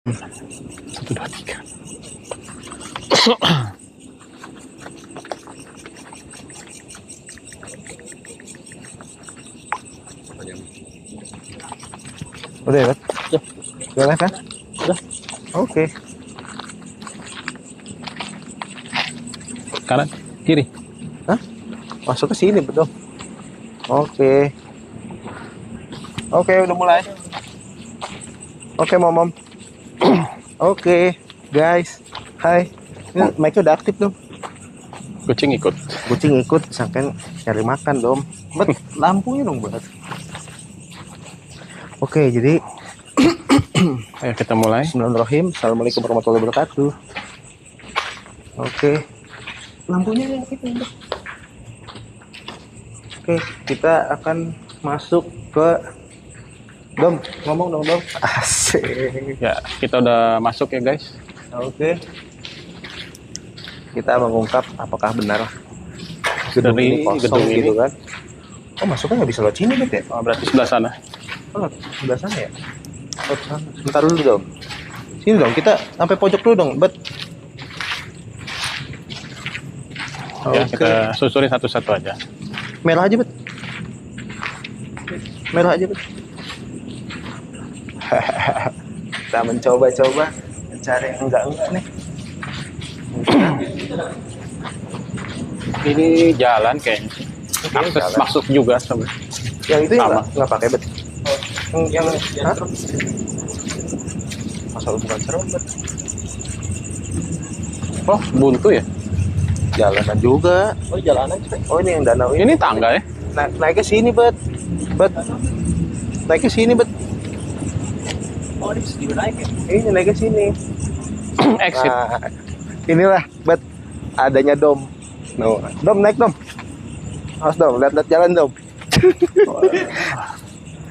Satu, dua, tiga. Udah ya, Bet? Ya. Udah live kan? Udah. Oke. Kanan, kiri. Hah? Masuk ke sini, betul. Oke. Oke, udah mulai. Oke, Mom. Oke, guys. Hai. Ini mic-nya udah aktif dong. Kucing ikut. Kucing ikut, sangkan cari makan dong. Bet, lampunya dong, Bet. Oke, jadi Ayo kita mulai. Bismillahirrahmanirrahim. Assalamualaikum warahmatullahi wabarakatuh. Oke. Lampunya yang itu. Oke, kita akan masuk ke Dom. Ngomong dong, Dom. Asik. Ya, kita udah masuk ya guys. Oke. Kita mengungkap apakah benar gedung Dari ini kosong gedung ini. gitu kan. Oh, masuknya nggak bisa lewat sini, Bet ya? Oh, berarti sebelah sana. Oh, sebelah sana ya? Oh, sebentar dulu dong. Sini dong, kita sampai pojok dulu dong, Bet. Ya, Oke. kita susuri satu-satu aja. Merah aja, Bet. Merah aja, Bet. Kita mencoba-coba mencari yang enggak nih. Ini jalan kayaknya. Akses jalan. masuk juga sebenarnya. Yang itu Sama. nggak pakai, Bet. Yang hah? Asal bukan serem, Bet. Oh, buntu ya? Jalanan juga. Oh, jalanan. Oh, ini yang danau Ini tangga ya? Naik ke sini, Bet. Bet. Naik ke sini, Bet. Oh, di sini naik ya? Ini naik ke sini. Exit. Nah, inilah, Bet. Adanya Dom. No. Dom, naik, Dom. Awas, Dom. Lihat-lihat jalan, Dom.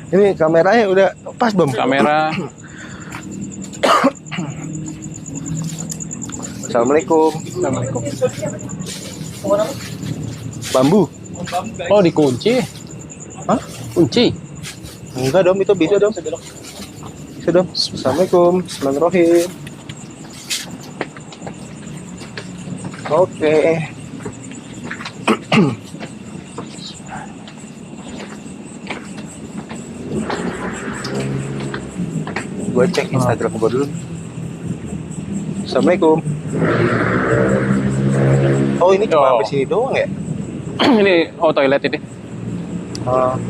Ini kameranya udah pas, Dom. Kamera. Assalamualaikum. Bambu. Oh, dikunci. Hah? Kunci. Enggak, Dom. Itu bisa, Dom. Bisa, Dom. Assalamualaikum. Bismillahirrahmanirrahim. Oke. Gue cek Instagram gue dulu. Assalamualaikum. Oh, ini cuma Oh. sampai sini doang ya? Ini, oh toilet ini.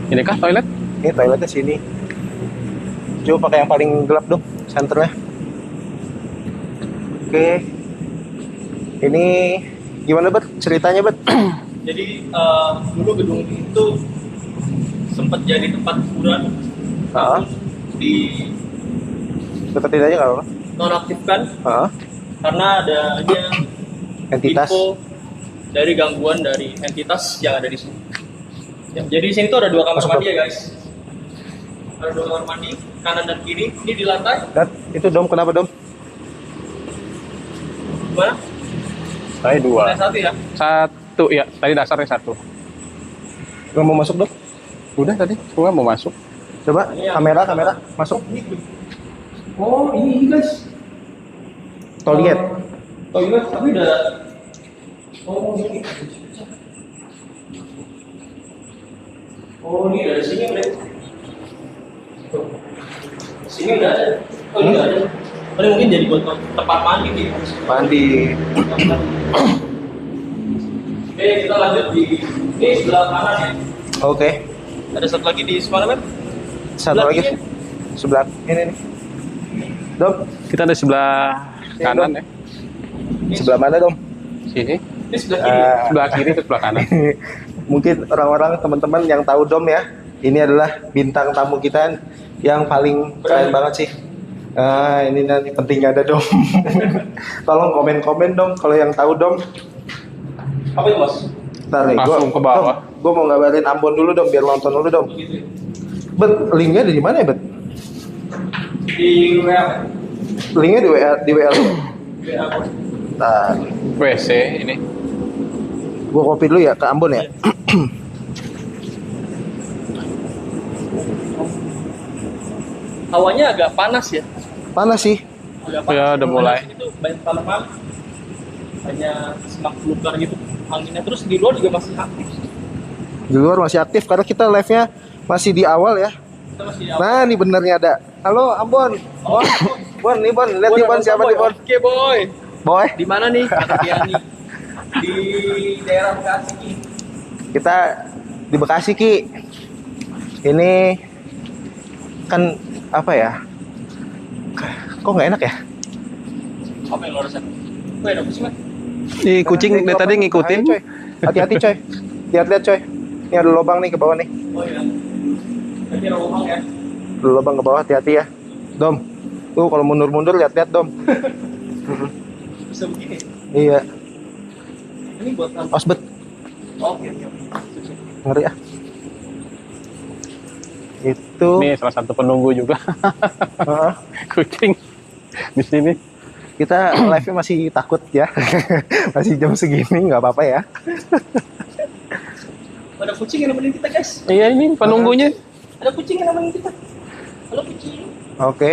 Ini kah toilet? Ini toiletnya sini. Coba pakai yang paling gelap dong, senternya. Oke. Ini gimana, Bet? Ceritanya, Bet? Jadi dulu gedung itu sempat jadi tempat hiburan, Heeh. di Deketin aja nggak apa-apa. nonaktifkan Heeh. karena adanya Entitas. info dari gangguan dari entitas yang ada di sini. Ya, jadi di sini tuh ada dua kamar Masuk, mandi ya guys. Ada dua kamar mandi kanan dan kiri. Ini di lantai. Dan itu Dom, kenapa, Dom? Gimana? Saya dua. Lantai satu ya. Satu ya. Tadi dasarnya satu. Nggak mau masuk, Dom? Udah tadi. Semua mau masuk. Coba kamera masuk. Oh ini guys. Toilet. Toilet tapi udah. Oh ini. Oh ini dari sini udah. Tuh. Sini udah ada. Oh ini udah ada. Ini mungkin jadi buat tempat mandi gitu. Mandi. Oke kita lanjut di ini sebelah kanan ya. Oke. Ada satu lagi di sebelah mana? Satu Sebelah lagi. kiri. Sebelah ini nih. Dom, Kita ada sebelah kanan ya. sebelah mana, Dom? Sini. Ini sebelah kiri. Sebelah kiri ke sebelah kanan. Mungkin orang-orang teman-teman yang tahu Dom ya, ini adalah bintang tamu kita yang paling keren banget sih. Ini nanti pentingnya ada Dom. Tolong komen-komen dong kalau yang tahu Dom. Apa itu mas? Ntar nih, Langsung ke bawah. Gue mau ngabarin Ambon dulu Dom, biar nonton dulu Dom. Begitu ya. Bet, linknya dari mana ya, Bet? Di WA. Linknya di WA, di WA. WA. Ntar, WC ini. gue copy dulu ya ke Ambon ya. Hawanya agak panas ya. Panas sih. agak panas. Ya, udah mulai. Itu banyak tanaman, hanya semak belukar gitu anginnya, terus di luar juga masih aktif. Di luar masih aktif karena kita live-nya masih di awal ya. Kita masih di awal. Nah, ini benernya ada. Halo, Ambon. Bon, Bon, nih Bon, lihat nih Bon, siapa nih Bon? Oke boy. Boy, Di mana nih? Kata Tiani. Di daerah Bekasi. Ki. kita di Bekasi Ki. Ini kan apa ya? Kok nggak enak ya? Apa yang lo rasain? Wih, ada kucing kan? Ih, kucing dari tadi ngikutin. Ayo, coy. Hati-hati coy. Lihat-lihat coy. Ini ada lubang nih ke bawah nih. Oh iya. Ini ada lubang ya. Ada lubang ke bawah, hati-hati ya. Dom. Tuh kalau mundur-mundur lihat-lihat Dom. Bisa begini. Iya. Ini buat apa? Osbet. Oke. Ngeri ya. Itu. Ini salah satu penunggu juga. Heeh. Kucing di sini. Kita live-nya masih takut ya. Masih jam segini nggak apa-apa ya. Ada kucing yang nemenin kita guys. Iya, ini penunggunya Ada kucing yang nemenin kita. Halo kucing. Oke.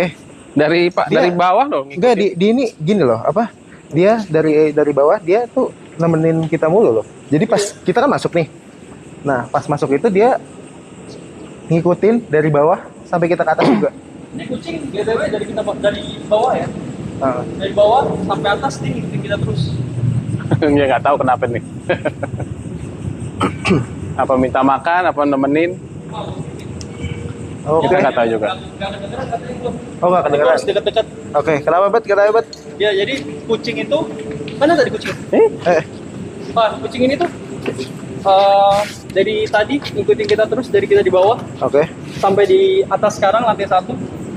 dari Dia- bawah dong. Enggak di ini gini loh, apa? Dia dari bawah dia tuh nemenin kita mulu loh. Jadi pas kita kan masuk nih. Nah, pas masuk itu dia ngikutin dari bawah sampai kita ke atas juga. Ini kucing BTW dari bawah ya. Nah, Dari bawah sampai atas dia ngikutin kita terus. Ya nggak tahu kenapa nih. Apa minta makan, apa nemenin? oke. Kita nggak tahu juga. Nggak kedengeran katanya gua. Oh, nggak kedengeran. Harus dekat-dekat. Oke, kenapa bet? Kenapa bet? Ya jadi kucing itu mana tadi kucing? Eh, Kucing ini tuh dari tadi ngikutin kita terus dari kita di bawah oke. sampai di atas sekarang lantai 1.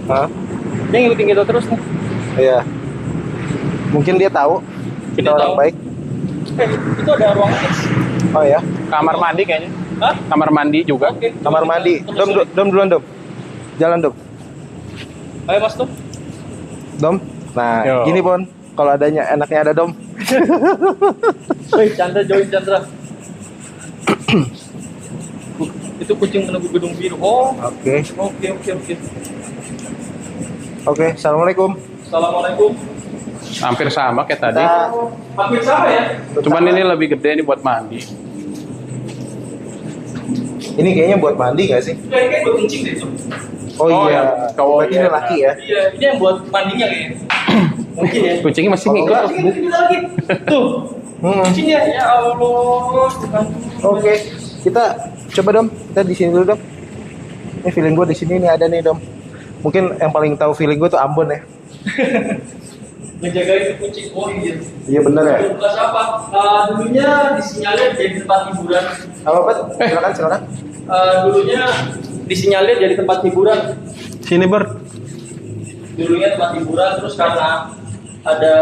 Hah? Dia ngikutin kita terus nih. Iya. Mungkin dia tahu kita Dia orang tahu. baik. Itu ada ruangan guys. Oh ya, Kamar mandi kayaknya. Hah? Kamar mandi juga. Oke. kamar mandi. Dom, Telusuri. dom duluan dom. Jalan dom. Ayo mas tuh. Dom. Nah, Yo. gini Bon. Kalau adanya enaknya ada dom. Woi Chandra join Chandra. Itu kucing menunggu gedung biru. Oh. Oke. Oke. Oke, assalamualaikum. Assalamualaikum. Hampir sama kayak tadi. Kita- Hampir sama ya? Cuman ini lebih gede nih buat mandi. Ini kayaknya buat mandi nggak sih? Ya, ini kayak buat kencing deh tuh. Oh, Oh, iya, yang cowok berarti ya. ini laki ya? Iya, ini yang buat mandinya kayaknya. Mungkin ya. Kucingnya masih Oh, ngikut. enggak. Kucing itu lagi. Tuh. Hmm. Kucingnya ya Allah. Tuhan. Oke, kita coba dom. Kita di sini dulu dom. Ini feeling gue di sini nih ada nih dom. Mungkin yang paling tahu feeling gue tuh Ambon ya. Ngejagain kucing. Oh iya. Iya bener ya. Bekas apa? Dulunya disinyalir jadi tempat hiburan. Apa bet? Silakan silakan. Dulunya disinyalir jadi tempat hiburan. Sini ber. Dulunya tempat hiburan, terus karena ada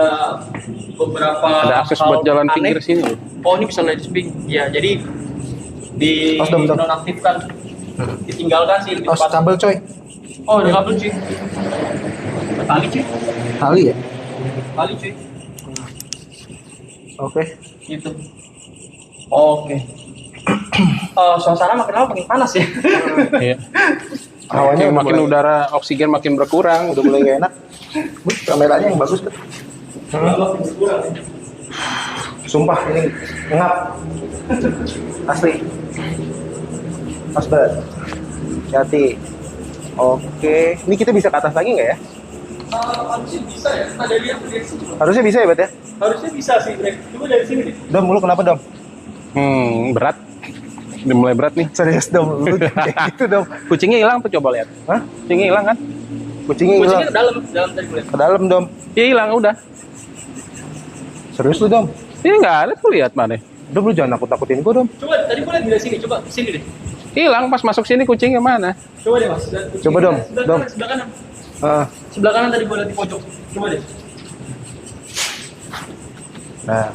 beberapa Ada akses hal buat jalan aneh. pinggir sini. Oh ini bisa light speak. Ya jadi di Os, dom. nonaktifkan, ditinggalkan sih di Oh, tempat. kabel coy. Oh ada kabel cuy. Tali cuy. Kali ya? Tali cuy. Oke. Gitu. Oke. Suasana makin lama makin panas ya. Iya. Hawanya Makin udah mulai- udara oksigen makin berkurang. Udah mulai gak enak. Kameranya yang bagus bet. Makin berkurang. Sumpah ini ngap. Asli. Pas banget. Hati. Oke. Ini kita bisa ke atas lagi nggak ya? Harusnya bisa ya. Ada lihat dari sini. Harusnya bisa ya bet ya? Harusnya bisa sih, Brek. Coba dari sini deh. Dom, lu kenapa dom? Berat. Udah mulai berat nih. Serius dom, lu kayak gitu dom. Kucingnya hilang tuh, coba lihat. Hah? Kucingnya hilang kan? Kucingnya hilang. Kucingnya ke dalam tadi gue lihat. Ke dalam dom. Iya hilang udah. Serius lu dom? Ini nggak ada tuh, lihat mana. Dom lu jangan nakut-nakutin gua dom. Coba tadi gue lihat dari sini, coba sini deh. Hilang pas masuk sini kucingnya mana? Coba deh mas. Coba dong, Sebelah dong. kanan, sebelah kanan. Ah, Sebelah kanan tadi gue lihat di pojok. Coba deh. nah,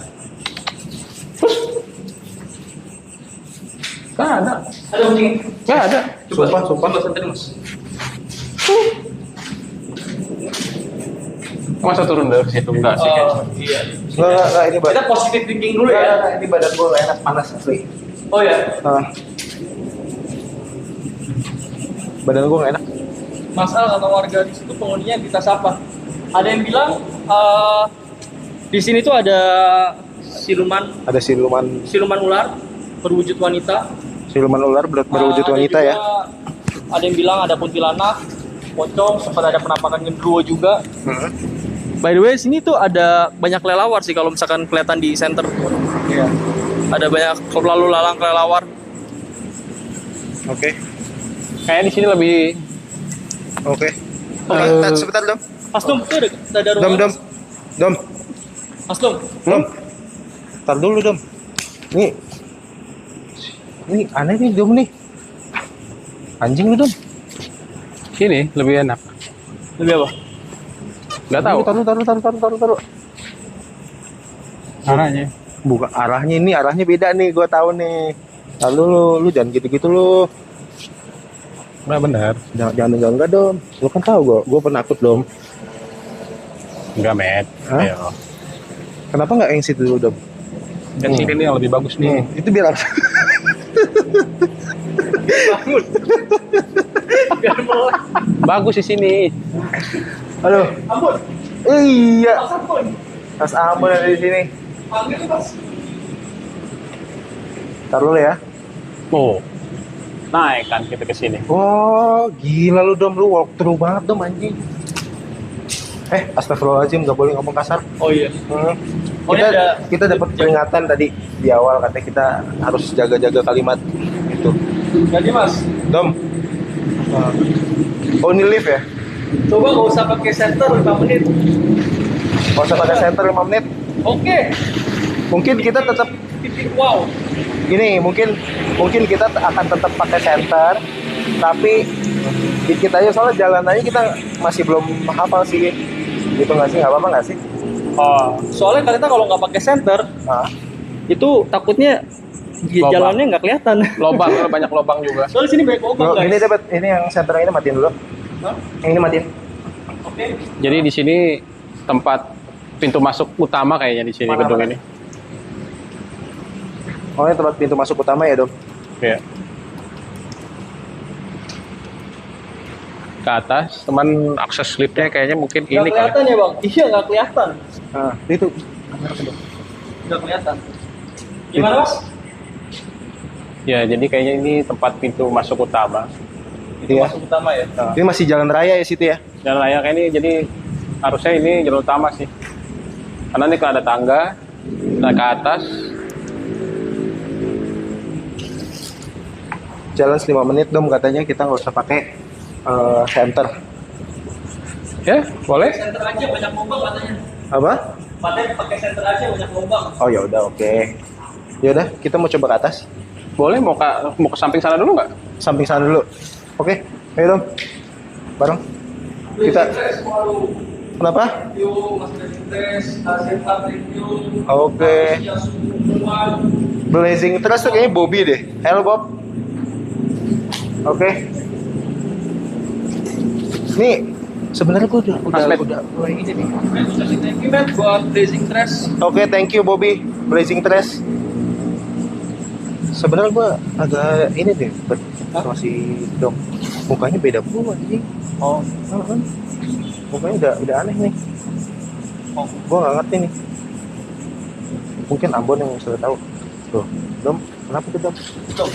Nggak ada. Ada kucing. Nggak ada. Sumpah, sumpah. Coba santai mas. Masa turun dari situ enggak sih? kayaknya. Iya. enggak, ini Kita positif thinking dulu Enggak, ya. enggak, ini badan gua nggak enak, panas asli. Oh ya. Ah. Badan gua nggak enak. Mas Al atau warga di situ penghuninya kita sapa. Ada yang bilang di sini tuh ada siluman Ada siluman ular berwujud wanita. berwujud Ada wanita juga, ya. Ada yang bilang ada kuntilanak, pocong, sempat ada penampakan genderuwo juga. By the way, sini tuh ada banyak kelelawar sih kalau misalkan kelihatan di center. Iya. Ada banyak lalu lalang kelelawar. Oke. Kayak di sini lebih Oke. Sebentar dong. Mas Dom, tuh ada ruangan. Dom. Mas Dom. Tar dulu Dom. Ini aneh nih Dom nih. Anjing lu Dom. sini lebih enak. Lebih apa? Nggak tahu. Taruh. Arahnya. Bukan arahnya, ini arahnya beda nih, gua tahu nih. Lalu lu jangan gitu-gitu lu. Nah, benar. Jangan enggak Dom. Lu kan tahu gua penakut Dom. Enggak, Met. Hah? Ayo. Kenapa nggak yang situ dulu Dom? Yang sini nih yang lebih bagus nih. Itu biar apa? Bagus di sini. Halo. Ampun. Iya. Mas Ampun. Mas Amun ada di sini. Panggil Mas. Taruh dulu ya. Oh. Naik kan kita ke sini. Oh, gila lu Dom, lu walkthrough banget Dom anjing. Astagfirullahaladzim, nggak boleh ngomong kasar. Oh iya. Oh, Kita ada- kita dapat peringatan tadi di awal, katanya kita harus jaga-jaga kalimat itu. Jadi Mas, Dom. Oh, ini lift ya? coba nggak usah pakai center 5 menit. Nggak usah pakai center 5 menit. Oke. Mungkin kita tetap Titik wow. gini, mungkin kita akan tetap pakai center, tapi dikit aja soalnya jalanannya kita masih belum hafal sih. Gitu nggak sih? Nggak apa-apa nggak sih? Oh. Soalnya kalian kalau nggak pakai center, Nah, itu takutnya Lobang. jalannya nggak kelihatan. Lobang, banyak lobang juga. Soalnya sini banyak lubang guys. ini dapat ini yang center ini matiin dulu. Hah? Yang ini matiin. Oke. Jadi di sini tempat pintu masuk utama kayaknya di sini Mana, gedung mana? ini. Oh, ini tempat pintu masuk utama ya Dom? Iya. Ke atas, teman akses liftnya kayaknya mungkin Nggak ini kali. kelihatan ya bang? Iya nggak kelihatan. Nah, itu. Nggak kelihatan. Gimana mas? Ya, jadi kayaknya ini tempat pintu masuk utama. Itu Iya. masuk utama ya. Ini masih jalan raya ya situ ya? Dan layak ini jadi harusnya ini jalur utama sih. Karena ini kalau ada tangga, naik ke atas, Jalan 5 menit Dom, katanya kita nggak usah pakai center. ya boleh. Center aja banyak lubang katanya. Apa? Katanya pakai center aja banyak lubang. Oh ya udah, oke. Ya udah, kita mau coba ke atas. Boleh mau ke samping sana dulu nggak? Samping sana dulu. Oke, ayo Dom. Bareng. Kita- Kenapa? Review, mas tes, hasil review. Oke. Blazing Trust tuh kayaknya Bobby deh. Halo Bob. Oke. Nih, sebenarnya gue udah mulai ini nih. Thank you man buat Blazing Trash. Oke, thank you Bobby. Blazing Trash. Sebenarnya gue agak ini deh, sama si Dom. Mukanya beda pula anjing. Oh, Mukanya udah aneh nih. oh. Gue nggak ngerti nih. Mungkin Ambon yang sudah tahu. Tuh, Dom, kenapa tuh Dom? Tuh.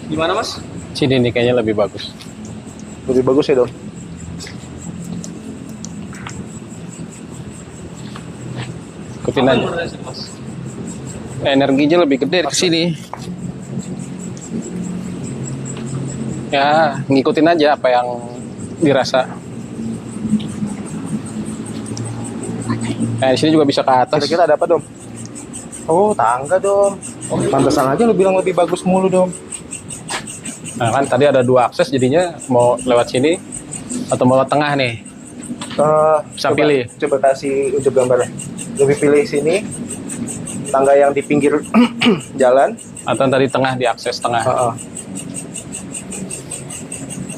Gimana mas? Sini nih kayaknya lebih bagus. Lebih bagus ya Dom. Ikutin Apa aja. yang menurut mas? Energinya lebih gede ke sini. Ya, ngikutin aja apa yang dirasa. Di sini juga bisa ke atas. Kira-kira ada apa Dom? Oh, tangga Dom. Pantesan aja lu bilang lebih bagus mulu Dom. Nah kan tadi ada 2 akses, jadinya mau lewat sini atau mau lewat tengah nih. Bisa pilih. Coba kasih untuk gambar. Lebih pilih sini. Tangga yang di pinggir jalan. Atau tadi tengah di akses tengah.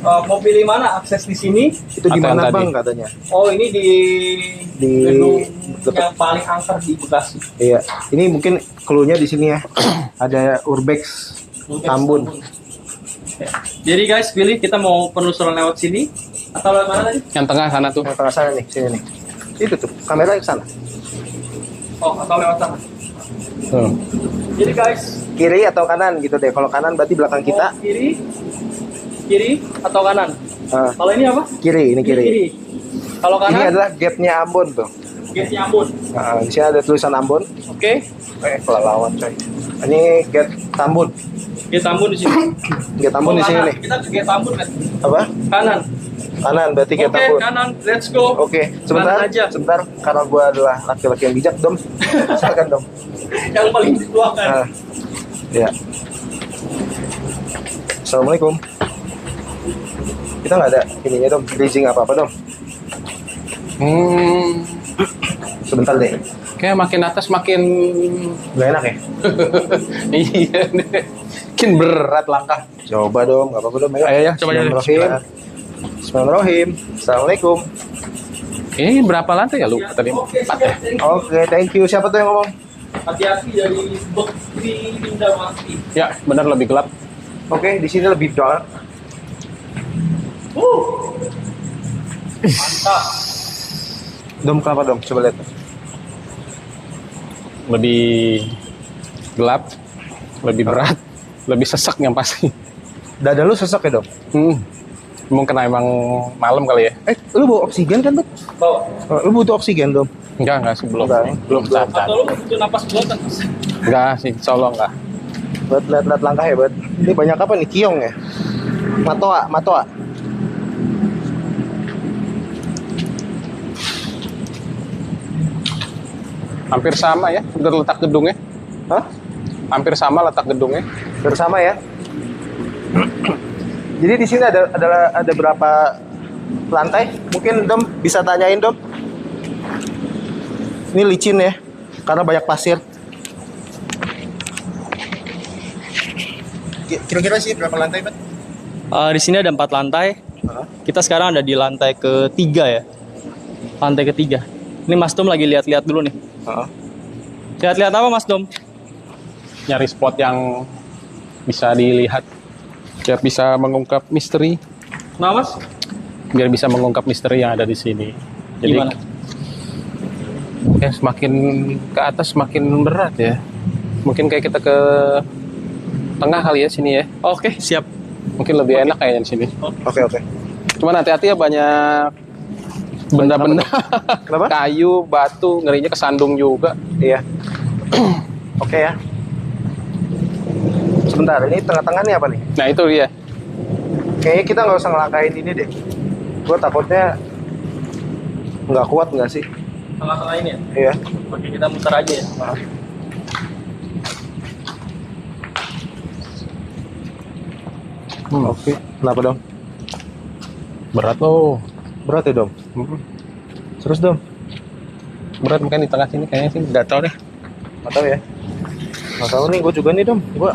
Mau pilih mana? Akses di sini? Itu Atau gimana yang tadi? Bang katanya? Oh ini di gedung yang paling angker di Bekasi. Iya, ini mungkin clue-nya di sini ya. Ada Urbex Tambun. Jadi guys, pilih kita mau penelusuran lewat sini atau lewat mana tadi? Yang tengah sana tuh. Yang tengah sana nih, sini nih. Itu tuh, kamera ke sana. Oh, atau lewat sana. Tuh. Jadi guys, Kiri atau kanan gitu deh. Kalau kanan berarti belakang kita. kiri atau kanan. Ah, Kalau ini apa? kiri, ini kiri. Kalau Ini kanan, adalah gate-nya Ambon tuh. gate Ambon. Nah, di sini ada tulisan Ambon. Oke, Kelelawar coy. Ini gate Tambun. gate Ambon di sini. Gate Tambun di sini Kanan. nih. Kita ke gate Ambon kan? Apa? Kanan. Kanan berarti gate Oke, Tambun. kanan. Let's go. Oke, sebentar, Kanan aja. sebentar. Karena gua adalah laki-laki yang bijak, Dom. Silakan, Dom. Yang paling dituakan. Nah, ya. Assalamualaikum. Kita nggak ada ininya, Dom. Bridging apa-apa, Dom. Sebentar deh. Kayak makin atas makin Gak enak ya? iya nih. Makin berat langkah. Coba dong, nggak apa-apa dong. Ayo, Ayo, ya, coba aja. Bismillahirrahmanirrahim. Bismillahirrahmanirrahim. Assalamualaikum. Ini berapa lantai ya lu tadi? 4 ya? Oke, thank you. Siapa tuh yang ngomong? Hati-hati dari Bekti Indamati. Ya, benar lebih gelap. Oke, di sini lebih dark. Mantap. Dom kenapa dong? Coba lihat. Lebih gelap, lebih berat, lebih sesak yang pasti. Dada lu sesak ya, Dom? Mungkin emang malam kali ya? Lu bawa oksigen kan, Dom? Bawa. Lu butuh oksigen, Dom? Enggak sih, belum. Enggak. Belum saat. Atau lu butuh napas buatan? Enggak sih, insya Allah enggak. Buat lihat-lihat langkah ya, buat. Ini banyak apa nih? Kiong ya? Matoa, matoa. Hampir sama ya, udah letak gedungnya. Hah? Hampir sama letak gedungnya. Bersama ya. Jadi di sini ada berapa lantai? Mungkin Dom bisa tanyain, Dom. Ini licin ya, karena banyak pasir. Kira-kira sih berapa lantai, Pak? Di sini ada 4 lantai. Kita sekarang ada di lantai ketiga ya. Lantai ketiga. Ini Mas Dom lagi lihat-lihat dulu nih. Lihat-lihat apa Mas Dom? Nyari spot yang bisa dilihat. Biar bisa mengungkap misteri. Nah Mas? Biar bisa mengungkap misteri yang ada di sini. Jadi, Gimana? ya semakin ke atas semakin berat ya. Mungkin kayak kita ke tengah kali ya sini ya. Oke, siap. Mungkin lebih enak kayaknya di sini. Oke. Cuman hati-hati ya, banyak benda-benda. Kenapa? Kayu, batu, ngerinya kesandung juga. Iya. Oke ya. Sebentar, ini tengah-tengah nih apa nih? Nah itu dia. Kayaknya kita nggak usah ngelangkain ini deh. Gue takutnya nggak kuat nggak sih? Tengah-tengah ini ya? Iya. Oke, kita muter aja ya. Oke. Kenapa dong? Berat loh. Berat ya Dom? Terus Dom? Berat mungkin di tengah sini kayaknya sih. Nggak tahu deh. Nggak tahu ya? Nggak tahu nih, gue juga nih Dom. Gue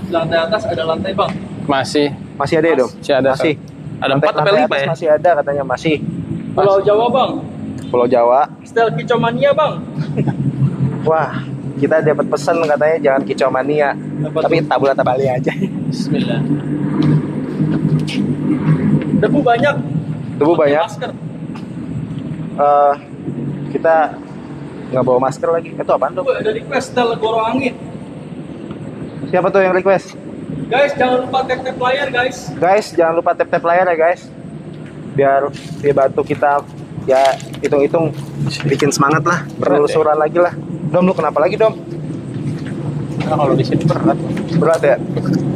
Lantai atas ada lantai bang. Masih. masih ada ya Dom? Masih ada. Masih. Ada 4 Lantai atau 5 atas ya? Masih ada katanya, masih. Pulau Jawa bang. Pulau Jawa. Style Kicomania bang. Wah, kita dapat pesan katanya jangan kicau mania. Apa Tapi tabula tabali aja. Bismillah. Debu banyak. Debu Pakai banyak. Masker. Kita nggak bawa masker lagi. Itu apaan Dom? Ada request style Goro Angin. Siapa tuh yang request? Guys, jangan lupa tap-tap layar guys. Guys, jangan lupa tap-tap layar ya guys. Biar dia bantu kita ya hitung-hitung bikin semangat lah, penelusuran lagi lah. Dom, lu kenapa lagi Dom? Karena kalau di sini berat. Berat ya?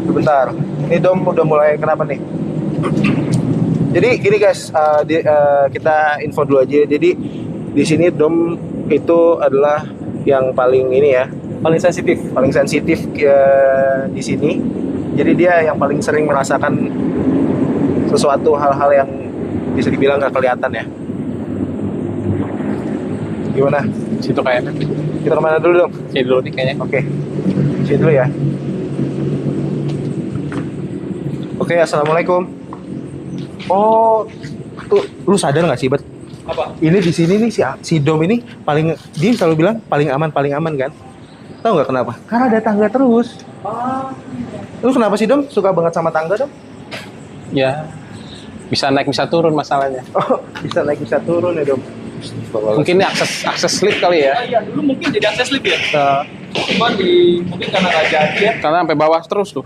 Sebentar. Ini Dom udah mulai kenapa nih? Jadi gini guys, kita info dulu aja. Jadi di sini Dom itu adalah yang paling ini ya, Paling sensitif. paling sensitif di sini. Jadi dia yang paling sering merasakan sesuatu hal-hal yang bisa dibilang nggak kelihatan ya. Gimana? Situ kayaknya. Kita kemana dulu Dom? Sini dulu nih kayaknya. Oke, sini dulu ya. Oke, assalamualaikum. Oh, tuh, lu sadar nggak sih, Bet? Apa? Ini di sini nih si Dom ini dia selalu bilang paling aman kan? Tahu nggak kenapa? Karena ada tangga terus. Lu kenapa sih Dom? Suka banget sama tangga Dom? Ya, bisa naik bisa turun masalahnya. Oh, bisa naik bisa turun ya Dom. Mungkin ini akses lift kali ya. Iya, dulu mungkin jadi akses lift ya. Nah, Cuman mungkin karena nggak jadi ya. karena sampai bawah terus tuh.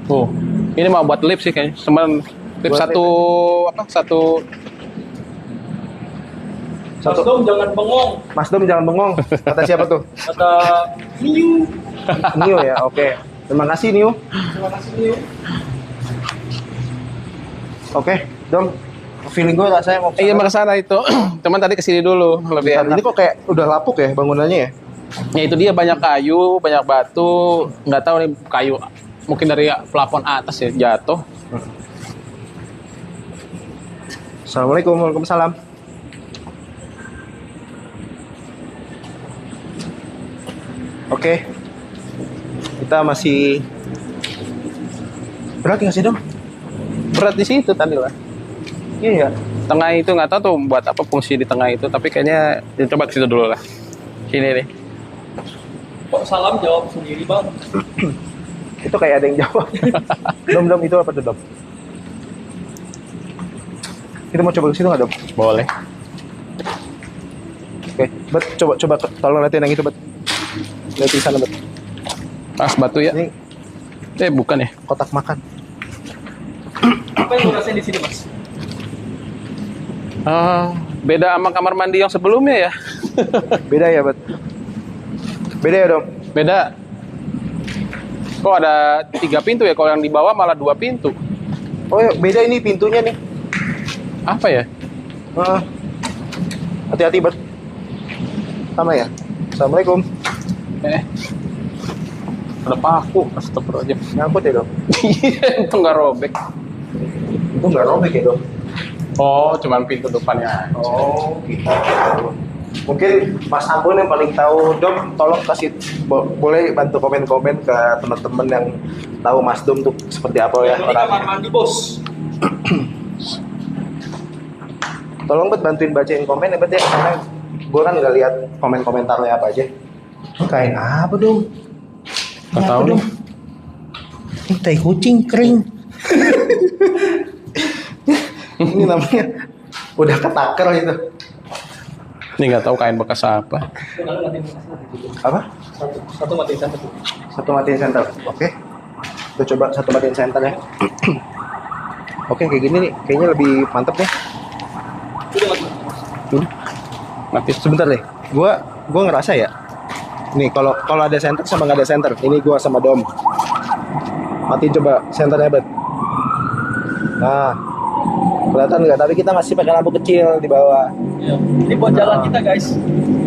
Oh, ini mau buat lift sih kayaknya. Cuman lift Buat satu satu Mas Dom jangan bengong. Mas Dom jangan bengong. Kata siapa tuh? Kata Niu. Nio ya, oke. Terima kasih Nio. Terima kasih Niu. Oke, Dom. Feeling gue rasanya mau iya mau ke sana itu. Cuman tadi kesini dulu lebih Bentar, enak. ini kok kayak udah lapuk ya bangunannya ya? Ya itu dia banyak kayu, banyak batu. Nggak tahu nih kayu mungkin dari plafon atas ya jatuh. Assalamualaikum, waalaikumsalam. Oke, kita masih berat nggak sih Dom? Berat di situ tadi lah. Iya. Tengah itu nggak tahu tuh buat apa fungsi di tengah itu, tapi kayaknya ya coba ke situ dulu lah. Sini nih. Kok salam jawab sendiri bang? Itu kayak ada yang jawab. Dom, itu apa tuh Dom? Kita mau coba ke situ nggak Dom? Boleh. Oke, Bet, coba tolong liatin yang itu Bet. Lihat di sana Bet. Pas batu ya. Ini Bukan ya. kotak makan. Apa yang lu rasain di sini mas? Beda sama kamar mandi yang sebelumnya ya. Beda ya Bet? Beda ya Dom? Beda. Kok ada 3 pintu ya? Kalau yang di bawah malah 2 pintu. Oh ya, beda ini pintunya nih. Apa ya? Hati-hati Bet. Sama ya. Assalamualaikum. Ada paku. Astagfirullahaladzim. Nyangkut ya Dom? Itu nggak robek. Itu nggak robek ya Dom? Oh, cuman pintu depannya. Oh gitu. Mungkin Mas Ambon yang paling tahu Dom, tolong kasih boleh bantu komen-komen ke teman-teman yang tahu Mas Dom tuh seperti apa ya Ini orang. kamar mandi bos. Tolong Bet bantuin bacain komen ya Bet ya, karena gue kan nggak lihat komen-komentarnya apa aja. Kain apa Dom? Nggak tahu nih. Ini tai kucing kering. Ini namanya udah ketakar itu. Ini nggak tahu kain bekas apa. Apa? Satu matiin satu. Satu matiin center. Oke. Kita coba satu matiin center ya. Oke, kayak gini nih. Kayaknya lebih mantep nih. Udah mati. Udah. Mati. Sebentar deh. Gua ngerasa ya. Nih, kalau ada center sama nggak ada center. Ini gua sama Dom. Matiin coba centernya, Bet. Nah. Kelihatan nggak? Tapi kita masih pakai lampu kecil di bawah. Iya. Ini buat jalan kita guys.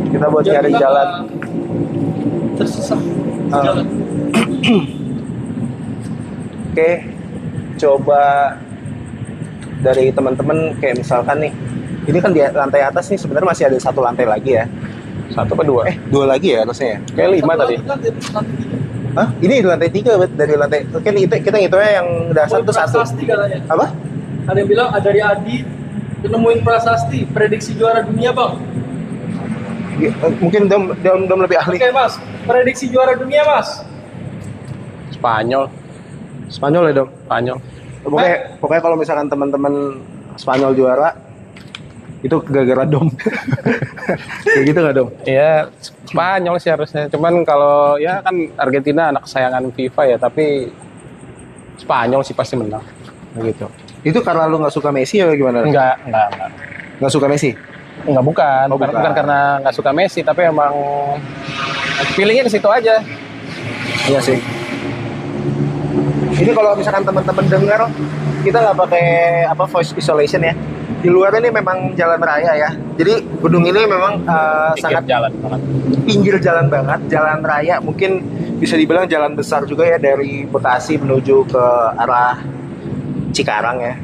Kita buat Biar nyari kita jalan. nggak tersesat. Ah. Jalan. Oke, coba dari teman-teman kayak misalkan nih, ini kan di lantai atas nih sebenarnya masih ada satu lantai lagi ya. 1 apa 2? Dua lagi ya harusnya ya. Kayak 5 tadi. Hah? Ini di lantai 3 Bet, dari lantai. Oke, kita ngitungnya yang dasar tuh 1. Prasasti katanya. Apa? Ada yang bilang dari Adi nemuin prasasti prediksi juara dunia bang. Mungkin Dom lebih ahli. Oke mas, prediksi juara dunia mas. Spanyol. Spanyol ya Dom. Spanyol. Pokoknya kalau misalkan teman-teman Spanyol juara itu gara-gara Dom. Kayak gitu nggak Dom? Ya Spanyol sih harusnya. Cuman kalau ya kan Argentina anak kesayangan FIFA ya, tapi Spanyol sih pasti menang. Begitu. Itu karena lu nggak suka Messi atau gimana? Enggak. Nggak suka Messi? Enggak, bukan. Oh, bukan. Bukan karena nggak suka Messi, tapi emang feelingnya ke situ aja. Iya sih. Ini kalau misalkan teman-teman dengar, kita nggak pakai voice isolation ya. Di luar ini memang jalan raya ya. Jadi gedung ini memang sangat jalan banget. pinggir jalan banget, jalan raya. Mungkin bisa dibilang jalan besar juga ya dari Bekasi menuju ke arah Cikarang ya.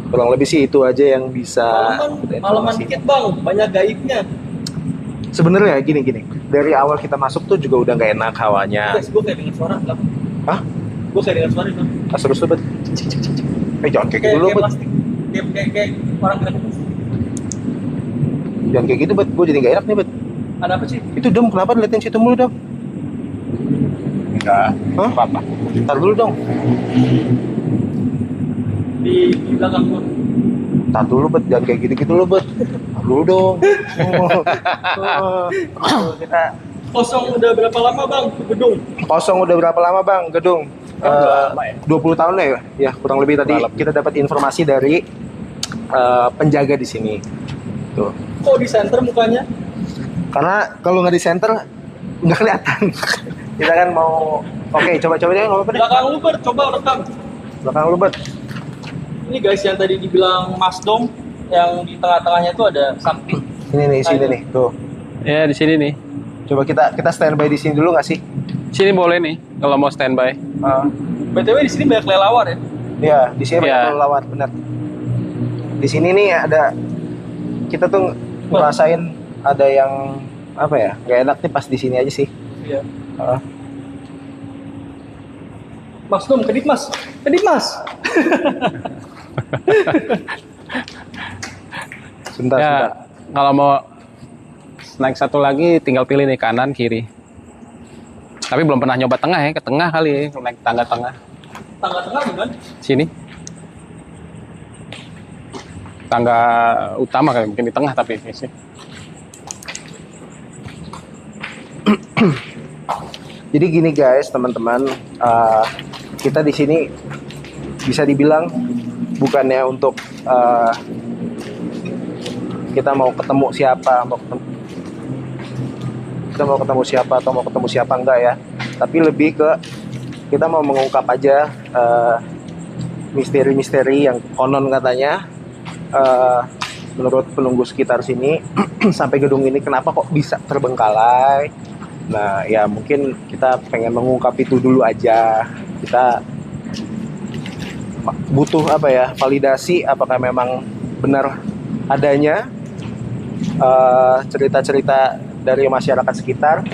Kurang lebih sih itu aja yang bisa. Malaman dikit bang, banyak gaibnya. Sebenarnya gini. Dari awal kita masuk tuh juga udah nggak enak hawanya. Guys, gue kayak dengar suara nggak? Hah? Gue kayak dengar suara itu. Terus Bet. Jangan kayak gitu dulu Bet. Plastik. Kayak orang gerak. Jangan kayak gitu Bet. Gue jadi nggak enak nih Bet. Ada apa sih? Itu Dom, kenapa liatin situ mulu Dom? Enggak. Hah? Apa-apa. Ntar dulu dong. Di belakang gua. Ntar dulu Bet, jangan kayak gitu-gitu lo Bet. Ntar dulu dong. Kita Kosong udah berapa lama bang ke gedung? kosong udah berapa lama Bang gedung? Udah lama ya? 20 tahun ya? Ya kurang lebih tadi Kurang lebih. kita dapat informasi dari penjaga di sini. Tuh. Kok di center mukanya? Karena kalau nggak di center nggak kelihatan. Kita kan mau oke coba-coba deh nggak apa-apa deh. Belakang lu Ber, coba rekam. Belakang lu Bet. Ini guys yang tadi dibilang Mas Dom, yang di tengah-tengahnya tuh ada samping. Ini nih sini nih. Tuh. Ya di sini nih. Coba kita standby di sini dulu nggak sih? Sini boleh nih kalau mau standby. BTW di sini banyak kelelawar ya. Iya, di sini Iya. banyak lawar benar. Di sini nih ada kita tuh ngerasain ada yang apa ya? Gak enak nih pas di sini aja sih. Iya. Heeh. Mas Dom, kedip Mas. Kedip Mas. Sebentar, Ya, sebentar. kalau mau naik satu lagi tinggal pilih nih kanan kiri. Tapi belum pernah nyoba tengah ya, ke tengah kali naik tangga tengah. Tangga tengah bukan? Sini. Tangga utama kali mungkin di tengah tapi di sini. Jadi gini guys, teman-teman, kita di sini bisa dibilang bukannya untuk kita mau ketemu siapa, kita mau ketemu siapa atau mau ketemu siapa enggak ya, tapi lebih ke kita mau mengungkap aja misteri-misteri yang konon katanya menurut penunggu sekitar sini sampai gedung ini kenapa kok bisa terbengkalai. Nah ya mungkin kita pengen mengungkap itu dulu aja. Kita butuh apa ya, validasi apakah memang benar adanya cerita-cerita dari masyarakat sekitar,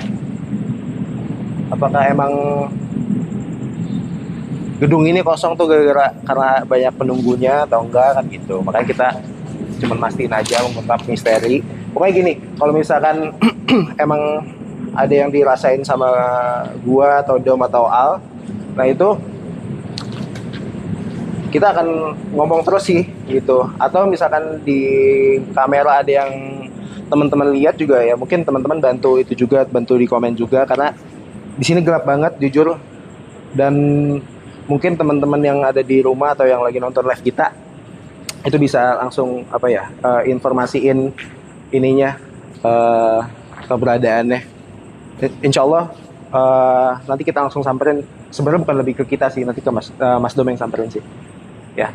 apakah emang gedung ini kosong tuh gara-gara karena banyak penunggunya atau enggak kan gitu. Makanya kita cuman mastiin aja mengungkap misteri. Pokoknya gini, kalau misalkan emang ada yang dirasain sama gua atau Dom atau Al, nah itu kita akan ngomong terus sih gitu. Atau misalkan di kamera ada yang teman-teman lihat juga ya, mungkin teman-teman bantu itu juga, bantu di komen juga karena di sini gelap banget jujur. Dan mungkin teman-teman yang ada di rumah atau yang lagi nonton live kita itu bisa langsung apa ya, informasiin ininya, keberadaannya. Insya Allah nanti kita langsung samperin. Sebenarnya bukan lebih ke kita sih, nanti ke Mas Dom yang samperin sih. Ya,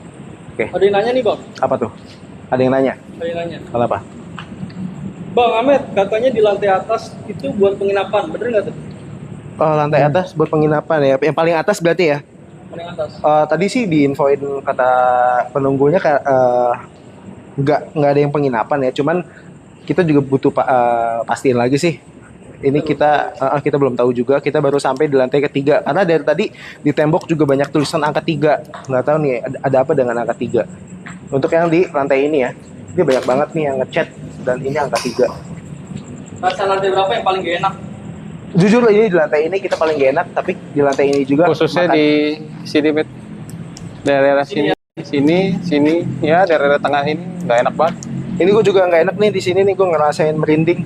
oke. Ada yang nanya nih bang. Apa tuh? Ada yang nanya? Ada yang nanya. Kenapa? Bang Ahmed, katanya di lantai atas itu buat penginapan, bener nggak tuh? Oh, lantai atas buat penginapan ya. Yang paling atas berarti ya? Paling atas. Tadi sih diinfoin kata penunggunya nggak ada yang penginapan ya. Cuman kita juga butuh pastiin lagi sih. Ini kita belum tahu juga. Kita baru sampai di lantai ketiga. Karena dari tadi di tembok juga banyak tulisan angka 3. Nggak tahu nih ada apa dengan angka 3. Untuk yang di lantai ini ya, dia banyak banget nih yang ngechat dan ini angka 3. Rasa lantai berapa yang paling gak enak? Jujur ini di lantai ini kita paling gak enak, tapi di lantai ini juga Khususnya makan- di sini, Bet. Daerah sini, sini, ya daerah tengah ini nggak enak banget. ini gue juga nggak enak nih di sini nih, gue ngerasain merinding.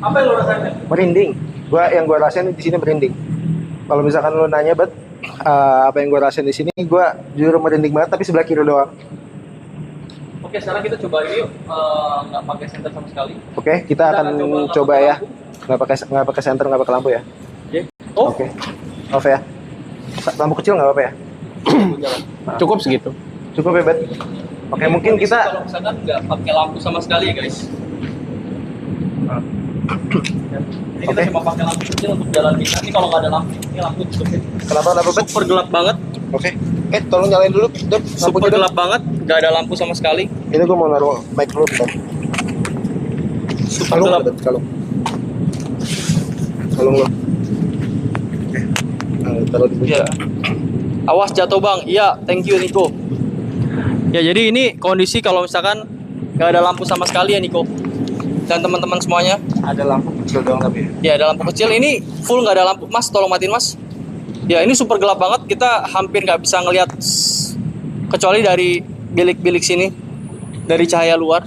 Apa yang lo rasain? Merinding. Yang gue rasain di sini merinding. Kalau misalkan lo nanya, Bet, apa yang gue rasain di sini, gue jujur merinding banget, tapi sebelah kiri doang. Oke, sekarang kita coba ini yuk, nggak pakai senter sama sekali. Oke, kita akan coba ya. Nggak pakai senter, nggak pakai lampu ya. Oke. Oh, Oke. Off ya. Lampu kecil nggak apa-apa ya. jalan. Cukup segitu. Cukup ya, Bet. Oke, mungkin Kondisi kita kalau misalkan nggak pakai lampu sama sekali ya guys. Ini kita Oke. cuma pakai lampu kecil untuk jalan bisa. Ini kalau nggak ada lampu, ini lampu cukup ya. kenapa, Bet? Super gelap banget, Oke. Tolong nyalain dulu, Dep. super Lampunya, Dep. gelap banget, nggak ada lampu sama sekali. Ini gue mau naruh mic dulu, bentar. Super Kalung, gelap. Bet, kalung. Kalung lo. Oke. Taruh di Iya. Awas jatuh bang. Iya, thank you Niko. Ya jadi ini kondisi kalau misalkan nggak ada lampu sama sekali ya Niko. dan teman-teman semuanya. Ada lampu kecil doang tapi. Ya, ada lampu kecil. Ini full nggak ada lampu. Mas, tolong matiin, Mas. Ya, ini super gelap banget. Kita hampir nggak bisa ngelihat kecuali dari bilik-bilik sini, dari cahaya luar.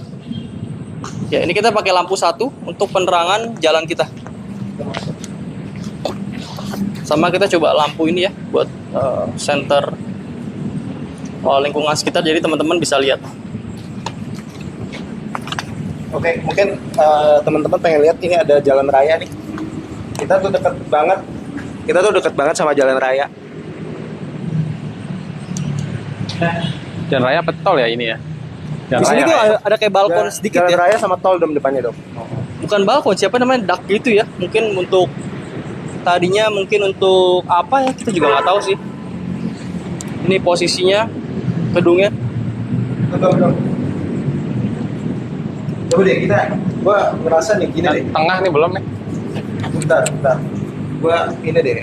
Ya, ini kita pakai lampu satu untuk penerangan jalan kita. Sama kita coba lampu ini ya buat center lingkungan sekitar, jadi teman-teman bisa lihat. Oke, mungkin teman-teman pengen lihat ini ada jalan raya nih. Kita tuh deket banget sama jalan raya. Jalan raya apa tol ya ini ya? Jalan Di sini raya tuh ya? ada kayak balkon sedikit jalan ya. raya sama tol dom depannya dong. Bukan balkon, siapa namanya, dak gitu ya. Mungkin untuk tadinya mungkin untuk apa ya, kita juga nggak tahu sih. Ini posisinya gedungnya. Dom. Coba deh gua ngerasa nih gini deh. Tengah nih belum nih. Bentar. Gua ini deh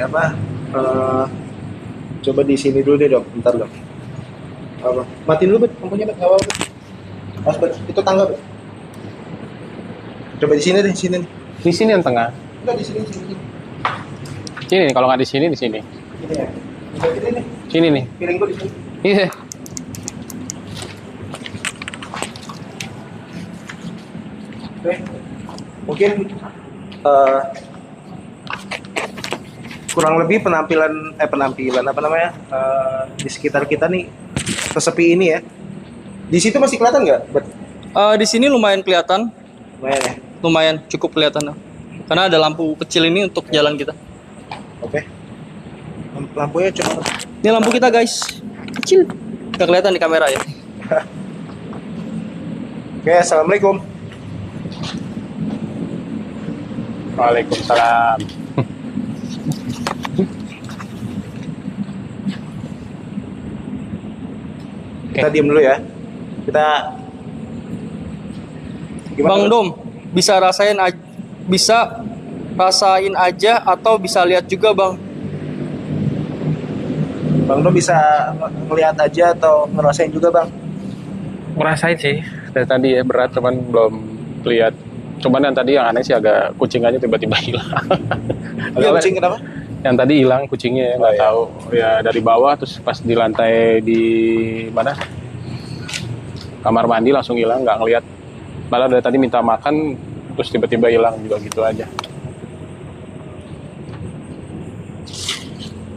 coba di sini dulu deh dong. Bentar dong. Apa? Matiin dulu bet, lampunya bet, nggak apa-apa. Mas bet, itu tangga bet. Coba di sini deh, sini nih. Di sini yang tengah. Enggak di sini. Sini nih, kalau nggak di sini di sini. Ini ya. Ini nih. Sini nih. Piring gua di sini. Iya. Oke. Mungkin kurang lebih penampilan apa namanya di sekitar kita nih sesepi ini ya. Di situ masih kelihatan nggak? Di sini lumayan kelihatan, Lumayan ya. lumayan cukup kelihatan. Karena ada lampu kecil ini untuk jalan kita. Oke. Lampunya cuma. Ini lampu kita guys, kecil, nggak kelihatan di kamera ya. Oke, assalamualaikum. Waalaikumsalam. Kita diam dulu ya. Kita. Bang Dom, bisa rasain aja atau bisa lihat juga Bang. Bang Dom bisa ngelihat aja atau ngerasain juga Bang? Ngerasain sih dari tadi ya, berat cuman belum lihat. Cuman yang tadi yang aneh sih agak kucing aja tiba-tiba hilang. Iya, kucing kenapa? Yang tadi hilang kucingnya ya, nggak iya. tahu ya, dari bawah terus pas di lantai di mana kamar mandi langsung hilang, nggak ngelihat. Malah dari tadi minta makan terus tiba-tiba hilang juga gitu aja.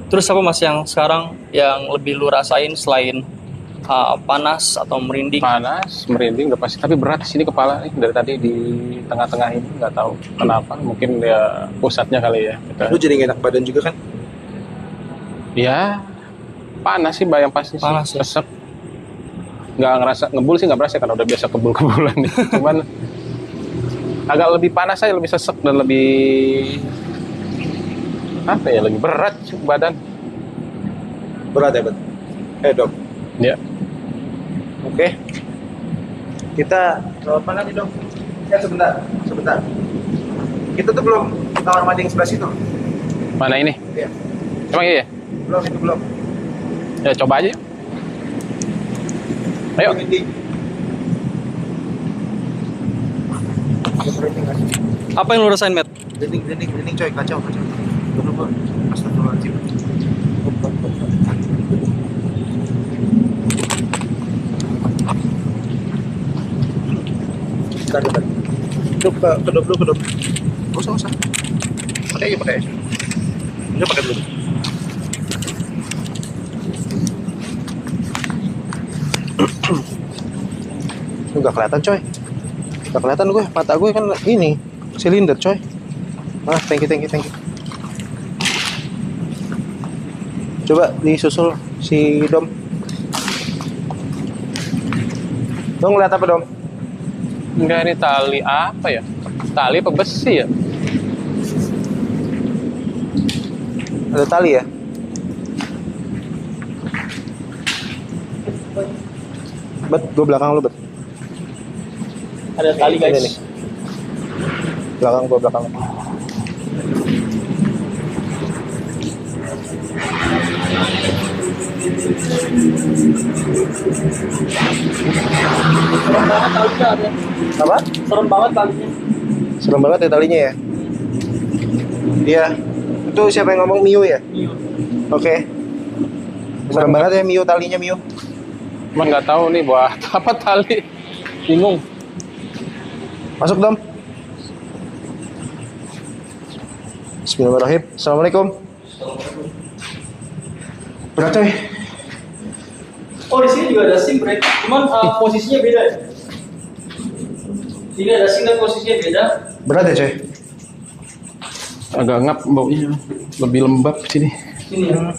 Terus apa Mas yang sekarang yang lebih lu rasain selain panas atau merinding? Panas, merinding udah pasti, tapi berat di sini kepala nih dari tadi di tengah-tengah ini, nggak tahu kenapa, mungkin ya pusatnya kali ya. Lu jadi nggak enak badan juga kan? Ya panas sih, bayang pasti sih. Panas ya? Sesek. Nggak ngerasa ngebul sih, nggak berasa karena udah biasa kebul-kebulan nih. Cuman agak lebih panas aja, lebih sesek dan lebih apa ya, lebih berat sih badan. Berat ya, Bet? Dok. Ya. Oke. Kita mana nih, Dok? Ya, sebentar. Kita tuh belum kamar mandi yang sebelah situ. Mana ini? Iya. Emang iya? Belum. Ya coba aja. Ayo. Apa yang lu rasain, Matt? Dinding coy, kacau. Belum. Astagfirullahaladzim. Bentar. Kedop. Gak usah. Pakai aja. Udah pakai dulu. Nggak kelihatan coy. Nggak kelihatan gue, mata gue kan ini silinder coy. Thank you. Coba disusul si Dom. Dom ngeliat apa Dom? Enggak, ini tali apa ya? Tali apa besi ya? Ada tali ya? Bet, gue belakang lu, Bet. Ada tali guys. Ini nih. Belakang. Serem banget talinya ada. Apa? Serem banget talinya. Serem banget ya talinya ya. Iya. Itu siapa yang ngomong, Mio ya? Oke. Serem banget ya Mio, talinya Mio. Cuman nggak tahu nih buat apa tali. Bingung. Masuk Dom. Bismillahirrahmanirrahim. Assalamualaikum. Berat coy. Oh, di sini juga ada sim, Bre. Cuman posisinya beda ya. Ini ada sim dan posisinya beda. Berat ya coy. Agak ngap baunya. Lebih lembab sini. Ini ya.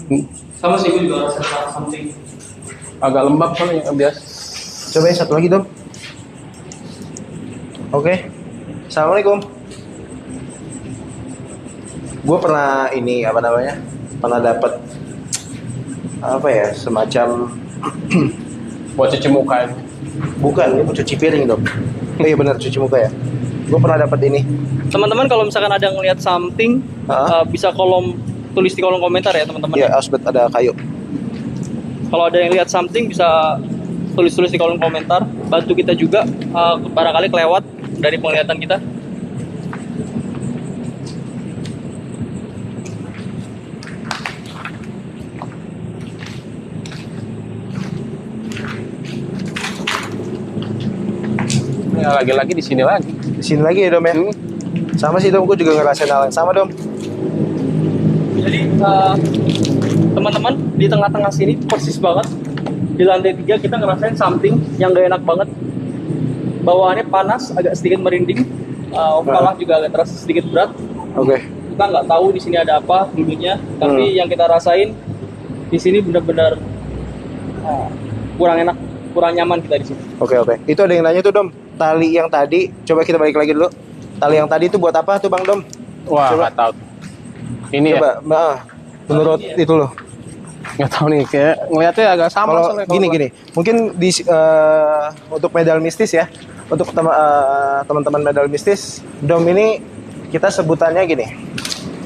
Sama sih, gue juga rasa something. Agak lembab soalnya yang biasa. Coba yang satu lagi Dom. Oke. Assalamualaikum. Gue pernah ini apa namanya? Pernah dapat apa ya? Semacam Buat cuci muka. bukan, ini cuci piring Dom. Oh iya benar cuci muka ya. Gue pernah dapat ini. Teman-teman kalau misalkan ada ngelihat something, bisa tulis di kolom komentar ya teman-teman. Ya, Asbet ada kayu. Kalau ada yang lihat something bisa tulis-tulis di kolom komentar. Bantu kita juga barangkali kelewat dari penglihatan kita. Ya, lagi-lagi di sini lagi. Di sini lagi ya Dom ya. Sama sih Dom, gue juga ngerasain hal yang sama Dom. Jadi teman-teman di tengah-tengah sini persis banget di lantai 3 kita ngerasain something yang gak enak banget. Bawaannya panas, agak sedikit merinding. Kepala juga agak terasa sedikit berat. Oke. Kita nggak tahu di sini ada apa dulunya, tapi yang kita rasain di sini benar-benar kurang enak, kurang nyaman kita di sini. Oke. Itu ada yang nanya tuh Dom. Tali yang tadi, coba kita balik lagi dulu. Tali yang tadi itu buat apa tuh Bang Dom? Wah, Coba. nggak tahu. Ini Coba, ya, menurut itu loh. nggak tahu nih. Kayak ngeliatnya agak sama. Kalau soalnya gini, mungkin di untuk medal mistis ya, untuk teman-teman medal mistis, Dom ini kita sebutannya gini.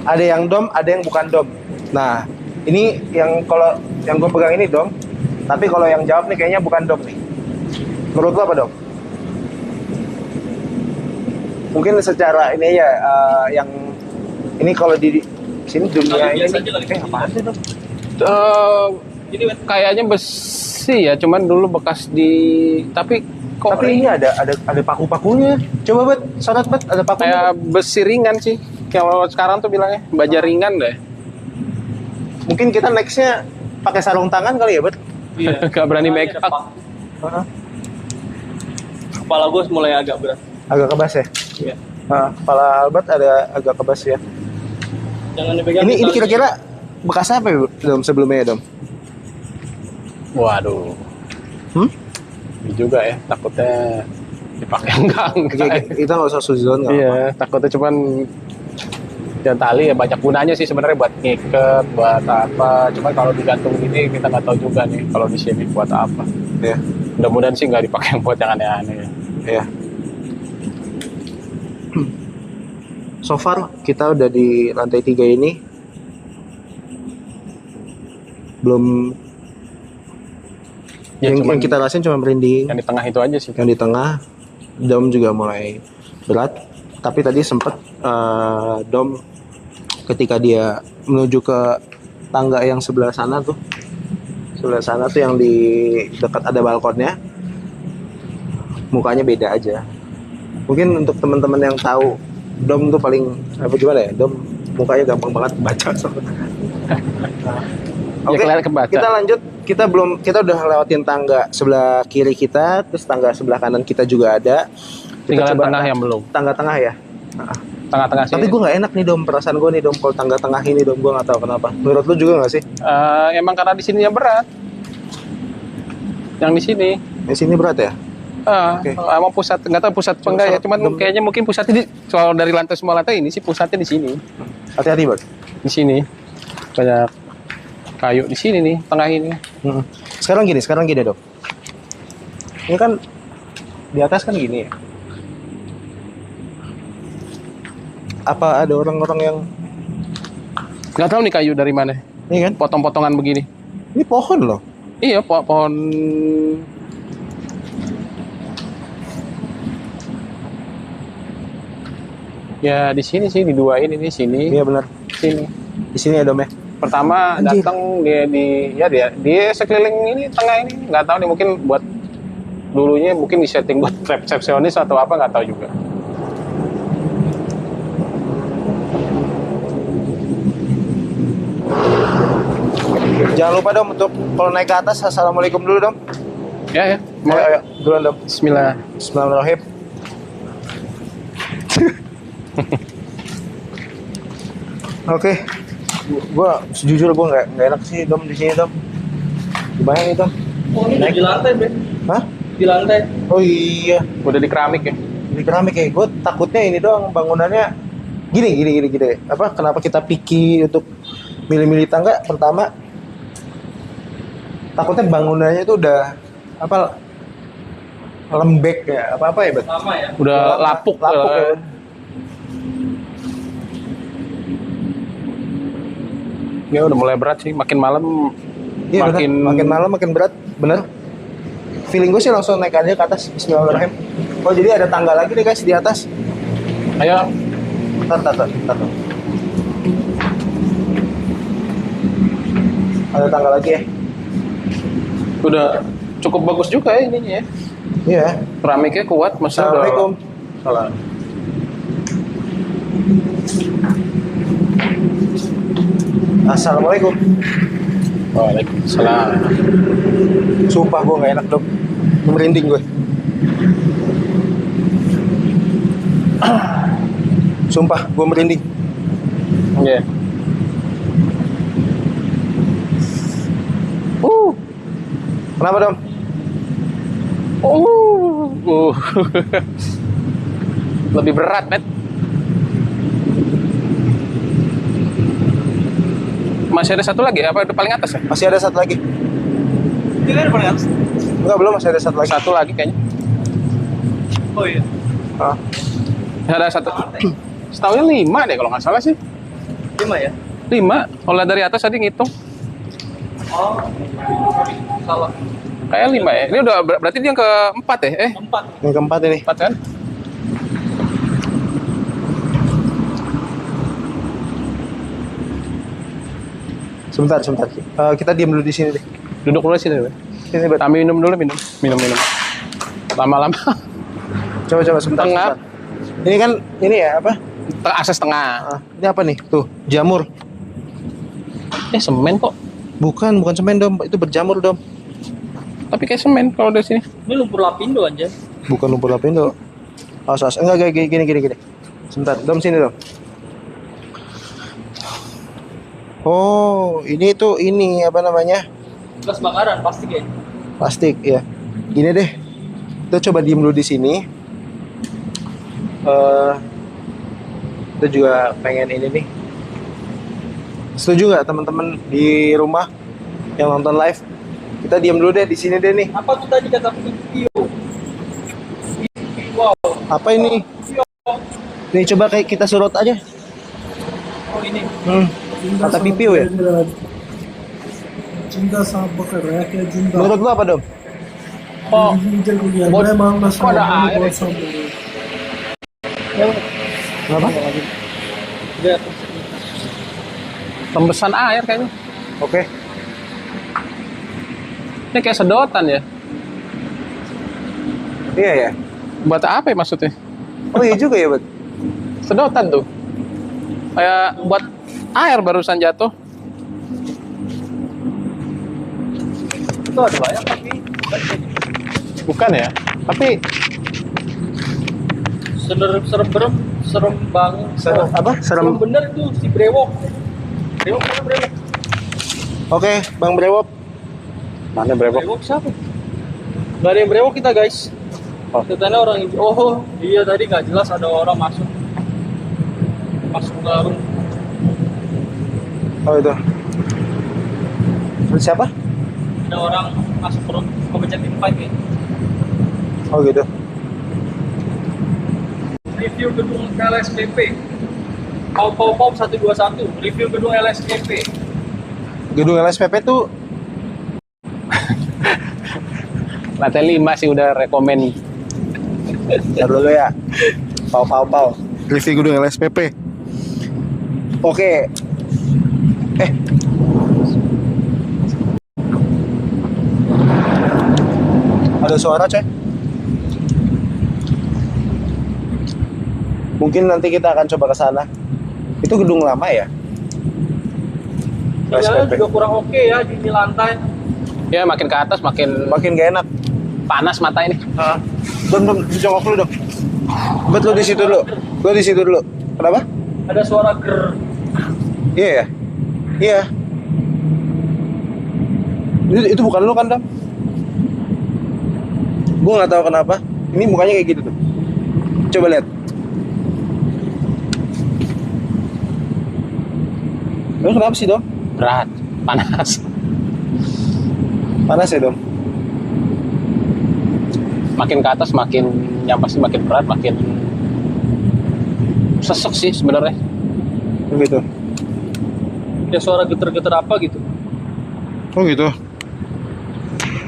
Ada yang Dom, ada yang bukan Dom. Nah, ini yang kalau yang gue pegang ini Dom, tapi kalau yang jawab nih kayaknya bukan Dom nih. Menurut lo apa Dom? Mungkin secara ini ya yang ini kalau di sini dunia ini Biasa aja kali. apaan sih Dom? Ini Kayaknya besi ya, cuman dulu bekas tapi kok Tapi ini ada paku-pakunya. Coba Bet, sangat Bet, ada pakunya. kayak besi ringan sih. Kalau sekarang tuh bilangnya baja ringan deh. Mungkin kita nextnya pakai sarung tangan kali ya Bet? Gak berani make up. Kepala gue mulai agak berat. Agak kebas ya. Iya. Kepala Albert ada agak kebas ya. Jangan dipegang. Ini kira-kira bekas apa ya Dom sebelumnya ya Dom? Waduh. Ini juga ya, takutnya dipakai enggak. Kita nggak usah suzon nggak apa. Iya, takutnya cuman ya tali ya banyak gunanya sih sebenarnya buat ngiket, buat apa. Cuman kalau digantung gini kita nggak tahu juga nih kalau di sini buat apa. Ya. Mudah-mudahan sih nggak dipakai buat yang aneh-aneh ya. Ya. So far kita udah di lantai 3 ini belum Ya, yang cuman kita rasain cuma merinding. yang di tengah itu aja sih. Yang di tengah Dom juga mulai berat. Tapi tadi sempet Dom ketika dia menuju ke tangga yang sebelah sana tuh yang di dekat ada balkonnya, mukanya beda aja. Mungkin untuk teman-teman yang tahu Dom tuh paling apa gimana ya, Dom mukanya gampang banget baca soalnya. Oke, kelihatan kebaca. kita lanjut. Kita udah lewatin tangga sebelah kiri kita, terus tangga sebelah kanan kita juga ada. Tinggal Kita coba tengah yang belum. tangga tengah ya. Tengah-tengah sih. Tapi gue nggak enak nih Dom, perasaan gue nih Dom kalau tangga tengah ini Dom, gue nggak tahu kenapa. Menurut lu juga nggak sih? Emang karena di sini yang berat. Yang di sini. Di sini berat ya? Oke. Emang pusat, nggak tahu pusat apa enggak ya. Cuman kayaknya mungkin pusatnya soal dari lantai semua lantai ini sih pusatnya di sini. Hati-hati Bang. Di sini banyak kayu di sini nih, tengah ini. Sekarang gini Dom. Ini kan di atas kan gini ya. Apa ada orang-orang yang Nggak tahu nih kayu dari mana. ini kan? Potong-potongan begini. Ini pohon loh. Iya, pohon. Ya di sini sih, di dua ini sini, Iya benar. sini. Di sini ya Dom ya. Pertama Anjir. datang dia sekeliling ini tengah ini nggak tahu nih, mungkin buat dulunya mungkin disetting buat resepsionis atau apa, nggak tahu juga. Jangan lupa Dom untuk kalau naik ke atas assalamualaikum dulu Dom. Ya, Ayo, ayo, duluan Dom. Bismillah. Bismillahirrahmanirrahim. Oke, gua sejujur gua nggak enak sih Dom di sini Dom. Gimana nih Dom? Oh, ini di lantai, Bre. Hah? Di lantai. Oh iya, Udah di keramik ya. di keramik ya. Gue takutnya ini doang bangunannya gini. Apa? Kenapa kita picky untuk milih-milih tangga? Pertama, takutnya bangunannya itu udah apa? Lembek ya, apa ya, Bet? Lama ya. Udah Lama, lapuk, lapuk ya. Ya udah mulai berat sih, makin malam Iya, makin malam makin berat, bener. Feeling gue sih langsung naik aja ke atas. Bismillahirrahmanirrahim. Oh jadi ada tangga lagi nih guys di atas. Ayo. Tar. Ada tangga lagi ya? Udah cukup bagus juga ya ininya ya. Iya. Keramiknya kuat, maksudnya udah. Assalamualaikum. Salah. Assalamualaikum. Waalaikumsalam. Sumpah gue gak enak Dom. Merinding gue. Sumpah gue merinding. Iya. Kenapa Dom? Lebih berat, Met. Masih ada satu lagi, apa udah paling atas ya? Masih ada satu lagi. Ini kan paling atas. Enggak, belum, masih ada satu lagi. Satu lagi kayaknya. Oh iya. Ah. Ada satu. Setahunya 5 deh kalau nggak salah sih. 5 ya? 5. Kalau lihat dari atas tadi ngitung. Oh. Salah. Kayak 5 ya. Ini udah berarti dia yang keempat ya? 4. Yang keempat ini. 4 kan? Sebentar. Kita diam dulu di sini deh. Duduk dulu sini. Sini, Bet. Minum dulu, minum. Lama-lama. Coba sebentar. Tengah. Ini kan ini ya apa? Akses tengah. Ah, ini apa nih? Tuh, jamur. Semen kok. Bukan semen Dom, itu berjamur Dom. Tapi kayak semen kalau dari sini. Ini lumpur lapindo aja. Bukan lumpur lapindo. Awas. Enggak, gini. Sebentar, Dom sini Dom. Oh, ini tuh ini apa namanya? Gas bakaran pasti kayak. Plastik ya. Gini deh. Kita coba diem dulu di sini. Kita juga pengen ini nih. Setuju nggak teman-teman di rumah yang nonton live? Kita diem dulu deh di sini deh nih. Apa tuh tadi kata video? Wow. Apa ini? Nih coba kayak kita surut aja. Oh ini. Kata pipiu ya? जिंदा सांप पकड़ रहा है क्या जिंदा Menurut lu apa Dom? Oh, जल गया बहुत- मैं मामला kok ada air बहुत ya? सांप हो रहे Kenapa? Udah. tembesan air kayaknya. Oke. Ini kayak sedotan ya. Iya ya. Buat apa ya maksudnya? Oh iya juga ya, Bet. Sedotan tuh. Kayak buat air barusan jatuh. Itu ada banyak tapi Bukan ya? Tapi serem banget. Apa? Serem Serem. bener itu si brewok. Brewok mana brewok? Oke, Bang Brewok. mana brewok? Brewok siapa? Gak ada yang brewok kita guys. Oh. Katanya orang oh iya tadi nggak jelas ada orang masuk ke room. Oh itu. Terus siapa? Ada orang masuk ke room kepencet invite ya. Oh gitu. Review gedung LSPP. Pau 121. Review gedung LSPP. Gedung LSPP tuh Lantai 5 sih udah rekomen. Ntar dulu ya. Pau. review gedung LSPP. Oke. Ada suara coy. Mungkin nanti kita akan coba ke sana. Itu gedung lama ya? Sinyalnya LSPP. juga kurang oke ya di lantai. Ya makin ke atas makin Makin gak enak. panas mata ini. Dom, dijongkok dulu dong. Bet lu di situ dulu. Lu di situ dulu. Kenapa? Ada suara ger. Iya ya? Iya. Itu bukan lu kan, Dam? Gue nggak tahu kenapa. Ini mukanya kayak gitu tuh. Coba lihat. Lu kenapa sih, Dom? Berat, panas. Panas ya, Dom? Makin ke atas makin yang pasti makin berat, makin sesek sih sebenarnya. Begitu. Ya suara geter-geter apa gitu. Oh gitu.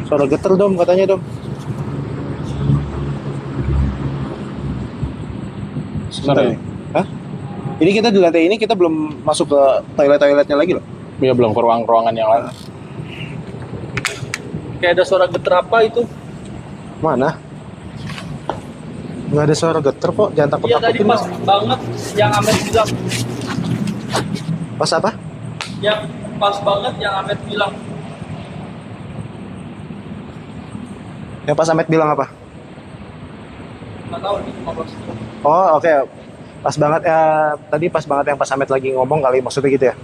Suara geter, Dom, katanya, Dom. Sebentar Sorry. nih. Hah? Ini kita di lantai ini kita belum masuk ke toiletnya lagi loh. Ya belum ke ruangan yang lain. Kayak ada suara geter apa itu. Mana? Nggak ada suara geter kok, jangan Iya tadi takut-takutin. pas banget yang Ahmed bilang. Pas apa? Yang pas banget yang Ahmed bilang. Yang pas Ahmed bilang apa? Nggak tahu nih ngobrol situ. Oh oke. Pas banget ya, tadi pas banget yang pas Ahmed lagi ngomong kali, maksudnya gitu ya?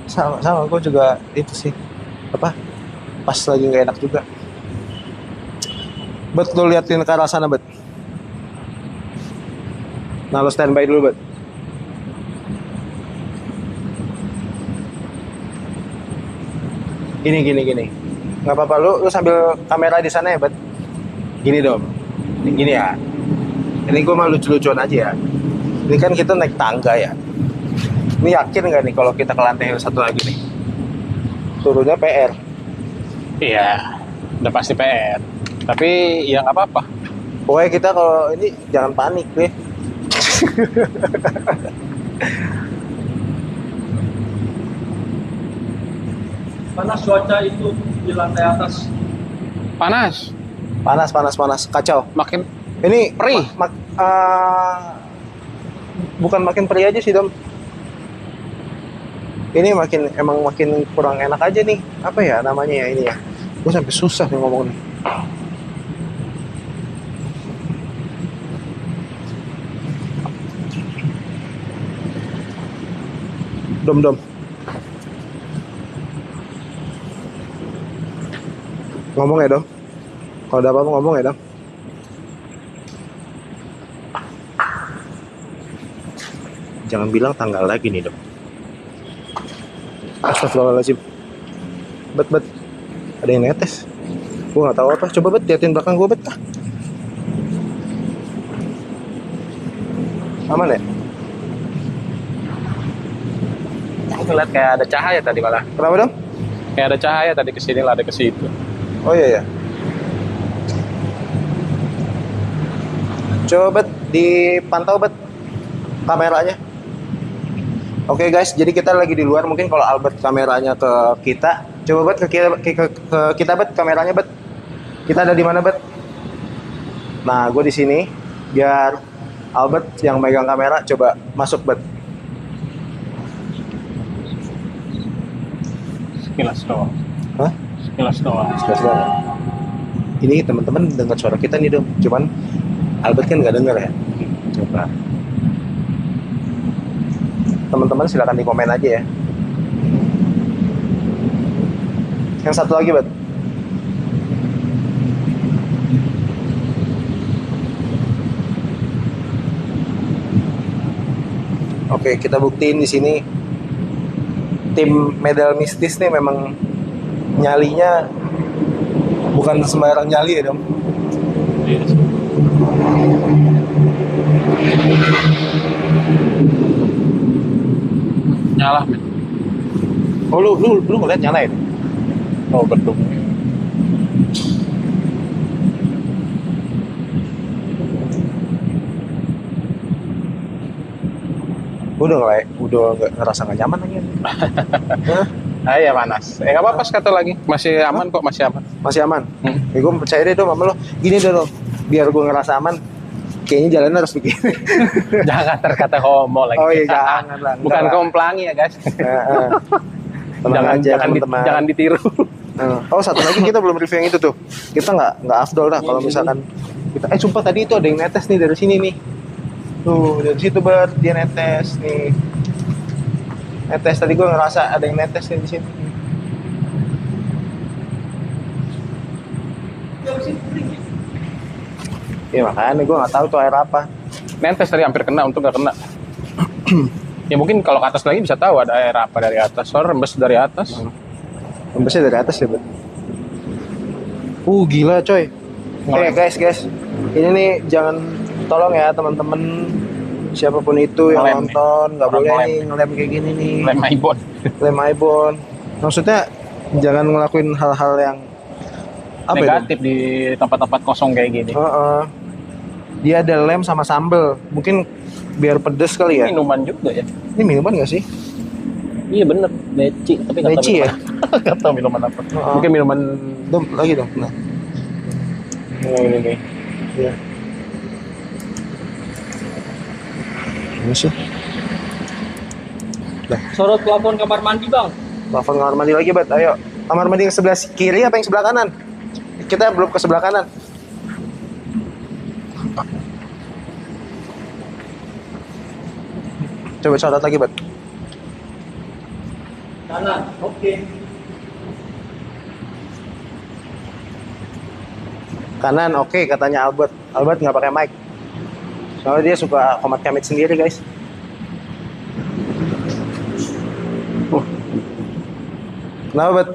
Sama, gue juga itu sih. Apa? Pas lagi nggak enak juga. Bet, lu liatin ke arah sana, Bet. Nah, lu standby dulu, Bet. Gini. Nggak apa-apa, lu sambil kamera di sana ya, Bet. Gini dong. Gini ya. Ini gue mah lucu-lucuan aja ya. Ini kan kita naik tangga ya. Ini yakin nggak nih kalau kita ke lantai satu lagi nih? Turunnya PR. Iya, udah pasti PR. Tapi ya nggak apa-apa. Pokoknya kita kalau ini jangan panik deh. Panas cuaca itu di lantai atas. Panas, Panas. Kacau. makin Ini Perih. Bukan makin perih aja sih, Dom. Ini emang makin kurang enak aja nih. Apa ya namanya ya ini ya? Gue sampai susah nih ngomong nih. Dom. Ngomong ya, Dom. Kalau ada apa-apa ngomong ya, Dom. Jangan bilang tanggal lagi nih, Dom. Astagfirullahaladzim. Bet. Ada yang netes. Gue gak tahu apa. Coba, Bet, liatin belakang gue, Bet. Aman ya? aku lihat kayak ada cahaya tadi malah. Kenapa, Dom? Kayak ada cahaya tadi ke sini lah, ada ke situ. Oh iya. Coba, Bet, dipantau, Bet, kameranya. Oke guys, jadi kita lagi di luar. Mungkin kalau Albert kameranya ke kita, coba, Bet, ke kita, Bet, kameranya, Bet. Kita ada di mana, Bet? Nah, gue di sini. Biar Albert yang megang kamera, coba masuk, Bet. Sekilas doang. Hah? Sekilas doang. Sudah. Ini teman-teman dengar suara kita nih, Dom. Cuman Albert kan nggak dengar ya. Coba. Teman-teman silakan di komen aja ya. Yang satu lagi, Bet. Oke, kita buktiin di sini tim medal mistis nih memang nyalinya bukan sembarang nyali ya, Dom. Iya. Nyala, men. Oh, lu ngeliat nyala ya? Oh, betul. udah nggak ngerasa nggak nyaman lagi. Hah? Ah ya panas. Nggak apa-apa satu lagi. Masih aman kok, masih aman. Masih aman. Hmm. Ya gue percaya deh dong sama lo. Gini deh lo, biar gue ngerasa aman. Kayaknya jalannya harus begini. Jangan terkata homo lagi. Oh iya jangan lah. Bukan komplangi ya guys. Tenang aja teman-teman. Jangan ditiru. Oh satu lagi kita belum review yang itu tuh. Kita nggak afdol dah kalau misalkan kita. Sumpah tadi itu ada yang netes nih dari sini nih. Tuh dari situ dia netes nih. Netes tadi gue ngerasa ada yang netes nih di sini. Ya makanya gue nggak tahu tuh air apa. Nentes tadi hampir kena, untuk nggak kena. Ya mungkin kalau ke atas lagi bisa tahu ada air apa dari atas. Soalnya rembes dari atas. Rembesnya dari atas ya, Bet. Gila coy. Guys. Ini nih jangan, tolong ya teman-teman, siapapun itu yang Ngelem nonton nggak boleh ngelem. nih ngelem kayak gini nih. Lem ibon. Lem ibon. Maksudnya jangan ngelakuin hal-hal yang apa ya? Negatif di tempat-tempat kosong kayak gini. Dia ada lem sama sambel. Mungkin biar pedes kali ya. Minuman juga ya. Ini minuman nggak sih? Iya bener, meci. Tapi nggak tahu Meci ya? minuman. Nggak tahu minuman apa. Mungkin minuman Dom, lagi dong. Nah. ini nih. Iya. Ini sih. Sorot plafon kamar mandi, Bang. Plafon kamar mandi lagi, Bet. Ayo. Kamar mandi yang sebelah kiri apa yang sebelah kanan? Kita belum ke sebelah kanan. Coba sorot lagi, Bet. Kanan. Oke. Kanan, oke, katanya Albert. Albert nggak pakai mic. Soalnya dia suka komat kamit sendiri, guys. Kenapa, Bet?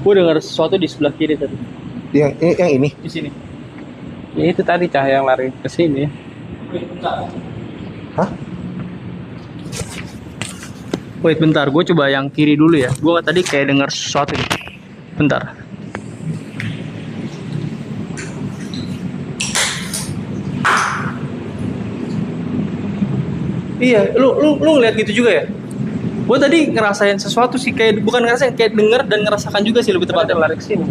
Gue dengar sesuatu di sebelah kiri tadi. Yang ini? Di sini. Ya itu tadi cahaya yang lari ke sini. Hah? Wait bentar, gue coba yang kiri dulu ya. Gue tadi kayak dengar sesuatu nih. Bentar. Iya, lu ngeliat gitu juga ya? Gue tadi ngerasain sesuatu sih, kayak bukan ngerasain, kayak denger dan ngerasakan juga sih lebih tepatnya. Lari ke sini.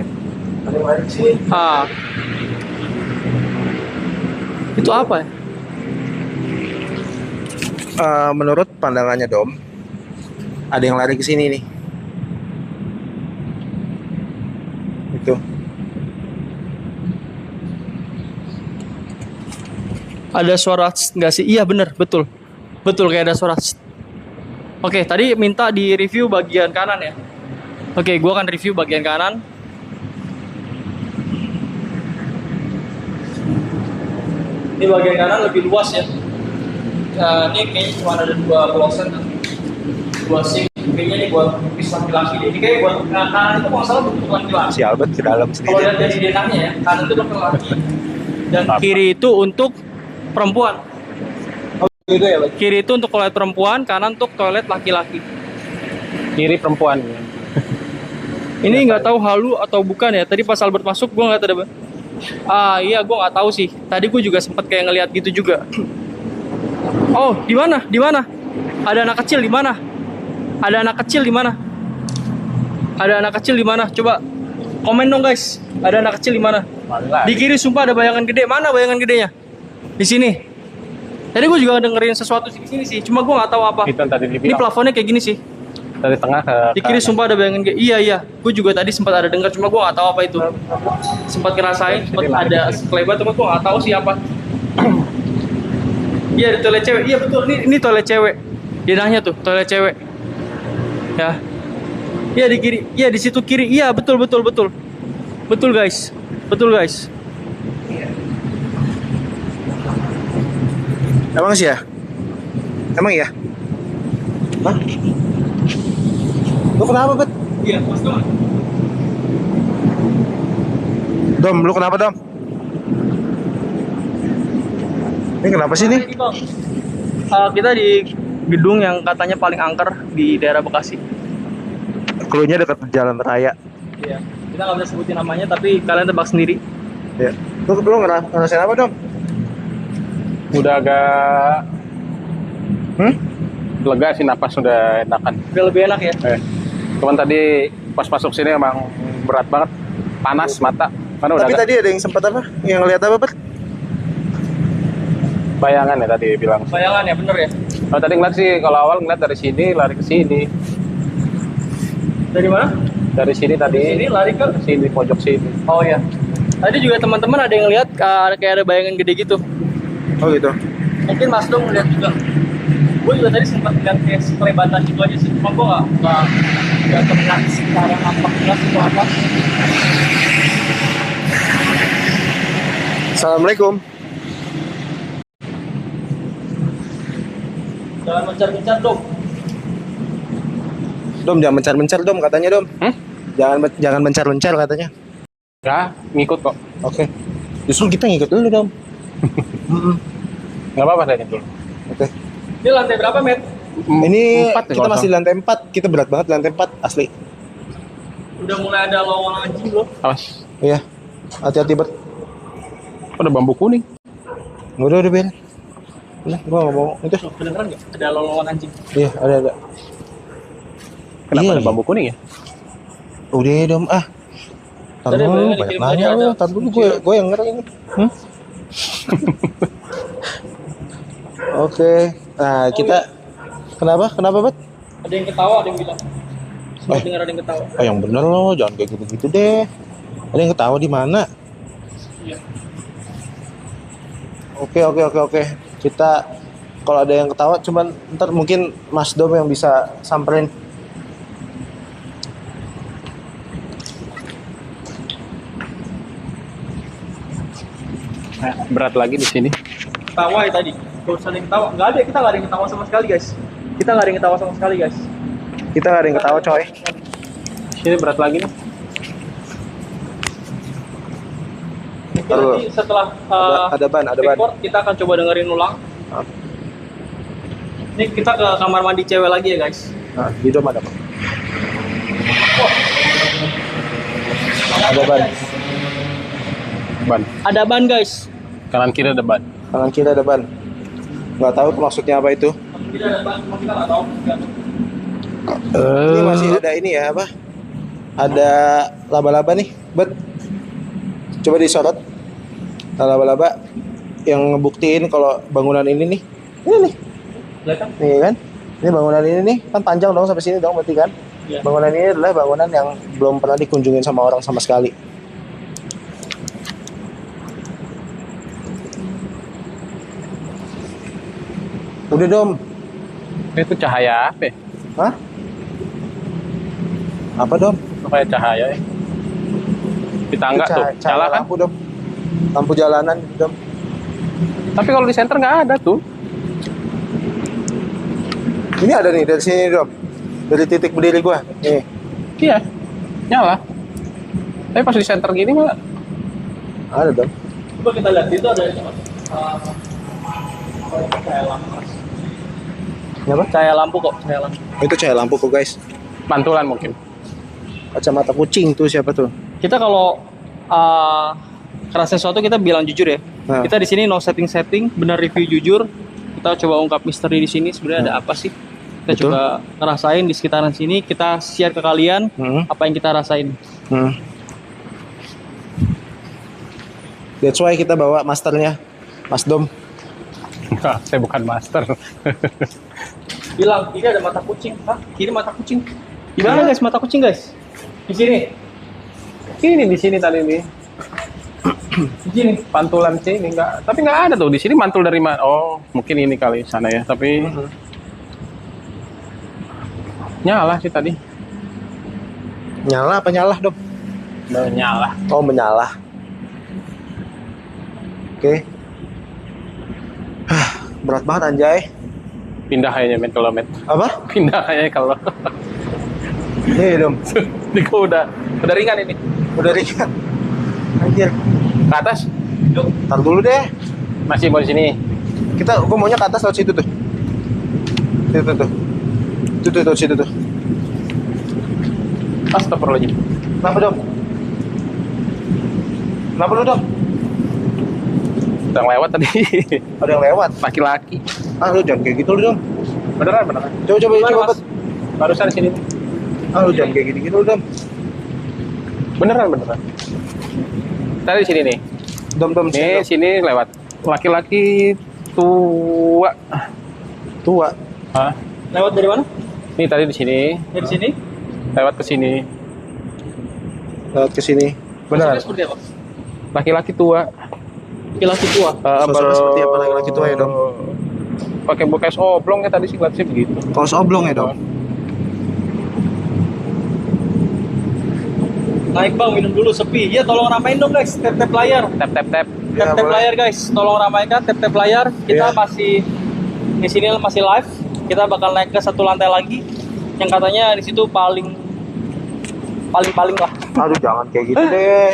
Ada yang lari ke sini. Ah. Itu apa ya? Menurut pandangannya Dom, ada yang lari ke sini nih. Itu. Ada suara nggak sih? Iya bener, betul. Betul kayak ada suara. Oke, tadi minta di review bagian kanan ya. Oke, gua akan review bagian kanan. Ini bagian kanan lebih luas ya. Ini kayaknya cuma ada 2 kloset, 2 sink. Kayaknya ini buat pipis laki-laki. Ini kayak buat kanan itu kalau salah untuk laki-laki. Si Albert ke dalam Kalau sendiri. lihat dari denahnya ya, kanan itu untuk laki dan kiri itu untuk perempuan. Itu ya, Bet. Kiri itu untuk toilet perempuan, kanan untuk toilet laki-laki. Kiri perempuan. Ini nggak tahu halu atau bukan ya. Tadi pas Albert masuk, gue nggak tahu. Iya, gue nggak tahu sih. Tadi gue juga sempat kayak ngelihat gitu juga. Oh, di mana? Di mana? Ada anak kecil di mana? Ada anak kecil di mana? Ada anak kecil di mana? Coba komen dong guys. Ada anak kecil di mana? Di kiri sumpah ada bayangan gede. Mana bayangan gedenya? Di sini. Tadi gue juga dengerin sesuatu di sini sih. Cuma gue nggak tahu apa. Itu yang tadi Ini dibilang. plafonnya kayak gini sih. Dari tengah ke Di kiri sumpah ada bayangan gede. Iya. Gue juga tadi sempat ada dengar. Cuma gue nggak tahu apa itu. Sempat ngerasain. Sempat ada sekelebat. Cuma gue nggak tahu sih apa. Iya di toilet cewek. Iya betul. Ini toilet cewek. Denahnya tuh toilet cewek. Ya. Iya di kiri. Iya di situ kiri. Iya betul. Betul guys. Betul guys. Emang sih ya? Emang iya? Hah? Lu kenapa, Bet? Iya mas dong. Dom, lu kenapa, Dom? Ini kenapa sih nih? Kita di gedung yang katanya paling angker di daerah Bekasi. Cluenya dekat jalan raya. Iya. Kita nggak bisa sebutin namanya, tapi kalian tebak sendiri. Ya. Lu ngerasain apa, Dom? Udah agak Hmm? lega sih, napas udah enakan. Udah lebih enak ya. Cuman tadi pas masuk sini emang berat banget, panas mata. Karena udah Tapi agak tadi ada yang sempat apa? Yang lihat apa, Bert? bayangan ya tadi bilang. Bayangan ya, bener ya. Oh, tadi ngeliat sih, kalau awal ngeliat dari sini lari ke sini. Dari mana? Dari sini tadi. Dari sini lari ke sini, pojok sini. Oh ya. Tadi juga teman-teman ada yang lihat kayak ada bayangan gede gitu. Oh gitu. Mungkin Mas Dom ngeliat juga. Gue juga tadi sempat lihat kayak sekelebatan gitu aja sih. Cuma gue nggak terlihat secara nampak jelas itu apa. Assalamualaikum. Jangan mencar-mencar Dom. Dom, jangan mencar-mencar Dom katanya Dom. Jangan mencar-mencar katanya. Ya, ngikut kok. Oke. Justru kita ngikut dulu Dom. Nggak apa-apa tadi dulu. Oke. Ini lantai berapa, Met? Ini 4 ya, kita kalau masih di salah. lantai 4. Kita berat banget di lantai 4 asli. Udah mulai ada lowongan anjing loh. Awas. Iya. Hati-hati Bert. Ada bambu kuning. Udah Ben. Udah, gua nggak mau. Itu. Kedengeran nggak? Ada lowongan anjing. Iya, ada. Kenapa Iya. ada bambu kuning ya? Udah Dom, ah. Tar Tadi dulu, banyak banyak dikirim nanya tadi lu. ada Tar dulu kunci. gue yang ngerti ini. Oke. Nah, kita kenapa? Kenapa, Bet? Ada yang ketawa, ada yang bilang. Sempat dengar ada yang ketawa. Oh, yang bener loh, jangan kayak gitu-gitu deh. Ada yang ketawa di mana? Iya. Oke. Kita kalau ada yang ketawa, cuman ntar mungkin Mas Dom yang bisa samperin. Nah, berat lagi di sini. Ketawa ya tadi. Gak usah ada yang ketawa. Nggak ada, kita nggak ada yang ketawa sama sekali, guys. Kita nggak ada yang ketawa sama sekali, guys. Kita nggak ada yang ketawa, coy. Sini berat lagi nih. Mungkin Taruh. nanti setelah Ada ban. record, kita akan coba dengerin ulang. Ah. Ini kita ke kamar mandi cewek lagi ya, guys. Nah, di Dom ada apa? Ada ban. Ban. Ada ban, guys. Kanan kiri ada ban. Kanan kiri ada ban. Nggak tahu maksudnya apa itu. Tidak ada ban, cuma kita nggak tahu. Ini masih ada ini ya apa? Ada laba-laba nih, Bet. Coba disorot. Nah, laba-laba yang ngebuktiin kalau bangunan ini nih. Ini nih. Kelihatan? Nih kan? Ini bangunan ini nih kan panjang dong sampai sini dong berarti kan? Iya. Bangunan ini adalah bangunan yang belum pernah dikunjungin sama orang sama sekali. Udah Dom. Itu cahaya apa ya? Hah? Apa Dom? Itu kayak cahaya ya. Di tangga Itu tuh, cahaya nyala kan? lampu Dom. Lampu jalanan Dom. Tapi kalau di center nggak ada tuh. Ini ada nih dari sini Dom. Dari titik berdiri gua. Nih. Iya, nyala. Tapi pas di center gini malah Ada Dom. Coba kita lihat itu ada cahaya lampu. Kenapa? Cahaya lampu kok, cahaya lampu. Itu cahaya lampu kok guys. mantulan mungkin. Kacamata kucing tuh siapa tuh? Kita kalau kerasa sesuatu kita bilang jujur ya. Nah. Kita di sini no setting, benar review jujur. Kita coba ungkap misteri di sini sebenarnya ada apa sih? Kita Betul. coba ngerasain di sekitaran sini, kita share ke kalian apa yang kita rasain. That's why kita bawa masternya, Mas Dom. Enggak, saya bukan master. Bilang, ini ada mata kucing. Hah? Kiri mata kucing. Di mana guys mata kucing guys? Di sini. Ini di sini tadi nih. Di sini. Pantulan sini enggak, tapi enggak ada tuh di sini mantul dari mana? Oh, mungkin ini kali sana ya, tapi nyala sih tadi. Nyala apa nyalah Dom? Nyala. Oh menyala. Oke. Berat banget anjay. Pindah kayaknya men kalau men. Apa? Pindah kayaknya kalau. Nih Dom. Ini kok udah ringan ini. Udah ringan. Anjir. Ke atas Tar dulu deh. masih mau di sini. Gua maunya ke atas lewat situ tuh. Situ tuh. Tuh situ tuh. Astagfirullahaladzim. Kenapa Dom? Kenapa lu Dom? Yang lewat tadi. Ada yang lewat. Laki-laki. Ah lu jangan kayak gitu lu dong. Beneran, beneran. Coba Gimana, coba. Mas? Barusan di sini. Ah lu jangan kayak gitu lu dong. Beneran, beneran. Tadi di sini nih. Dom Nih, sini lewat. Laki-laki tua. tua. Hah? Lewat dari mana? Nih tadi di sini. Dari sini? Lewat ke sini. Lewat ke sini. Maksudnya Benar. seperti apa? Laki-laki tua. Laki tua. Suasana seperti apa laki-laki tua ya, Dom? Pakai bekas oblong ya tadi sih lihat sih begitu. Kaos oblong ya, Dom. Naik bang, minum dulu sepi. Ya tolong ramein dong guys, tap layar. Tap tap tap. Ya, Tap boleh. layar guys, tolong ramaikan tap layar. Kita Ya. masih di sini masih live. Kita bakal naik ke satu lantai lagi. Yang katanya di situ paling lah. Aduh jangan kayak gitu deh.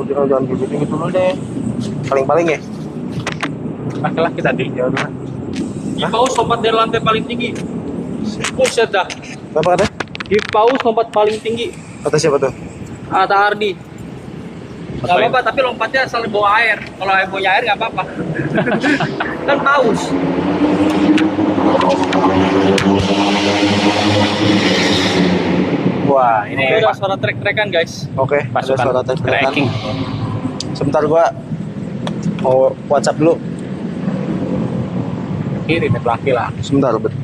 Udah jangan kayak gitu dulu deh. Paling ya. Laki-laki tadi. Ya udah. Paus lompat dari lantai paling tinggi. Buset dah. Apa kata? Paus lompat paling tinggi. Kata siapa tuh? Atta Hardi. Gak Apa apa-apa, tapi lompatnya asal bawa air. Kalau punya air gak apa-apa. Kan paus. Wah, ini Oke, ada suara trek-trekan guys. Oke, ada pasukan suara teriakan. tracking. Sebentar gua mau WhatsApp dulu. Kiri nih laki-laki. Sebentar, Bet.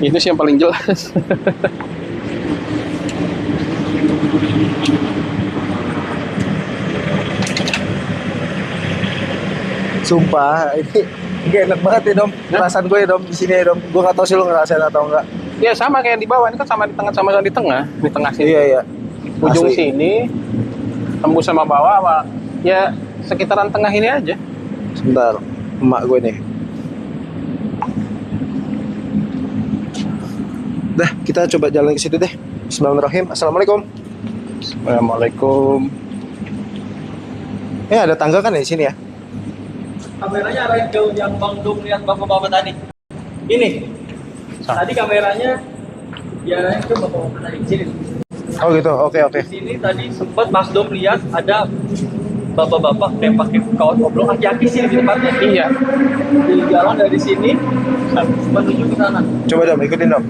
Itu sih yang paling jelas. Sumpah, ini enak banget ya, Dom. Perasaan gue ya, Dom, di sini ya, Dom. Gue gak tahu sih lu ngerasain atau enggak. Ya sama kayak yang di bawah, ini kan sama di tengah, sama di tengah, di tengah sini. Iya, iya. Ujung Asli. sini, tembus sama bawah, sama ya sekitaran tengah ini aja. Sebentar, emak gue nih. Dah, kita coba jalan ke situ deh. Bismillahirrahmanirrahim. Assalamualaikum. Assalamualaikum. Ada tangga kan ya di sini ya? Kameranya arahin jauh yang Bang Dum lihat bapak-bapak tadi. Ini. Tadi kameranya ya itu bapak-bapak tadi di sini. Oh gitu, oke. Di sini tadi sempat Mas Dom lihat ada bapak-bapak yang pakai kaos oblong aki-aki sih di tempatnya. Iya. Di jalan dari sini menuju ke sana. Coba Dom, ikutin Dom.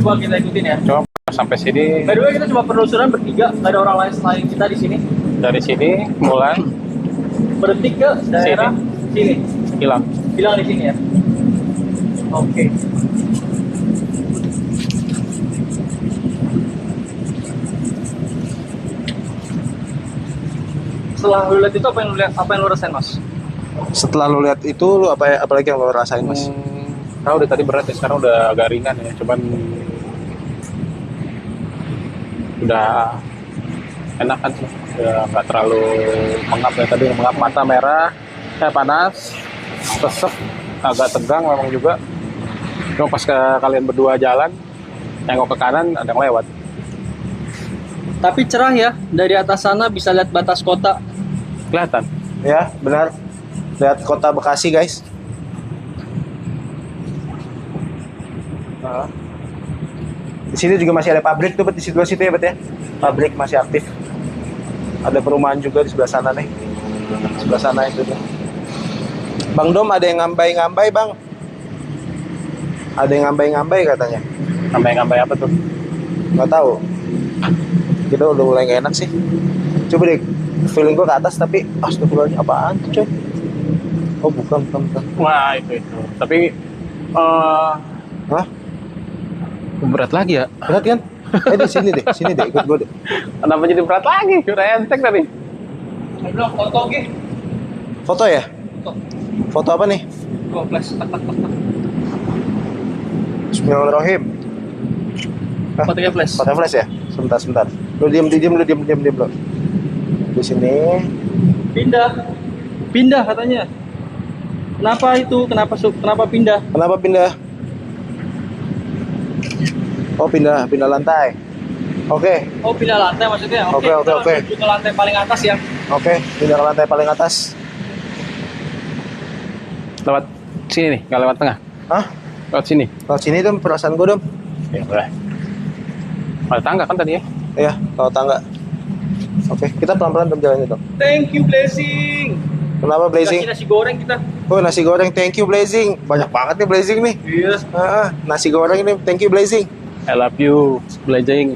Coba kita ikutin ya. Coba sampai sini. By the way kita cuma penelusuran bertiga, nggak ada orang lain selain kita di sini. Dari sini mulai Berhenti ke daerah sini. hilang. Bilang di sini ya. Oke. Setelah lu lihat itu apa yang lu lihat? Apa yang lu rasain, Mas? Setelah lu lihat itu, lu apalagi yang lu rasain, Mas? Tahu udah tadi berat ya, sekarang udah agak ringan ya, cuman udah enak kan, udah nggak terlalu mengap ya tadi, mengap mata merah, panas, sesek, agak tegang memang juga. Cuma pas kalian berdua jalan, nengok ke kanan ada yang lewat. Tapi cerah ya, dari atas sana bisa lihat batas kota. Kelihatan. Ya, benar. Lihat kota Bekasi, guys. Di sini juga masih ada pabrik tuh, Bet, di sebelah situ ya, Bet ya. Pabrik masih aktif. Ada perumahan juga di sebelah sana nih. Sebelah sana itu tuh. Bang Dom, ada yang ngambai-ngambai, Bang. Ada yang ngambai-ngambai katanya. Ngambai-ngambai apa tuh? Nggak tahu. Kita udah mulai nggak enak sih. Coba deh, feeling gua ke atas tapi astagfirullahaladzim, apaan tuh, coy? Oh, bukan. Wah, itu. Tapi Hah? berat lagi ya. Berat kan? Di sini deh, ikut gua deh. Kenapa jadi berat lagi? Udah enteng tadi. Ayo foto ge. Foto ya? Foto. Foto apa nih? Gua flash. Tak. Bismillahirrahmanirrahim. Hah? Fotonya flash. Foto flash ya? Sebentar. Lu diam lu. Di sini. Pindah katanya. Kenapa itu? Kenapa pindah? Kenapa pindah? Oh, pindah lantai. Oke, Oh, pindah lantai maksudnya. Oke. Kita langsung menuju ke lantai paling atas ya. pindah ke lantai paling atas. Lewat sini nih, nggak lewat tengah. Hah? Lewat sini. Lewat sini Dom, perasaan gua Dom. Ya udah. Ada tangga kan tadi ya? Iya, kalau tangga. Oke, kita pelan-pelan dong jalannya dong. Thank you Blazing. Kenapa Blazing? Kasih nasi goreng kita. Oh, nasi goreng, thank you Blazing. Banyak banget nih Blazing nih. Iya. Nasi goreng ini, thank you Blazing. I love you, Blazing.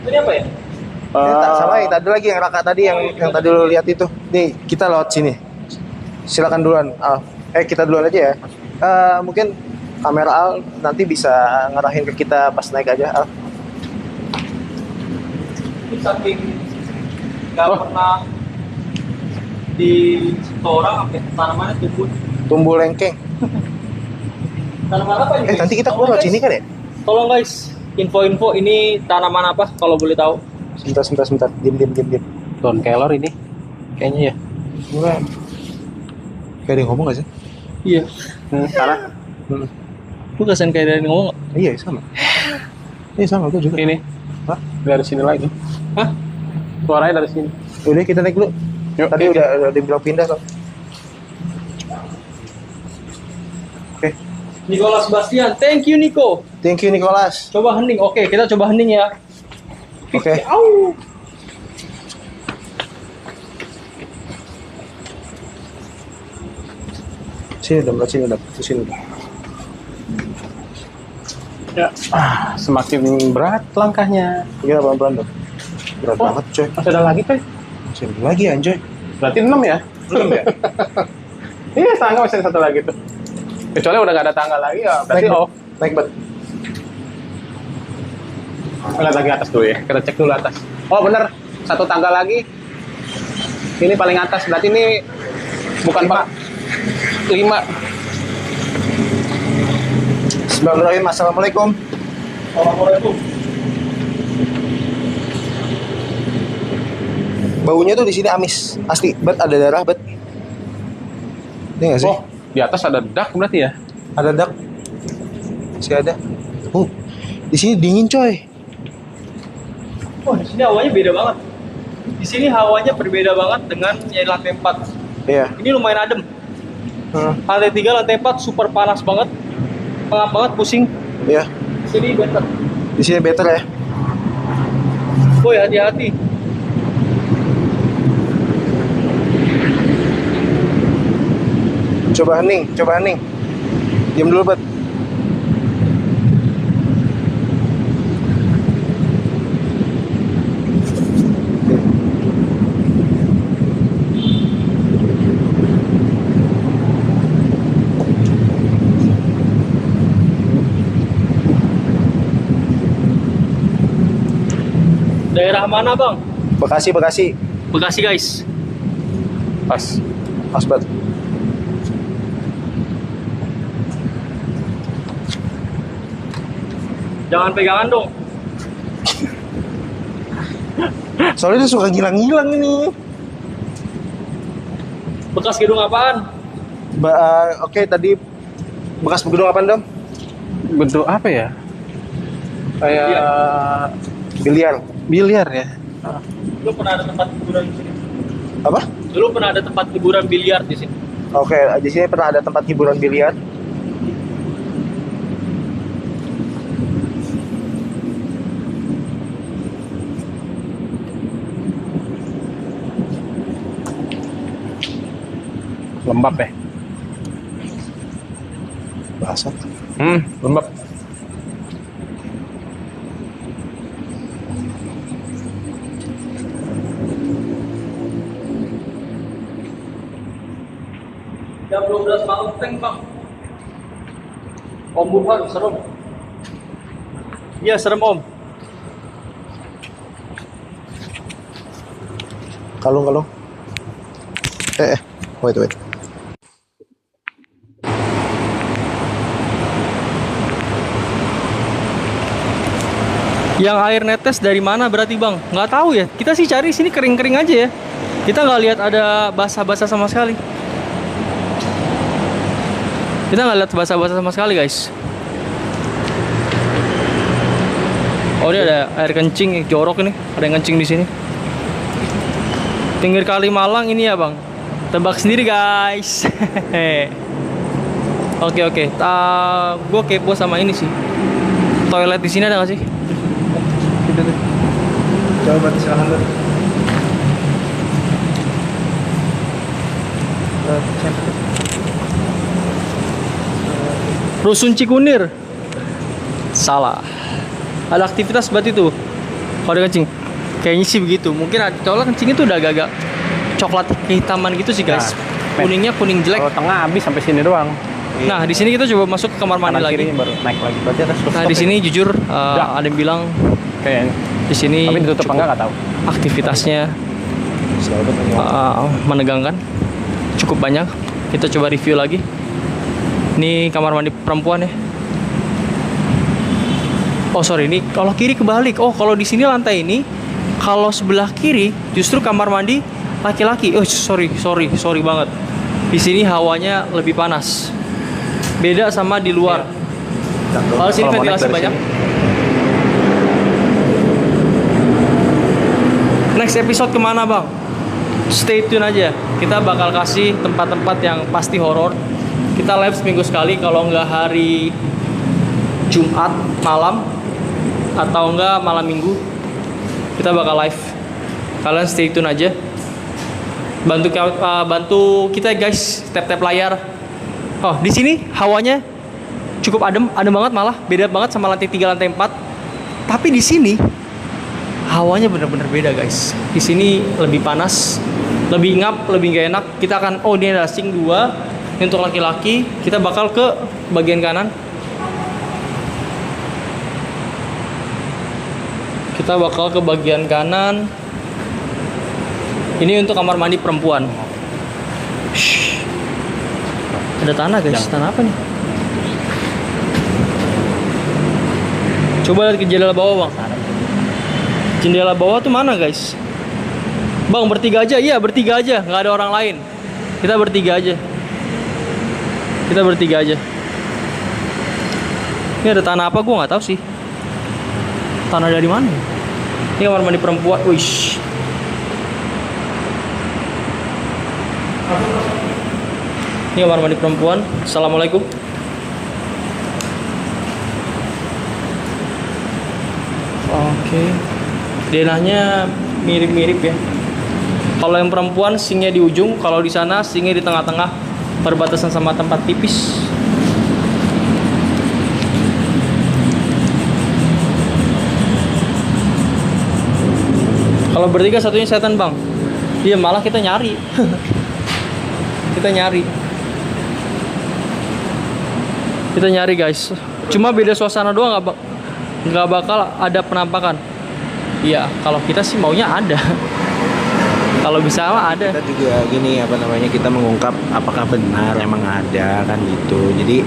Ini apa ya? Tak salah, tadi lagi yang Raka tadi yang tadi lo lihat itu. Nih, kita lewat sini. Silakan duluan, Al. Kita duluan aja ya. Mungkin kamera Al nanti bisa ngarahin ke kita pas naik aja, Al. Ini saking nggak pernah di orang sampai tanamannya Tumbuh lengkeng. Tanaman apa ini? Nanti kita keluar lewat sini kan ya? Tolong guys, info-info ini tanaman apa kalau boleh tahu? Sebentar. Diam. Don Keller ini kayaknya ya. Enggak. Kayak ada yang ngomong gak sih? Iya. Sana. Lu kesan kayak dari ngomong nggak? Iya, sama. Iya, sama gue juga. Ini. Hah? Dari sini lagi. Hah? Suaranya dari sini. Udah kita naik dulu. Yuk, Tadi yuk. udah dibilang pindah kok. Oke. Nicholas Bastian, thank you Nico. Thank you Nicholas. Coba hening, oke kita coba hening ya. Oke. Au. Sini dong, sini dong. Sini dong. Ya. Semakin berat langkahnya. Iya, pelan-pelan dong. Berat Oh. banget, coy. Masih ada lagi, coy. Masih ada lagi anjoy. Berarti 6 ya? 6 ya? Iya, tangga masih ada satu lagi tuh. Kecuali udah gak ada tangga lagi ya, berarti Naik, off. naik bet. Lihat lagi atas dulu ya. Kita cek dulu atas. Oh, bener. Satu tangga lagi. Ini paling atas. Berarti ini bukan Pak. 5. Bismillahirrahmanirrahim. Assalamualaikum. Assalamualaikum. Baunya tuh di sini amis. Asli, bet ada darah, bet. Ini nggak sih? Oh, di atas ada dak berarti ya? Ada dak. Masih ada. Di sini dingin, coy. Wah, di sini hawanya beda banget. Di sini hawanya berbeda banget dengan yang lantai 4. Iya. Ini lumayan adem. Lantai 3, lantai 4 super panas banget. Pengap banget, pusing. Iya. Di sini better. Di sini better ya. Boy, hati-hati. Coba hening. Diam dulu, bet. Daerah mana, Bang? Bekasi. Bekasi, guys. Pas. Pas, bet. Jangan pegangan dong. Soalnya dia suka ngilang-ngilang ini. Bekas gedung apaan? Oke, tadi bekas gedung apaan, Dom? Bentuk apa ya? Kayak Biliar. ya. Dulu pernah ada tempat hiburan di sini. Apa? Dulu pernah ada tempat hiburan biliar di sini. Oke, di sini pernah ada tempat hiburan biliar. Lembab ya? Basah. Lembab. Jam 12 malam tank, Bang. Om Burhan, serem. Iya, serem, Om. Kalung. Wait. Yang air netes dari mana berarti, Bang? Nggak tahu ya. Kita sih cari sini kering-kering aja ya. Kita nggak lihat ada basah-basah sama sekali. Kita nggak lihat basah-basah sama sekali, guys. Oh, ini ada air kencing, jorok ini. Ada yang kencing di sini. Pinggir kali Malang ini ya, Bang. Tebak sendiri, guys. Oke. Gue kepo sama ini sih. Toilet di sini ada nggak sih? Gitu tuh. Coba silahkan tuh. Rusun Cikunir. Salah. Ada aktivitas berarti tuh. Kalau ada kencing. Kayaknya sih begitu. Mungkin soalnya kencingnya tuh udah agak-agak coklat kehitaman gitu sih guys. Nah, Kuningnya kuning jelek. Kalau tengah habis sampai sini doang. Nah di sini kita coba masuk ke kamar mandi Kanan lagi. kirinya baru naik lagi. Berarti ada Nah di sini jujur ada yang bilang kayaknya. di sini Tapi ditutup cukup enggak nggak tahu. aktivitasnya menegangkan, cukup banyak. Kita coba review lagi. Ini kamar mandi perempuan ya. Oh sorry, ini kalau kiri kebalik. Oh kalau di sini lantai ini, kalau sebelah kiri justru kamar mandi laki-laki. Oh sorry banget. Di sini hawanya lebih panas. Beda sama di luar. Kalau sini Kalau mau naik ventilasi dari banyak. sini. Next episode kemana bang? Stay tune aja. Kita bakal kasih tempat-tempat yang pasti horor. Kita live seminggu sekali. Kalau nggak hari Jumat malam atau enggak malam minggu, kita bakal live. Kalian stay tune aja. Bantu kita guys, tap layar. Oh di sini hawanya cukup adem banget, malah beda banget sama lantai 3 lantai 4. Tapi di sini hawanya bener-bener beda guys. Di sini lebih panas, lebih ngap, lebih gak enak. Kita akan, oh ini ada sink 2. Ini untuk laki-laki. Kita bakal ke bagian kanan. Kita bakal ke bagian kanan. Ini untuk kamar mandi perempuan. Shh. Ada tanah guys. Tanah apa nih? Coba lihat ke jendela bawah bang. Jendela bawah tuh mana guys? Bang bertiga aja. Iya bertiga aja. Nggak ada orang lain. Kita bertiga aja. Ini ada tanah apa? Gua nggak tahu sih. Tanah dari mana? Ini kamar mandi perempuan. Wish. Ini kamar mandi perempuan. Assalamualaikum. Oke. Denahnya mirip-mirip ya. Kalau yang perempuan sinknya di ujung, kalau di sana sinknya di tengah-tengah, perbatasan sama tempat pipis. Kalau bertiga satunya setan bang. Iya malah kita nyari. Kita nyari guys. Cuma beda suasana doang, nggak bakal ada penampakan. Iya kalau kita sih maunya ada. Kalau bisa mah ada. Kita juga gini kita mengungkap apakah benar emang ada kan gitu. Jadi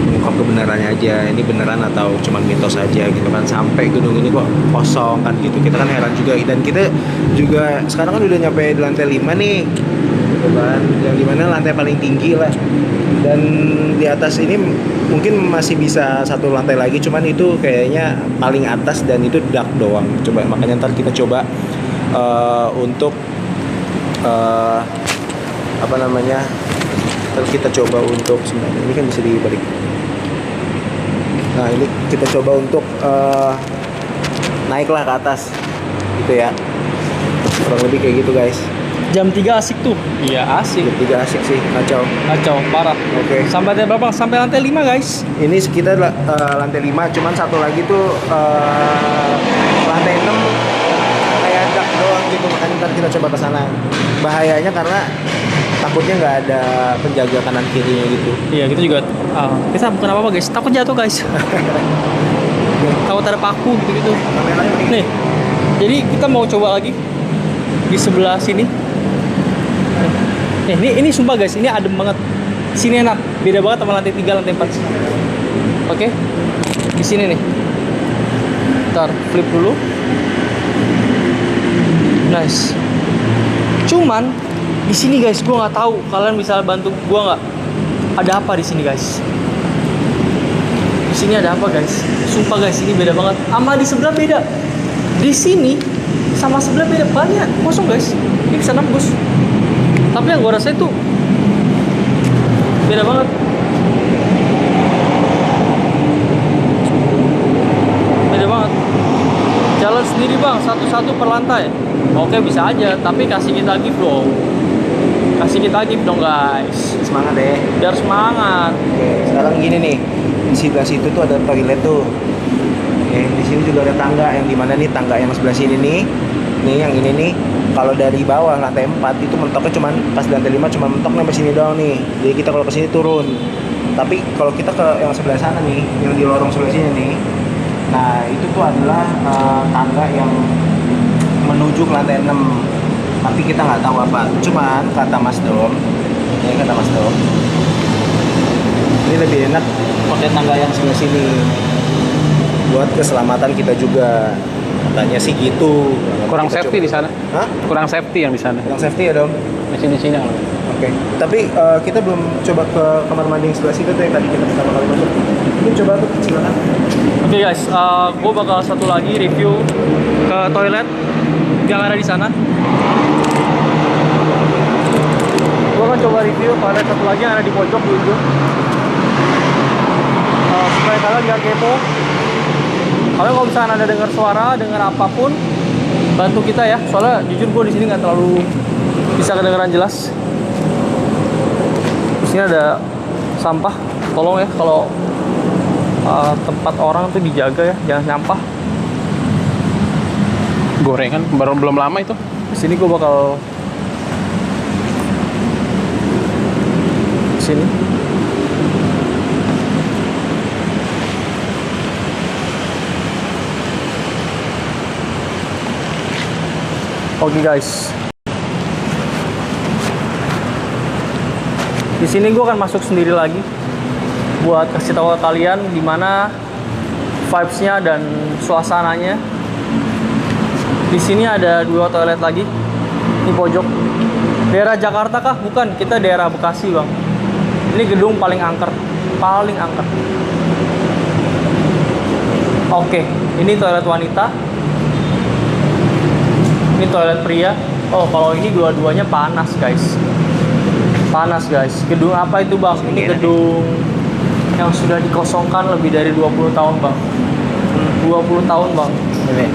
mengungkap kebenarannya aja. Ini beneran atau cuma mitos aja gitu kan. Sampai gedung ini kok kosong kan gitu. Kita kan heran juga, dan kita juga sekarang kan udah nyampe di lantai 5 nih. Gitu kan. Yang dimana lantai paling tinggi lah. Dan di atas ini mungkin masih bisa satu lantai lagi, cuman itu kayaknya paling atas dan itu dark doang. Coba makanya ntar kita coba untuk terus kita coba untuk sebenarnya ini kan bisa dibalik. Nah ini kita coba untuk naiklah ke atas gitu ya, kurang lebih kayak gitu guys. Jam 3 asik tuh. Iya asik. Jam 3 asik sih, kacau. Parah. Oke. Sampai lantai berapa? Sampai lantai 5 guys. Ini sekitar lantai 5, cuman satu lagi tuh lantai 6 kayak dak doang gitu, makanya ntar kita coba ke sana. Bahayanya karena takutnya nggak ada penjaga kanan kirinya gitu. Iya kita juga. Kita bukan apa-apa guys. Takut jatuh guys. Takut ada paku gitu-gitu. Nih. Jadi kita mau coba lagi di sebelah sini. Ini sumpah guys, ini adem banget. Sini enak, beda banget sama lantai 3, lantai 4. Oke. Di sini nih. Ntar flip dulu. Nice. Cuman di sini guys, gua nggak tahu. Kalian bisa bantu gua nggak? Ada apa di sini guys? Di sini ada apa guys? Sumpah guys, ini beda banget. Sama di sebelah beda. Di sini sama sebelah beda, banyak kosong guys. Ini bisa nembus. Tapi yang gue rasa itu beda banget. Jalan sendiri bang, satu-satu per lantai. Oke bisa aja, tapi kasih kita gift dong. Kasih kita gift dong guys. Semangat deh. Biar semangat. Oke, sekarang gini nih. Di sebelah situ tuh ada toilet tuh. Oke, di sini juga ada tangga yang dimana nih tangga yang sebelah sini nih. Nih yang ini nih. Kalau dari bawah lantai 4 itu mentoknya cuman pas di lantai 5 cuma mentok sampai sini doang nih. Jadi kita kalau ke sini turun. Tapi kalau kita ke yang sebelah sana nih, yang di lorong sebelah sini nih. Nah, itu tuh adalah tangga yang menuju ke lantai 6. Tapi kita nggak tahu apa. Cuman kata Mas Dom, ini kata Mas Dom, ini lebih enak pakai tangga yang sebelah sini. Buat keselamatan kita juga. Katanya sih gitu. Kurang Kita safety coba. di sana. Hah? Kurang safety yang di sana. Kurang safety ya, Dom? Di sini kalau. Oke. Tapi kita belum coba ke kamar mandi yang sebelah situ tuh yang tadi kita pertama kali masuk. Ini coba tuh, silakan. Oke guys, gue bakal satu lagi review ke toilet yang ada di sana. Gue akan coba review toilet satu lagi yang ada di pojok di ujung. Supaya kalian biar kepo. Kalian kalau misalkan ada dengar suara, dengar apapun, bantu kita ya. Soalnya jujur gue di sini nggak terlalu bisa kedengeran jelas. Di sini ada sampah. Tolong ya kalau tempat orang tuh dijaga ya, jangan nyampah. Gorengan baru belum lama itu. Di sini gue bakal sini. Oke guys. Di sini gue akan masuk sendiri lagi buat kasih tahu kalian gimana vibes-nya dan suasananya. Di sini ada 2 toilet lagi di pojok. Daerah Jakarta kah? Bukan, kita daerah Bekasi bang. Ini gedung paling angker, paling angker. Oke, ini toilet wanita. Ini toilet pria. Oh, kalau ini dua-duanya panas guys. Panas guys. Gedung apa itu bang? Ini gedung yang sudah dikosongkan lebih dari 20 tahun bang. 20 tahun bang. Ini.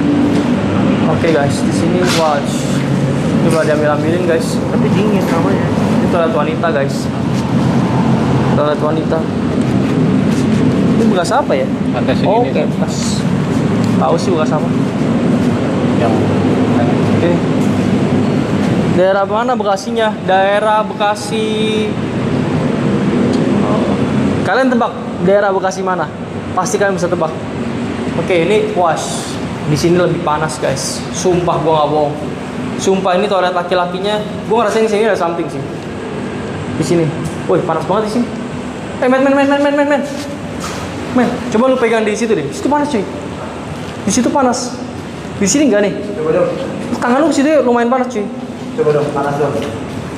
Oke guys, di sini watch. Coba diambil-ambilin guys. Tapi dingin namanya. Ini toilet wanita guys. Toilet wanita. Ini bekas apa ya? Lantai segini. Oke, bekas. Tahu sih bekas apa? Yang Oke. Daerah mana Bekasinya? Daerah Bekasi. Kalian tebak daerah Bekasi mana? Pasti kalian bisa tebak. Oke, ini wash. Di sini lebih panas, guys. Sumpah gua nggak bohong. Sumpah ini toilet laki-lakinya. Gua ngerasain di sini ada something sih. Di sini. Woi, panas banget di sini. Men, coba lu pegang di situ deh. Di situ panas, cuy. Di situ panas. Di sini enggak nih? Coba dong. Tangan lu situ lumayan panas, cuy. Coba dong, panas dong.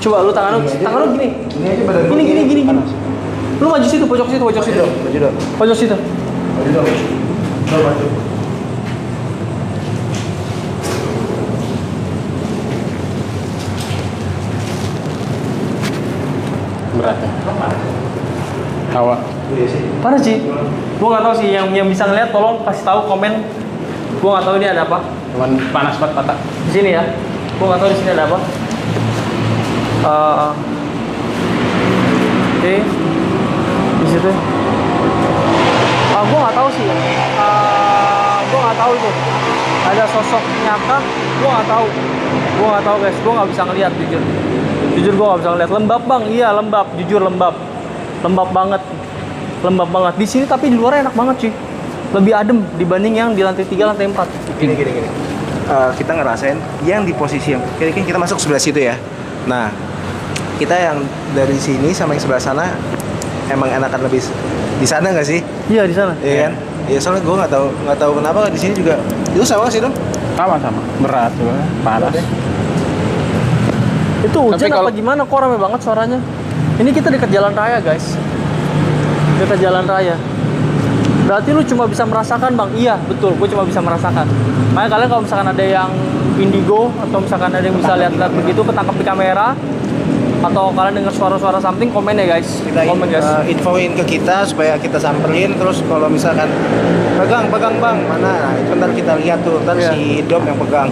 Coba lu tangan lu gini. Ini aja badan gua Gini. panas. Lu maju situ, pojok situ. Maju dong. Pojok situ. Maju dong. Coba maju. berat ya. Hawa. Iya sih. Panas sih. Gua nggak tahu sih yang bisa ngeliat tolong kasih tahu komen. Gua nggak tahu ini ada apa. Cuman panas banget mata. Di sini ya. Gua nggak tahu di sini ada apa. Oke. Di situ. Gua nggak tahu sih. Gua nggak tahu itu. Ada sosok nyata. Gua nggak tahu. Gua nggak tahu guys. Gua nggak bisa ngeliat jujur. Jujur gua nggak bisa ngeliat. Lembab bang. Iya lembab. Jujur lembab. Lembab banget. Lembab banget. Di sini tapi di luar enak banget cuy. Lebih adem dibanding yang di lantai 3, lantai 4. Gini. Kita ngerasain yang di posisi yang kita masuk sebelah situ ya. Nah, kita yang dari sini sama yang sebelah sana emang enakan lebih di sana nggak sih? Iya di sana. Iya kan? Iya soalnya gue nggak tahu kenapa di sini juga itu sama sih dong. Sama-sama. Berat juga. Panas. Itu hujan Tapi kalau- apa gimana? Kok rame banget suaranya? Ini kita dekat jalan raya guys. Dekat jalan raya. Berarti lu cuma bisa merasakan bang? Iya betul, gue cuma bisa merasakan. Makanya kalian kalau misalkan ada yang indigo atau misalkan ada yang bisa lihat-lihat begitu ketangkap di kamera, atau kalian dengar suara-suara something, komen ya guys. Kita Komen guys. infoin ke kita supaya kita samperin. Terus kalau misalkan pegang bang mana, nah, itu ntar kita lihat tuh, ntar Iya. si Dom yang pegang.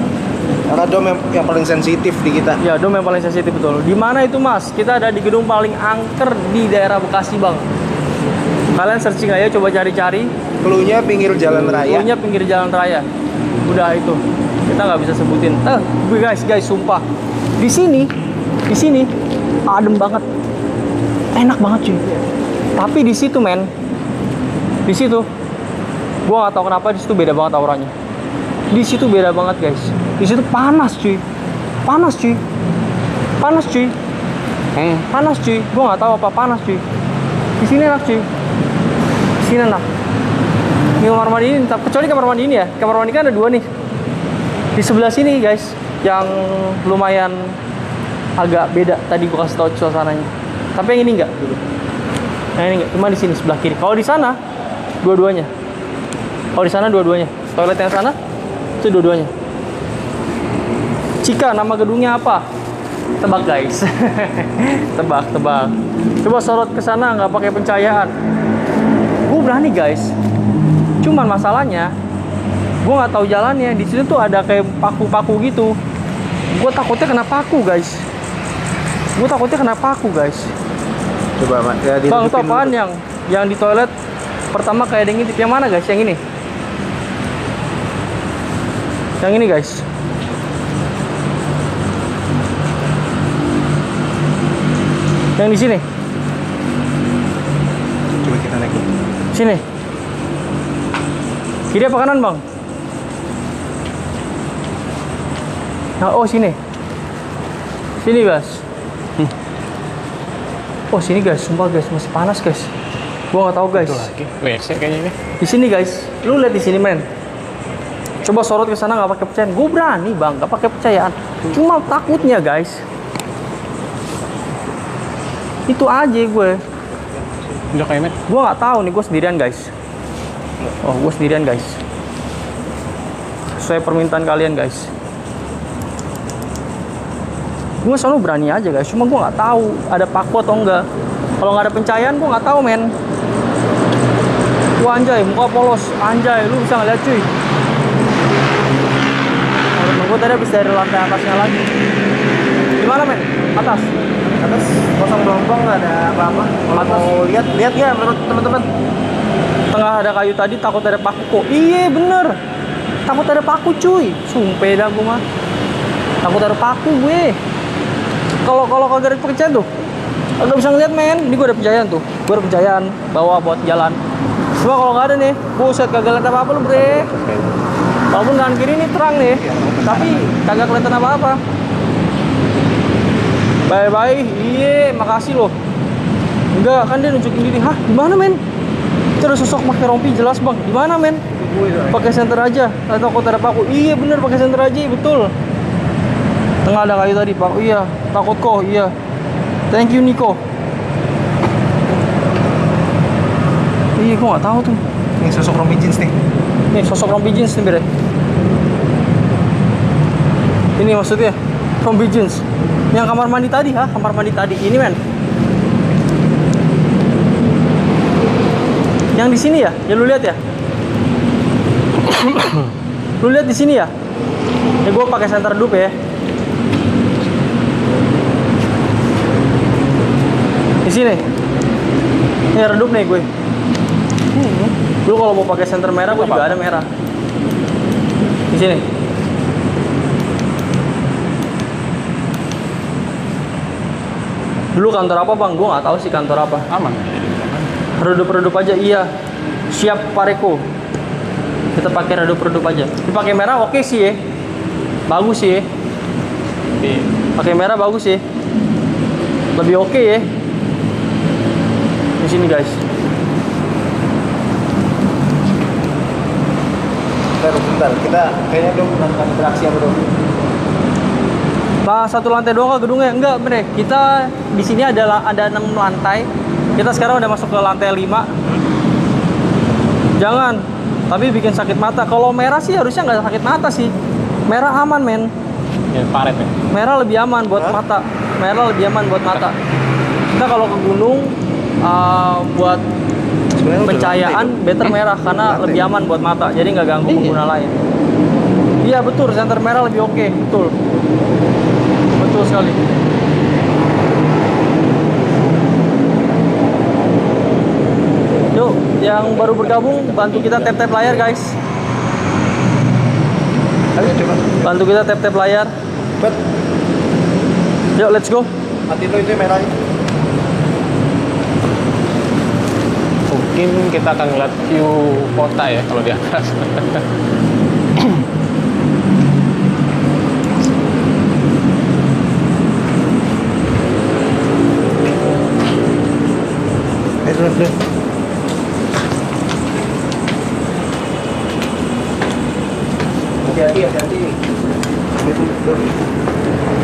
Karena Dom yang paling sensitif di kita. Ya, dom yang paling sensitif betul. Di mana itu Mas? Kita ada di gedung paling angker di daerah Bekasi Bang. Kalian searching aja, coba cari-cari. Cluenya pinggir jalan raya. Dulunya pinggir jalan raya. Udah itu. Kita nggak bisa sebutin. Guys, sumpah. Di sini adem banget. Enak banget cuy. Tapi di situ men, di situ gua nggak tahu kenapa di situ beda banget auranya. Di situ beda banget guys. Di situ panas cuy. Panas cuy. Panas cuy. Panas cuy. Gua nggak tahu apa panas cuy. Di sini enak cuy. Di sini enak. Di kamar mandi ini, kecuali kamar mandi ini ya. Kamar mandi kan ada 2 nih. Di sebelah sini guys, yang lumayan agak beda. Tadi gua kasih tahu suasananya. Tapi yang ini enggak. Yang ini enggak. Cuma di sini sebelah kiri. Kalau di sana dua-duanya. Kalau di sana dua-duanya. Toilet yang sana itu dua-duanya. Cika, nama gedungnya apa? Tebak guys. tebak. Coba sorot ke sana nggak pakai pencahayaan. Gue berani guys. Cuman masalahnya, gue nggak tahu jalannya. Di situ tuh ada kayak paku-paku gitu. Gue takutnya kena paku guys. Coba ya, Bang, itu dihidupin apaan dulu. yang di toilet? Pertama kayak ada yang ngintip. Yang mana guys? Yang ini. Yang ini guys. Yang di sini. Coba kita naik. Sini. Kiri apa kanan, Bang? Nah, oh sini. Sini, guys. Oh, sini, guys. Sumpah, guys, masih panas, guys. Gua nggak tahu, guys. WC kayaknya ini. Di sini, guys. Lu lihat di sini, men. Coba sorot ke sana nggak pakai pencahayaan. Gue berani, Bang, nggak pakai pencahayaan. Cuma takutnya, guys. Itu aja gue. Udah kayak men. Gue nggak tahu nih, gue sendirian guys. Oh, gue sendirian guys. Sesuai permintaan kalian guys. Gue selalu berani aja guys. Cuma gue nggak tahu ada paku atau enggak. Kalau nggak ada pencahayaan, gue nggak tahu men. Wah anjay, muka polos. Anjay, lu bisa ngeliat cuy. Temen gue tadi habis dari lantai atasnya lagi. Gimana men? Atas. Atas kosong belompong, nggak ada apa-apa. Kalau Atas. mau lihat ya menurut teman-teman. Tengah ada kayu tadi, takut ada paku kok. Iya bener, takut ada paku cuy. Sumpah dah gue mah takut ada paku gue. Kalau kagak ada pencahayaan tuh agak bisa ngeliat men. Ini gue ada pencahayaan tuh, gue ada pencahayaan bawa buat jalan. Cuma kalau nggak ada nih, buset kagak lihat apa-apa lu bre. Walaupun kanan kiri ini terang nih, tapi kagak kelihatan apa-apa. Bye-bye, iya makasih loh. Enggak, kan dia nunjukin diri. Hah, gimana men? Itu ada sosok pakai rompi jelas bang. Gimana men? Pakai senter aja. Atau takut ada paku. Iya bener, pakai senter aja, betul. Tengah ada kayu tadi, paku. Iya, takut kok. Iya. Thank you Niko. Iya, gua nggak tahu tuh. Ini sosok rompi jeans nih. Nih sosok rompi jeans nih bre. Ini maksudnya rompi jeans. Yang kamar mandi tadi, ha? Kamar mandi tadi ini men. Yang di sini ya? Ya lu lihat ya? Lu lihat di sini ya? Ini gue pakai senter dupe ya. Di sini. Ini redup nih gue. Lu kalau mau pakai senter merah, gue juga ada merah. Di sini. Dulu kantor apa bang? Gue nggak tahu sih kantor apa. Aman. Redup-redup aja, iya. Siap Pareko. Kita pakai redup-redup aja. Dipakai merah oke sih ya. Bagus sih ya. Pakai merah bagus sih. Lebih oke ya. Di sini guys. Bentar, kita kayaknya belum melakukan interaksi apa dong? Nah, satu lantai doang ke gedungnya? Enggak, bener. Kita di sini ada 6 lantai. Kita sekarang udah masuk ke lantai 5. Jangan, tapi bikin sakit mata. Kalau merah sih harusnya nggak sakit mata sih. Merah aman, men. Ya paret ya. Merah lebih aman buat mata. merah lebih aman buat mata. Kita kalau ke gunung buat Sebenarnya udah pencahayaan lantai, better merah karena Lantai. lebih aman buat mata. Jadi nggak ganggu Iya. pengguna lain. Iya betul, senter merah lebih oke, betul. Betul sekali. Yuk, yang baru bergabung bantu kita tap-tap layar guys. Ayo coba. Bantu kita tap-tap layar. Bet. Yuk, let's go. Matiin lo itu merahnya. Mungkin kita akan ngeliat view kota ya kalau di atas. Ayo dulu. Hati-hati, hati-hati. Itu, dulu.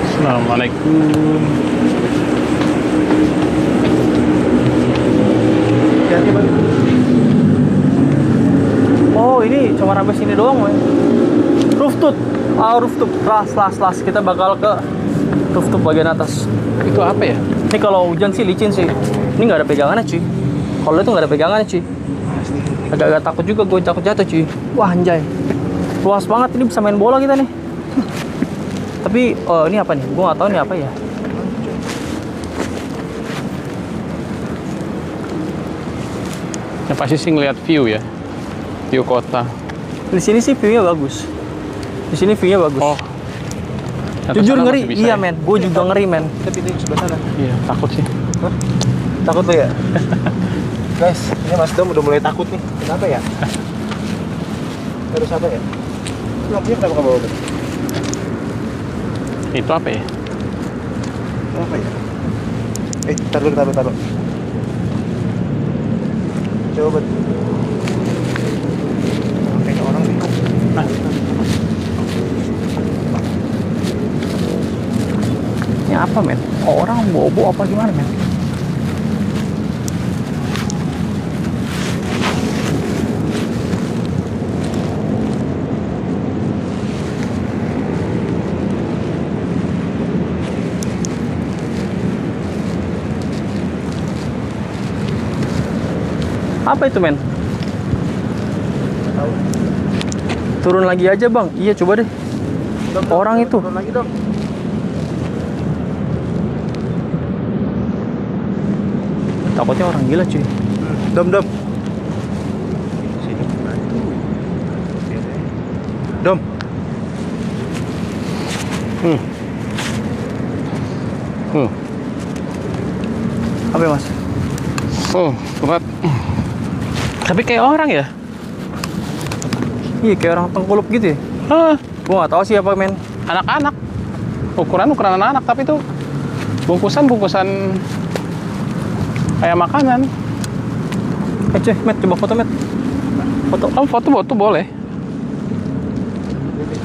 Assalamualaikum. Hati-hati, Bang. Oh, ini cuma sampai sini doang, woy. Rooftop. Rooftop. Las. Kita bakal ke rooftop bagian atas. Itu apa ya? Ini kalau hujan sih licin sih. Ini nggak ada pegangannya, cuy. Kalau itu nggak ada pegangannya, cuy. Agak-agak takut juga, gue takut jatuh, cuy. Wah, anjay. Luas banget, ini bisa main bola kita nih. Tapi, ini apa nih? Gue nggak tahu ini apa ya. Yang pasti sih ngeliat view ya. View kota. Di sini sih view-nya bagus. Di sini view-nya bagus. Oh. Yang Jujur kesana ngeri, masih bisa iya ya? men. Gue juga ngeri men. Kita pindahin ke sebelah sana. Iya, takut sih. Takut lo ya? Guys, ini Mas Dom udah mulai takut nih. Kenapa ya? Harus apa ya? Lampunya kenapa nggak bawa? Itu apa ya? Apa ya? Taruh. Coba. Kayak orang bingung. Nah, Ini apa men? Orang bobo apa gimana men? Apa itu men? Tahu. Turun lagi aja bang. Iya coba deh. Orang itu. Turun lagi dong. Takutnya orang gila cuy. Dom. Sini. Dom. Apa ya mas? oh, berat. Tapi kayak orang ya? Iya kayak orang tengkulup gitu ya. Hah, Gua nggak tahu sih apa men. anak-anak. Ukuran anak-anak, tapi itu bungkusan kayak makanan. Cuy, Met, coba foto Met. Foto. Oh, foto boleh.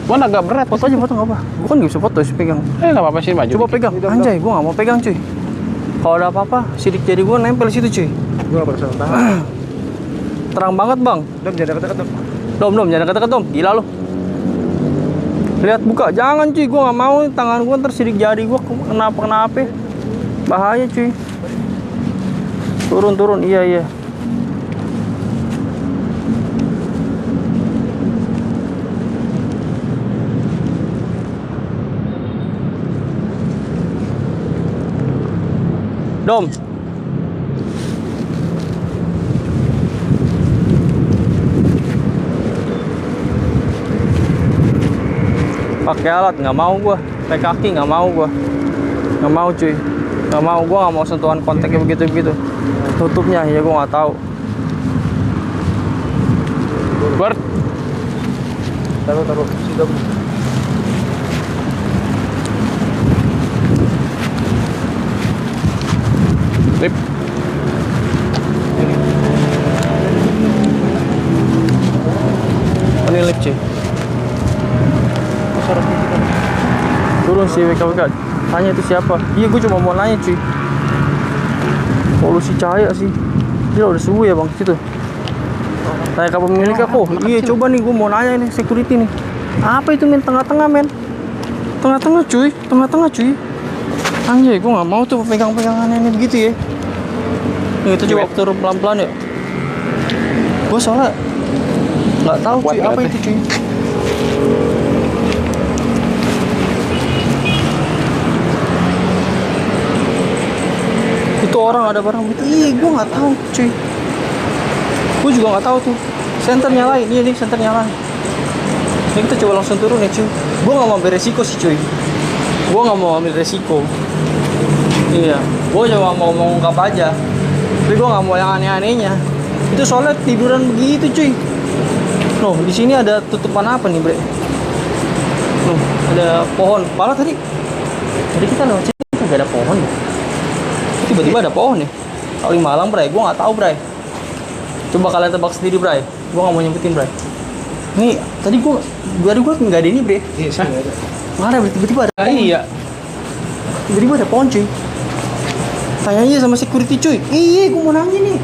Cuman agak berat. Foto aja foto nggak apa. Gua kan nggak bisa foto sih pegang. Nggak apa-apa sih, maju. Coba dikit. pegang. Anjay, gua nggak mau pegang cuy. Kalau ada apa-apa, sidik jari gua nempel di situ cuy. Gua nggak berusaha tahan. Terang banget bang. Dom, jangan dekat-dekat Dom. Dom, jangan deket-deket Dom. Gila lu. Lihat buka, jangan cuy. Gua nggak mau tangan gua ntar sidik jari gua kenapa. Bahaya cuy. Turun. Iya. Dom. Pakai alat nggak mau gua, pakai kaki nggak mau gua, nggak mau cuy, nggak mau gua nggak mau sentuhan kontaknya begitu. Tutupnya ya gua nggak tahu. Bert, Taruh. Si Dom. lip. Ini lift cuy. Turun si WKWK. Tanya itu siapa? Iya gua cuma mau nanya cuy. Polusi cahaya sih. Dia udah subuh ya bang situ. Tanya ke pemiliknya kok. Iya coba nih gua mau nanya nih security nih. Apa itu men tengah-tengah men? Tengah-tengah cuy. Anjay, gue nggak mau tuh pegang-pegangan ini begitu ya. Nih, kita coba turun pelan-pelan ya. Gue soalnya nggak tahu Kuat cuy apa berarti. itu cuy. Itu orang ada barang begitu. Ih, gue nggak tahu cuy. Gue juga nggak tahu tuh. Senter nyalain, iya nih senter nyalain. Ini kita coba langsung turun ya cuy. Gue nggak mau ambil resiko sih cuy. Gue nggak mau ambil resiko. Iya, gue cuma mau mengungkap aja. Tapi gue nggak mau yang aneh-anehnya. Itu soalnya tiduran begitu cuy. Loh, di sini ada tutupan apa nih, Bre? Loh, ada pohon. Padahal tadi kita lewat sini nggak ada pohon ya. Tiba-tiba ada pohon ya. Kali Malang, Bray. Gue nggak tahu, Bray. Coba kalian tebak sendiri, Bray. Gue nggak mau nyebutin, Bray. Nih, tadi gue nggak ada ini, Bre. Iya, sih nggak ada. Nggak ada, Bre. Tiba-tiba ada pohon. Iya. Tiba-tiba ada pohon, cuy. Tanya aja sama security, cuy. Iya, gue mau nanya nih.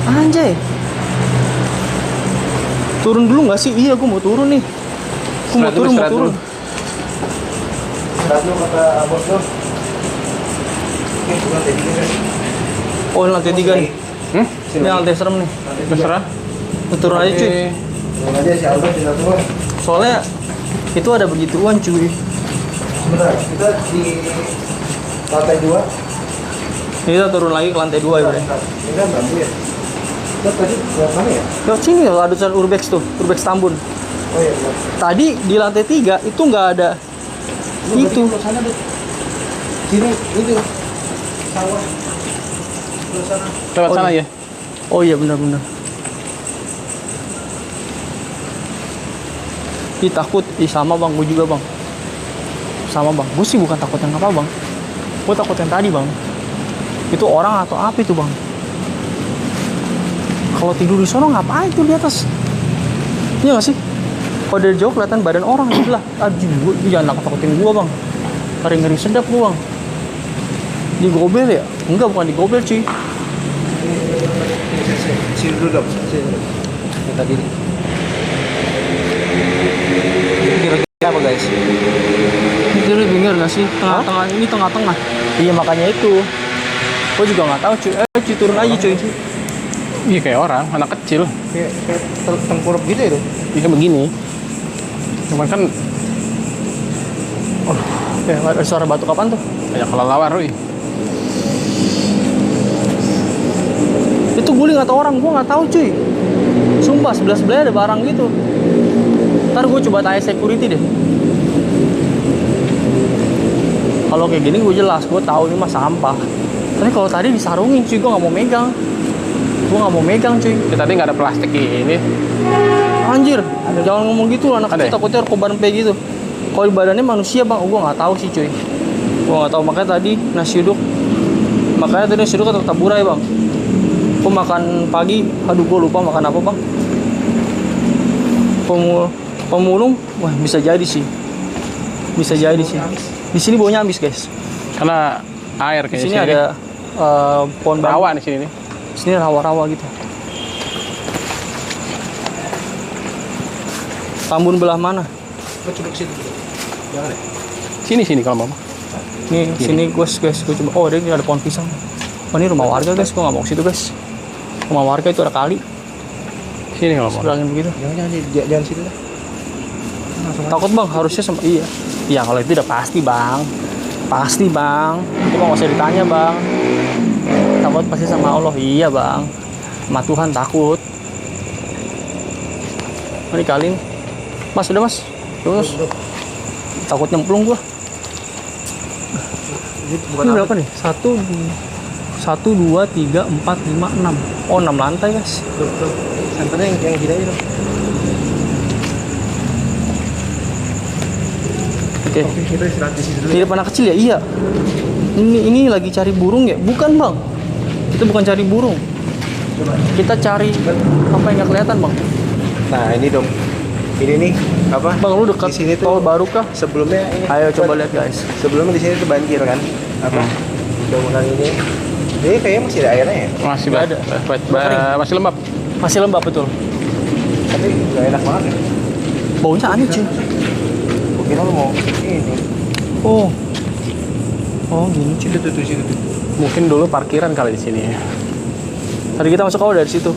Anjay. Turun dulu nggak sih? Iya, gue mau turun nih. Gue mau turun, mau turun. Istirahat dulu kata bos lo. Oke, lantai 3 kan. Oh, lantai 3 nih. Ini lantai serem nih. Terserah. Kita turun aja, cuy. Turun aja si Aldo tinggal turun. Soalnya itu ada begituan, cuy. Sebentar, kita di lantai 2. Ini kita turun lagi ke lantai 2 ya, Bre. Ini kan bambu ya. Kita tadi ke mana ya? Lewat sini loh, ada tulisan Urbex tuh, Urbex Tambun. Oh iya, benar. Tadi di lantai 3 itu nggak ada. Itu. Sana deh. Sini itu sawah. Terus sana. Lewat Oh, sana iya. ya. Oh iya, benar-benar. Ih, takut. Ih, sama bang, gue juga bang. Sama bang, gue sih bukan takut yang apa bang. Gue takut yang tadi bang. Itu orang atau apa itu bang? Kalau tidur di sono ngapain tuh di atas? Iya gak sih? Kalau dari jauh kelihatan badan orang gitu lah. Aduh, gue jangan nakut-nakutin gue bang. Ngeri-ngeri sedap gue bang. Digobel ya? Enggak, bukan digobel cuy. Sini dulu dong. Sini. Yang tadi nih. Ini kira-kira apa guys? Itu lebih bingung gak sih? Tengah-tengah, ini tengah-tengah. Iya makanya itu. Gue juga nggak tahu cuy. Cuy turun aja cuy. Iya kayak orang, anak kecil. Kayak tengkurap gitu ya tuh. Iya begini. Cuman kan Ya, ada suara batuk kapan tuh? kayak kelelawar, Roy. Itu guling atau orang? Gue nggak tahu cuy. Sumpah sebelah-sebelahnya ada barang gitu. Ntar gue coba tanya security deh. Kalau kayak gini gue jelas, gue tahu ini mah sampah. Tapi kalau tadi disarungin cuy, gue nggak mau megang. Gue nggak mau megang cuy. Ya, tadi nggak ada plastik ini. Anjir, jangan ngomong gitu lah, anak Ada kecil ya? takutnya narkoba kayak gitu. Kalau di badannya manusia bang, gue nggak tahu sih cuy. Gue nggak tahu, makanya tadi nasi uduk. Makanya tadi nasi uduk tetap taburai bang. Gue makan pagi, aduh gue lupa makan apa bang. Pemulung, wah bisa jadi sih. Bisa jadi sih. Di sini baunya habis guys. Karena air Di kayaknya sini ada pohon bambu. rawa di sini nih. Di sini rawa-rawa gitu. Tambun belah mana? Coba ke situ. Jangan deh. Sini kalau mau. Nih, sini guys, gue coba. Oh, ini ada pohon pisang. Oh, ini rumah warga guys, gue nggak mau ke situ guys. Rumah warga itu ada kali. Sini kalau mau. Sebelahnya begitu. Jangan situ dah. Takut bang, harusnya sama iya. Iya kalau itu udah pasti bang. Pasti bang. Itu nggak usah ditanya bang. Takut pasti sama Allah. Iya bang. Sama Tuhan takut. Ini kali ini. Mas udah mas. Terus. Takut nyemplung gua. Ini berapa nih? 1, 2, 3, 4, 5, 6. Oh 6 lantai guys. Tuh. Senternya yang gini aja dong. Oke. Kita istirahat di situ dulu. Mirip anak kecil ya? Iya. Ini lagi cari burung ya? Bukan bang. Itu bukan cari burung. Kita cari apa yang nggak kelihatan bang? Nah ini dong. Ini nih apa? Bang lu dekat Di sini tuh tol baru kah? sebelumnya ini. Ayo coba lihat guys. Sebelumnya di sini tuh banjir kan? Apa? Bangunan ini. Ini kayaknya masih ada airnya ya. Masih Nggak ada. ada. Masih lembab. Masih lembab betul. Tapi nggak enak banget ya. Baunya aneh cuy. Gue kira lu mau ini. Oh. Oh gini cuy. Situ tuh situ tuh. Mungkin dulu parkiran kali di sini ya. Tadi kita masuk awal dari situ.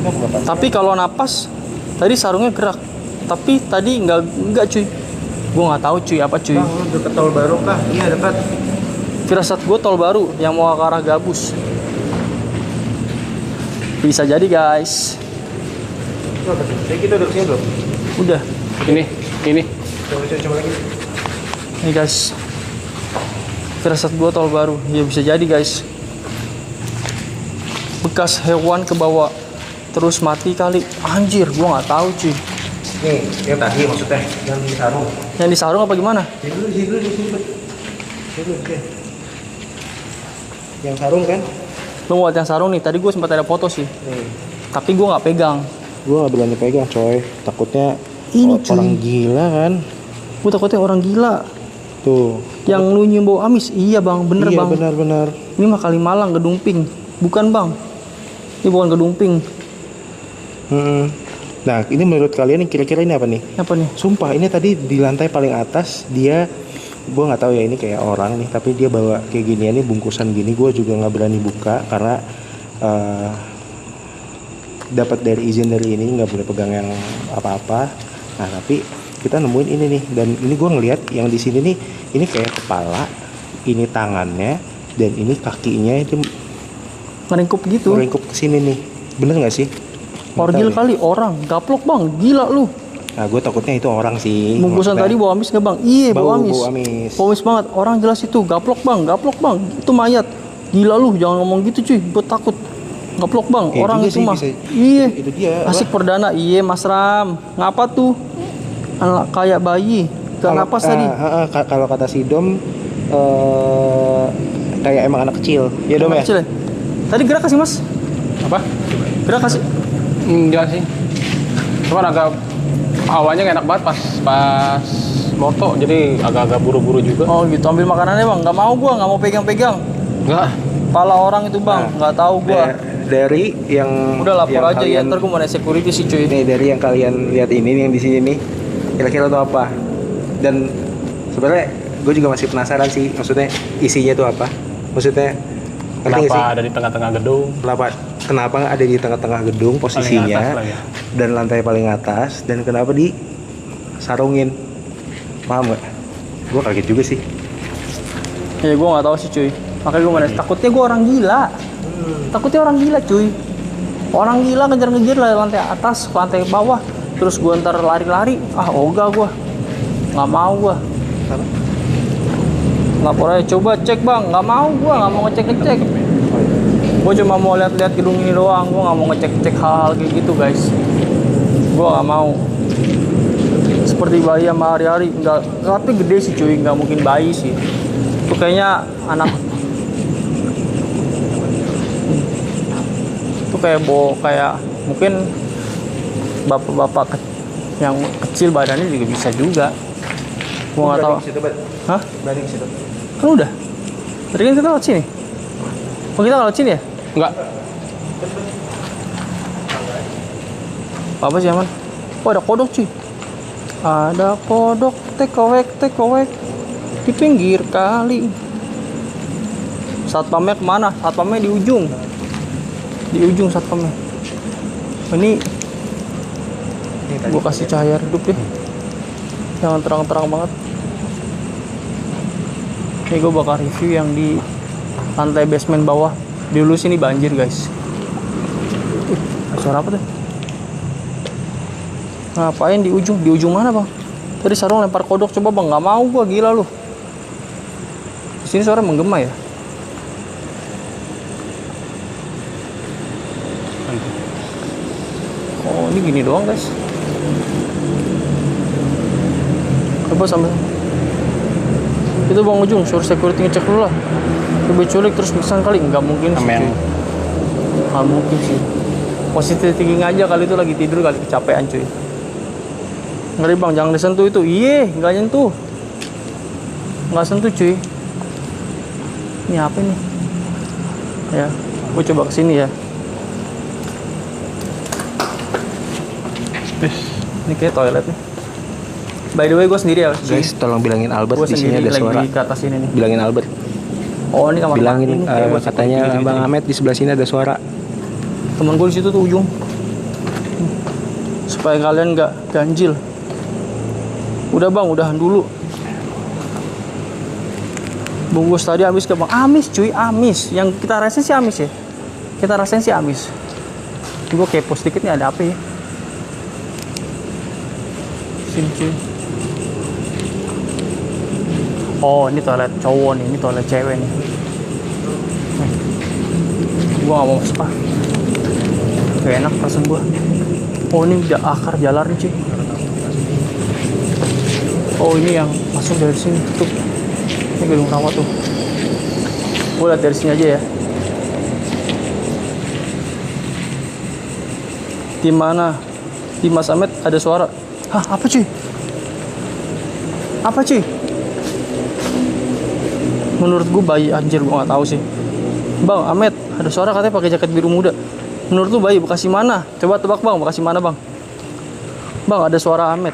Mau berapa? Tapi kalau napas tadi sarungnya gerak. Tapi tadi enggak cuy. Gua nggak tahu cuy apa cuy. Bang, lu deket tol baru kah? Iya dekat. Firasat gue tol baru yang mau ke arah Gabus. Bisa jadi guys. Kayak gitu udah kesini belum? Udah. Ini. Coba lagi. Nih guys. Firasat gue tol baru. Ya bisa jadi guys. Bekas hewan ke bawah. Terus mati kali. Anjir, gue nggak tahu cuy. Nih, yang tadi maksudnya yang di sarung. Yang di sarung apa gimana? Sini dulu. Sini dulu. Yang sarung kan? Lu mau lihat yang sarung nih. Tadi gue sempat ada foto sih. Nih. Tapi gue nggak pegang. Gue gak berani pegang coy. Takutnya Ini, cuy. orang gila kan. Gue takutnya orang gila. Tuh. Yang lu nyium bau amis. Iya bang, bener Iya bang. benar. Ini mah Kalimalang, Gedumping. Bukan bang. Ini bukan Gedumping. Nah ini menurut kalian kira-kira ini apa nih? Apa nih? Sumpah ini tadi di lantai paling atas dia, gue nggak tahu ya ini kayak orang nih, tapi dia bawa kayak ginian nih bungkusan gini. Gue juga nggak berani buka karena dapat dari izin dari ini nggak boleh pegang yang apa-apa. Nah tapi kita nemuin ini nih, dan ini gue ngelihat yang di sini nih, ini kayak kepala, ini tangannya, dan ini kakinya itu Ngeringkup gitu. meringkup ke sini nih. Bener nggak sih? Nggak Orgil tahu nih. kali orang. Gaplok bang. Gila lu. Nah gue takutnya itu orang sih. Bungkusan Maksudnya, tadi bau amis nggak bang? Iya bau amis. bau amis. Bau amis banget. Orang jelas itu. Gaplok bang. Itu mayat. Gila lu. Jangan ngomong gitu cuy. Gue takut. Gaplok bang. Ya Orang juga itu sih, mah. bisa. Iya. Itu dia. Asik perdana. Iya Mas Ram. Ngapa tuh? Anak kayak bayi. Gak napas tadi. Kalau kata si Dom kayak emang anak kecil. Ya Dom ya? Kecil ya? Tadi gerak kasih mas? Apa? Gerak kasih? Enggak sih. Cuman agak awalnya nggak enak banget pas moto, jadi agak-agak buru-buru juga. Oh gitu, ambil makanannya bang. Gak mau gua, gak mau pegang-pegang. Enggak. Pala orang itu bang, Nah, nggak tahu gua. Dari yang Udah lapor yang aja ya, kalian, ntar gua mau naik security sih cuy. nih dari yang kalian lihat ini yang di sini nih, kira-kira itu apa? Dan sebenarnya gue juga masih penasaran sih, maksudnya isinya itu apa? Maksudnya ngerti nggak sih? Kenapa ada di tengah-tengah gedung? Kenapa ada di tengah-tengah gedung posisinya Paling atas lah ya. dan lantai paling atas, dan kenapa di sarungin? Paham nggak? Gue kaget juga sih. Ya gua nggak tahu sih cuy. Makanya gua mau naik. Takutnya gua orang gila. Takutnya orang gila cuy. Orang gila ngejar-ngejar dari lantai atas ke lantai bawah. Terus gua ntar lari-lari. Ah ogah gua. Nggak mau gua. Apa? Lapor aja, coba cek bang. Nggak mau gua, nggak mau ngecek-ngecek. Gue cuma mau lihat-lihat gedung ini doang. Gue nggak mau ngecek-cek hal-hal kayak gitu guys. Gue nggak mau. Seperti bayi sama hari-hari. Nggak, tapi gede sih cuy. Nggak mungkin bayi sih. Itu kayaknya anak. Itu kayak mungkin bapak-bapak yang kecil badannya juga bisa juga. Gue nggak tahu. Hah? Berani ke situ. Kan udah. Tadi kan kita lewat sini. Oh kita lewat sini ya? Enggak. Apa sih aman? Oh ada kodok cuy. Ada kodok tekowek di pinggir kali. Satpamnya kemana? Satpamnya di ujung. Di ujung satpamnya. Ini gua kasih cahaya redup deh. Jangan terang-terang banget. Ini gue bakal review yang di lantai basement bawah. Dulu sini banjir guys. Ada suara apa tuh? Ngapain di ujung? Di ujung mana bang? Tadi sarung lempar kodok, coba bang. Nggak mau gua, gila lu. Di sini suara menggema ya. Oh ini gini doang guys. Coba sambil. Itu bang ujung, suruh security ngecek dulu lah. Coba culik terus pingsan kali, nggak mungkin sih. Amen. Cuy. Nggak mungkin sih. Positif thinking aja kali itu lagi tidur kali kecapean cuy. Ngeri bang, jangan disentuh itu. Iye, nggak nyentuh. Nggak sentuh cuy. Ini apa nih? Ya, gue coba kesini ya. Ini kayak toilet nih. By the way, gue sendiri ya. Guys, tolong bilangin Albert Gue di sini sendiri ada suara. lagi ke atas ini nih. Bilangin Albert. Oh, ini kamar Bilangin mandi nih, kayak buat katanya security Bang gitu. Ahmed di sebelah sini ada suara. Temen gue di situ tuh ujung. Supaya kalian nggak ganjil. Udah bang, udahan dulu. Bungkus tadi amis ke bang. Amis cuy, amis. Yang kita rasain sih amis ya. Kita rasain sih amis. Gue kepo sedikit nih ada apa ya. Sini cuy. Oh ini toilet cowok nih, ini toilet cewek nih. Gue gak mau masuk ah. Gak enak perasaan gue. Oh ini akar jalan nih cuy. Oh ini yang masuk dari sini tuh. Ini gedung rawa tuh. Gue lihat dari sini aja ya. Di mana? Di Mas Ahmed ada suara. Hah apa cuy? Apa cuy? Menurut gue bayi, anjir gue nggak tahu sih. Bang Ahmed ada suara katanya pakai jaket biru muda. Menurut lu bayi Bekasi mana? Coba tebak bang, Bekasi mana bang? Bang ada suara Ahmed.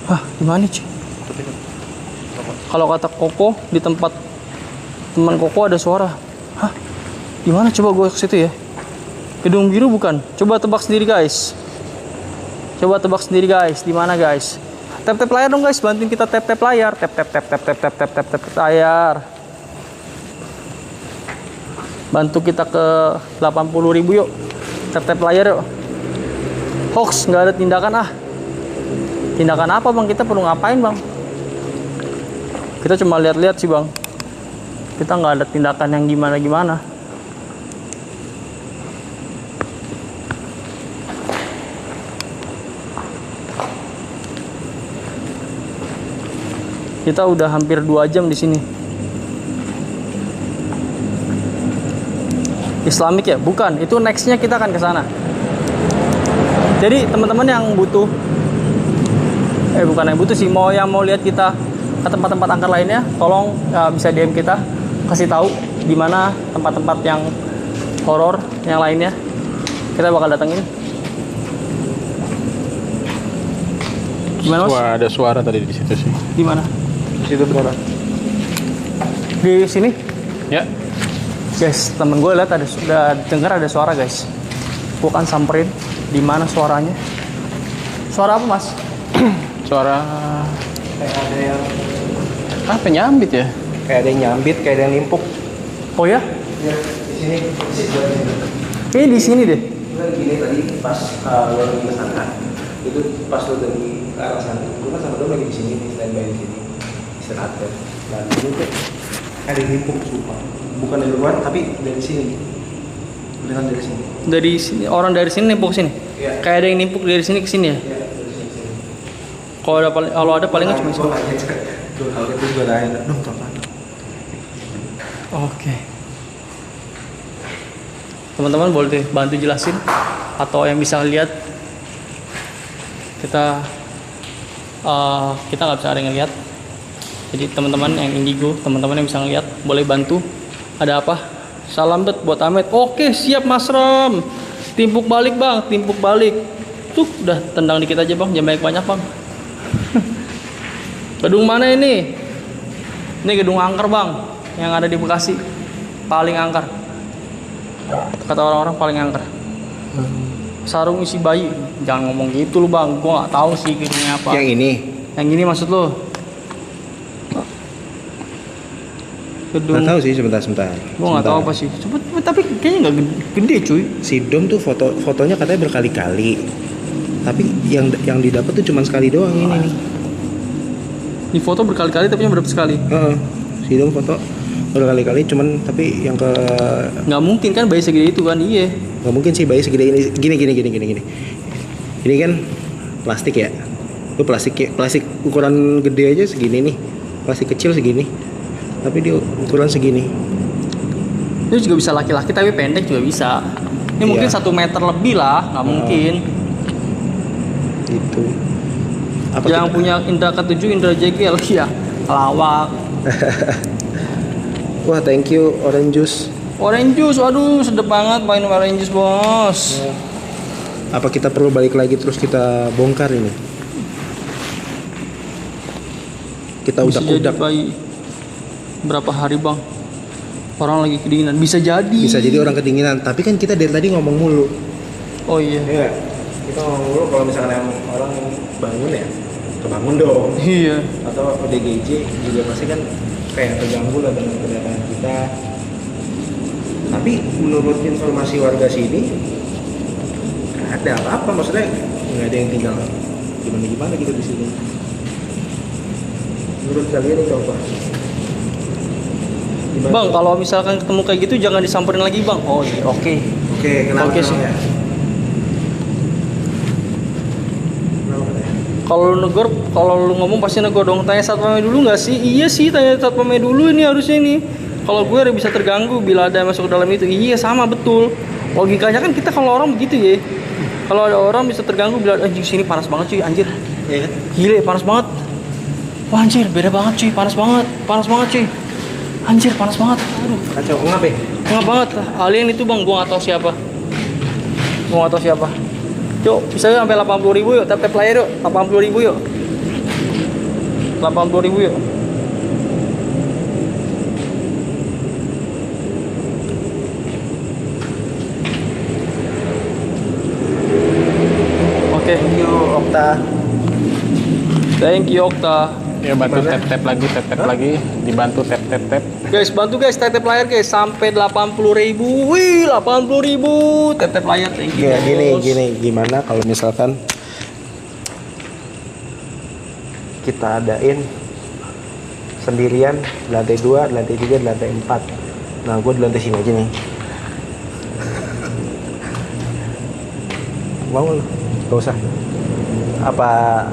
Hah gimana cuy? Kalau kata Koko di tempat teman Koko ada suara. Hah gimana coba gue ke situ ya? Gedung biru bukan? Coba tebak sendiri guys. Coba tebak sendiri guys. Di mana guys? Tap tap layar dong guys, bantuin kita tap tap layar. Tap tap tap tap tap tap tap tap tap layar. Bantu kita ke 80.000 yuk. Tap tap layar yuk. Hoax, nggak ada tindakan ah. Tindakan apa bang? Kita perlu ngapain bang? Kita cuma lihat-lihat sih bang. Kita nggak ada tindakan yang gimana-gimana. Kita udah hampir 2 jam di sini. Islamic ya? Bukan, itu nextnya kita akan ke sana. Jadi teman-teman yang butuh, bukan yang butuh sih, yang mau lihat kita ke tempat-tempat angker lainnya, tolong bisa DM kita, kasih tahu di mana tempat-tempat yang horor yang lainnya. Kita bakal datengin. Gimana mas? Wah, ada suara tadi di situ sih. Di mana? Di situ beneran. Di sini? Ya. Guys, temen gue lihat udah dengar ada suara guys. Gue kan samperin di mana suaranya. Suara apa mas? Suara Kayak ada yang penyambit ya? nyambit, kayak ada yang nimpuk. Oh ya? Ya, di sini. Kayaknya di sini deh. Kan gini tadi pas lo lagi ke sana. Itu pas lo dari ke arah sana. Gue kan sama lagi di sini, standby di sini. Istirahat kan. Dan itu tuh ada yang nimpuk sumpah. Bukan dari luar, tapi dari sini. Beneran dari sini. Dari sini, orang dari sini nimpuk ke sini. Iya. Kayak ada yang nimpuk dari sini ke sini ya. Ya, dari sini. Kalau ada paling nggak cuma gue sini. kaget. Gue kaget terus gue nanya, dong kapan? Oke. Teman-teman boleh bantu jelasin atau yang bisa lihat. Kita nggak bisa ada yang ngeliat. Jadi teman-teman yang indigo, teman-teman yang bisa ngeliat, boleh bantu. Ada apa? Salam bet buat Ahmed. Oke siap Mas Rom. Timpuk balik bang, timpuk balik. Tuh udah tendang dikit aja bang, jangan banyak bang. Gedung mana ini? Ini gedung angker bang, yang ada di Bekasi. Paling angker. Kata orang-orang paling angker. Sarung isi bayi. Jangan ngomong gitu lu bang, gua nggak tahu sih gedungnya apa. Yang ini. Yang ini maksud lo? Gedung. Nggak tahu sih, sebentar. Gua nggak tahu apa sih. Coba, tapi kayaknya nggak gede cuy. Si Dom tuh fotonya katanya berkali-kali. Tapi yang didapat tuh cuma sekali doang ini nih. Di foto berkali-kali tapi yang berapa sekali? Si Dom foto berkali-kali cuman tapi yang ke Nggak mungkin kan bayi segede itu kan, iya. nggak mungkin sih bayi segede ini. Gini. Ini kan plastik ya. Itu plastik ukuran gede aja segini nih. Plastik kecil segini. Tapi dia ukuran segini. Itu juga bisa laki-laki tapi pendek juga bisa. Ini mungkin Iya. 1 meter lebih lah, nggak mungkin. Itu. Apa Yang kita- punya indra ketujuh, indra jegel, ya lawak. Wah, thank you orange juice. Orange juice, waduh sedep banget main orange juice bos. Apa kita perlu balik lagi terus kita bongkar ini? kita Bisa jadi udak-udak. Pak. Berapa hari bang? Orang lagi kedinginan. Bisa jadi. Bisa jadi orang kedinginan, tapi kan kita dari tadi ngomong mulu. Oh iya. Iya. Kita ngomong mulu kalau misalkan orang bangun ya, kebangun dong. Iya. Atau ODGJ juga pasti kan kayak terganggu lah dengan kedatangan kita. Tapi menurut informasi warga sini nggak ada apa-apa, maksudnya nggak ada yang tinggal gimana gitu di sini. Menurut kalian itu apa? Gimana? Bang, kalau misalkan ketemu kayak gitu jangan disamperin lagi bang. Oh iya, oke. Oke, kenapa Oke sih. ya? Kenapa ya? Kalau lu negor, kalau lu ngomong pasti negor dong. Tanya satpamnya dulu nggak sih? Iya sih, tanya satpamnya dulu ini harusnya nih. Kalau gue bisa terganggu bila ada yang masuk ke dalam itu. Iya sama betul. Logikanya kan kita kalau orang begitu ya. Kalau ada orang bisa terganggu bila anjing sini panas banget cuy, anjir. Iya kan? Gile, panas banget. Wah anjir, beda banget cuy, panas banget cuy. Anjir, panas banget. Aduh, Kacau, ngap ya? ngap banget. Alien itu bang, gua nggak tahu siapa. Gua nggak tahu siapa. Yuk, bisa yuk sampai 80.000 yuk, tap player yuk, 80.000 yuk. 80.000 yuk. Oke, Thank you, Okta. thank you Okta. Ya bantu Gimana? tap lagi, tap lagi, dibantu tap. Guys, bantu guys, tap layar guys sampai 80.000. Wih, 80.000. Tap layar, thank you. Ya, bos. gini, gimana kalau misalkan kita adain sendirian di lantai 2, di lantai 3, di lantai 4. Nah, gue di lantai sini aja nih. Mau lu? Gak usah. Apa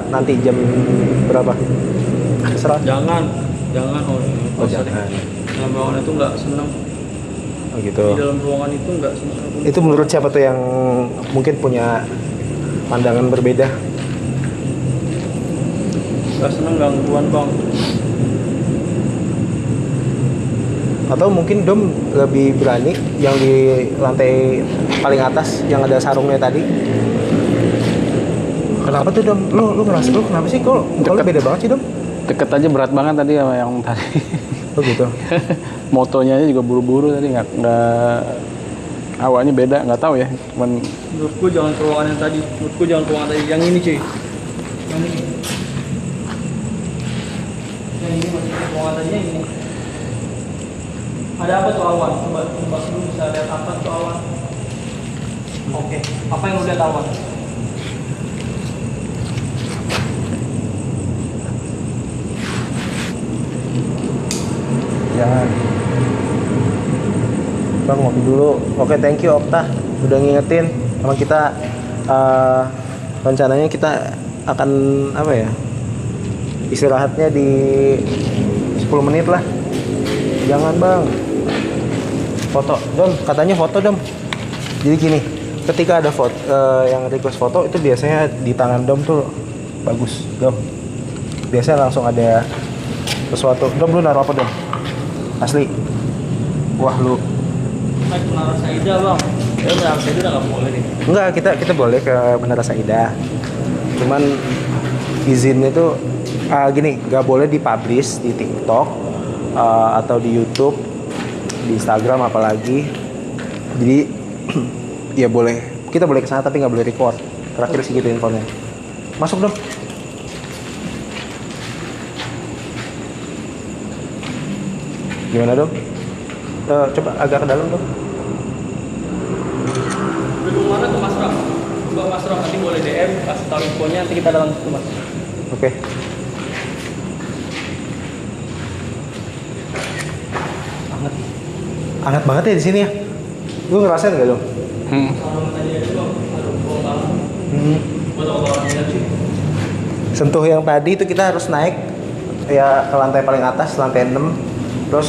nanti jam berapa? Terserah. Jangan oh, Oh, jangan. dalam ruangan itu nggak senang. Oh gitu. Di dalam ruangan itu nggak senang. Itu menurut siapa tuh yang mungkin punya pandangan berbeda? Nggak senang gangguan bang. Atau mungkin Dom lebih berani yang di lantai paling atas yang ada sarungnya tadi? Kenapa tuh Dom? Lu ngerasa lu kenapa sih? Kok lu beda banget sih Dom? Deket aja berat banget tadi sama yang tadi. Oh gitu. Motonya aja juga buru-buru tadi nggak awalnya beda, nggak tahu ya. Cuman Menurutku jangan ke ruangan yang tadi. Menurutku jangan ke ruangan tadi. Yang ini cuy. Yang ini. Yang ini masih ke ruangan tadi yang ini. Ada apa tuh awan? Coba lu bisa lihat apa tuh awan? Oke. Apa yang lu lihat awan? Jangan. Bang ngopi dulu. Oke, thank you Okta udah ngingetin. Sama kita rencananya kita akan apa ya? Istirahatnya di 10 menit lah. Jangan bang. Foto, Dom. Katanya foto Dom. Jadi gini, ketika ada foto yang request foto itu biasanya di tangan Dom tuh bagus, Dom. Biasanya langsung ada sesuatu. Dom, lu naruh apa Dom? Asli. Wah lu. Naik Menara Saida bang. Ya Menara Saida udah nggak boleh nih. Enggak, kita boleh ke Menara Saida. Cuman izinnya tuh gini, nggak boleh dipublish di TikTok atau di YouTube, di Instagram apalagi. Jadi ya boleh, kita boleh kesana tapi nggak boleh record. Terakhir sih gitu infonya. Masuk dong. Gimana dong? Coba agak ke dalam dong. Gedung mana tuh Mas Ram? Coba Mas Ram nanti boleh DM kasih tahu infonya nanti kita dalam situ Mas. Oke. Hangat banget ya di sini ya. Lu ngerasain gak dong? Sentuh yang tadi itu kita harus naik ya ke lantai paling atas, lantai 6. Terus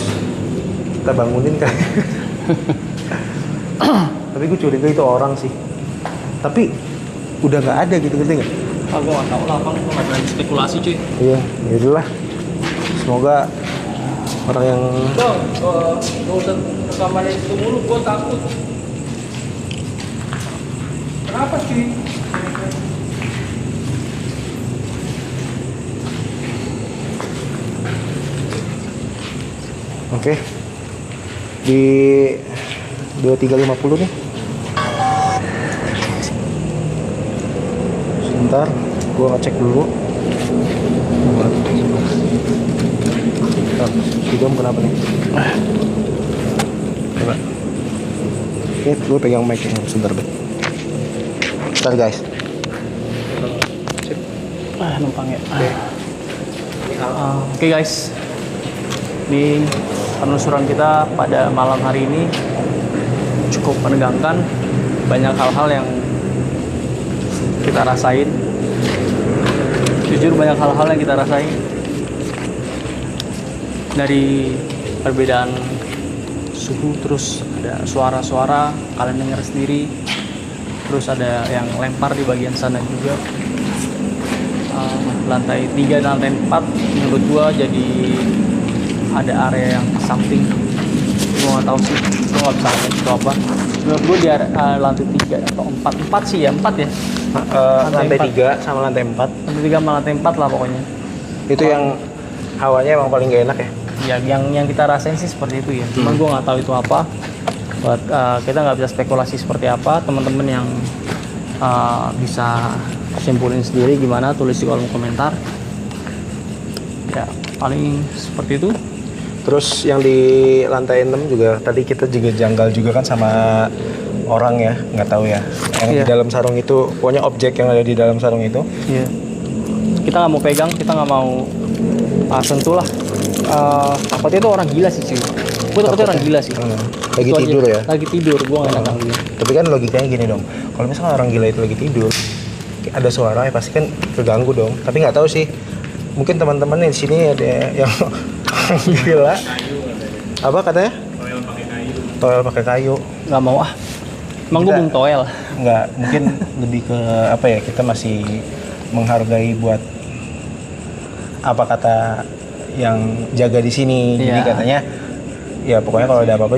kita bangunin kan. Tapi gue curiga itu orang sih. Tapi udah nggak ada gitu nggak? Ah gue nggak tahu lah bang, gue nggak berani spekulasi cuy. Iya, yaudahlah. Semoga orang yang Bang, gak usah rekaman itu mulu, gue takut. Kenapa cuy? Oke. Di 2350 nih. Sebentar, gua ngecek dulu. Si Dom kenapa nih? Coba. Oke, gue pegang mic-nya sebentar, Bet. Bentar, guys. Numpang ya. Oke guys, ini penelusuran kita pada malam hari ini cukup menegangkan. Banyak hal-hal yang kita rasain. Jujur banyak hal-hal yang kita rasain. Dari perbedaan suhu, terus ada suara-suara, kalian dengar sendiri. Terus ada yang lempar di bagian sana juga. Lantai 3 dan lantai 4 menurut gua jadi ada area yang something. Gua nggak tahu sih, gua nggak bisa ngomong itu apa. Menurut gua di lantai 3 atau 4 sih ya, 4 ya. Lantai 3 sama lantai 4. Lantai 3 sama lantai 4 lah pokoknya. Itu yang hawanya emang paling gak enak ya? Ya, yang kita rasain sih seperti itu ya. Cuman gua nggak tahu itu apa. Kita nggak bisa spekulasi seperti apa. Teman-teman yang bisa simpulin sendiri gimana, tulis di kolom komentar. Ya, paling seperti itu. Terus yang di lantai 6 juga tadi kita juga janggal juga kan sama orang ya, nggak tahu ya. Yang di dalam sarung itu, pokoknya objek yang ada di dalam sarung itu. Iya. Kita nggak mau pegang, kita nggak mau sentuh lah. Takutnya itu orang gila sih cuy. Gue takutnya orang gila sih. Lagi Itu tidur aja. ya? Lagi tidur, gue nggak enak dia. Tapi kan logikanya gini dong, kalau misalnya orang gila itu lagi tidur, ada suara ya pasti kan terganggu dong. Tapi nggak tahu sih, mungkin teman-teman di sini ada yang gila. Apa katanya? Toel pakai kayu. Nggak mau ah. Emang gue Kita- belum toel. Nggak, mungkin lebih ke apa ya, kita masih menghargai buat apa kata yang jaga di sini. Jadi Iya. katanya ya pokoknya kalau ada apa-apa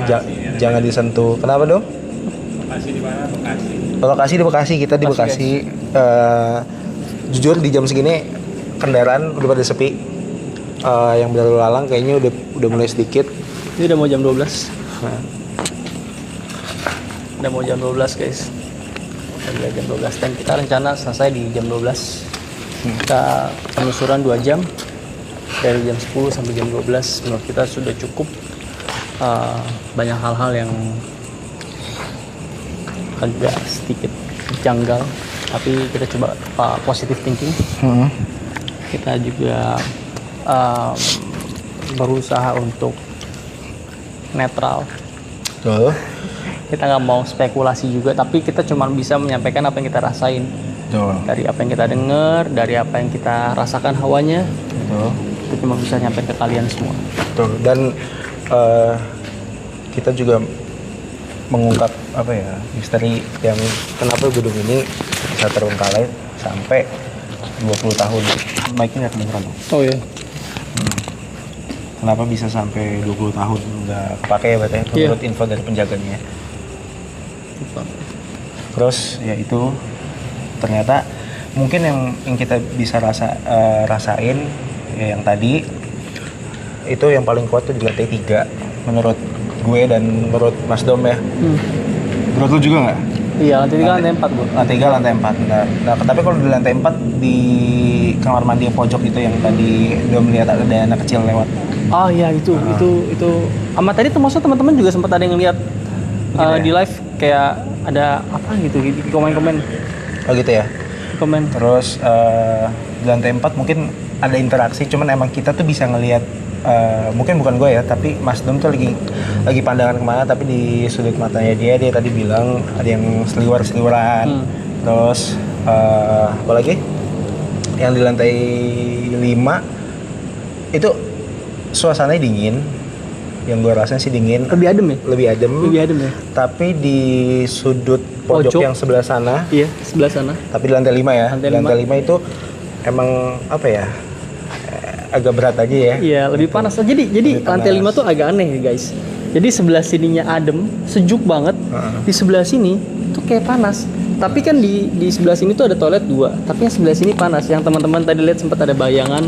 jangan disentuh. Kenapa dong? Lokasi di Bekasi, kita di Bekasi, Bekasi. Jujur di jam segini kendaraan udah pada sepi. Yang berlalu lalang kayaknya udah mulai sedikit. Ini udah mau jam 12. Nah, Udah mau jam 12 guys. Udah jam 12 dan kita rencana selesai di jam 12. Kita penelusuran 2 jam. Dari jam 10 sampai jam 12 menurut kita sudah cukup. Banyak hal-hal yang agak sedikit janggal, tapi kita coba positive thinking. Kita juga berusaha untuk netral. Tuh. Kita nggak mau spekulasi juga, tapi kita cuma bisa menyampaikan apa yang kita rasain. Tuh. Dari apa yang kita dengar, dari apa yang kita rasakan hawanya, Tuh. itu cuma bisa nyampaikan ke kalian semua. Tuh. Dan kita juga mengungkap apa ya, misteri yang kenapa gedung ini bisa terbengkalai sampai 20 tahun. Mic-nya nggak kedengeran. Oh iya. Kenapa bisa sampai 20 tahun nggak kepake ya berarti menurut info dari penjaganya. Terus ya itu ternyata mungkin yang kita bisa rasain ya yang tadi itu yang paling kuat tuh di lantai 3 menurut gue dan menurut Mas Dom ya. Menurut lu juga nggak? Iya, lantai 3 lantai 4 gua. Lantai 3 lantai 4. Nah, tapi kalau di lantai 4 di kamar mandi yang pojok itu yang tadi Dom lihat ada anak kecil lewat. Oh iya itu. Sama tadi termasuk teman-teman juga sempat ada yang ngeliat di live kayak ada apa gitu di komen-komen. Oh gitu ya. Komen. Terus di lantai 4 mungkin ada interaksi, cuman emang kita tuh bisa ngelihat mungkin bukan gue ya, tapi Mas Dom tuh lagi pandangan kemana, tapi di sudut matanya dia tadi bilang ada yang seliwer-seliweran. Terus apa lagi? Yang di lantai 5 itu suasananya dingin. Yang gue rasain sih dingin. Lebih adem ya? Lebih adem. Lebih adem ya? Tapi di sudut pojok Pojok. yang sebelah sana, Iya, sebelah sana. tapi di lantai 5 ya. Lantai Di lantai 5 itu emang apa ya? Agak berat aja ya. Iya, lebih panas. Jadi Lebih lantai panas. 5 tuh agak aneh ya, guys. Jadi sebelah sininya adem, sejuk banget. Di sebelah sini tuh kayak panas. Tapi kan di sebelah sini tuh ada toilet 2, tapi yang sebelah sini panas. Yang teman-teman tadi lihat sempat ada bayangan.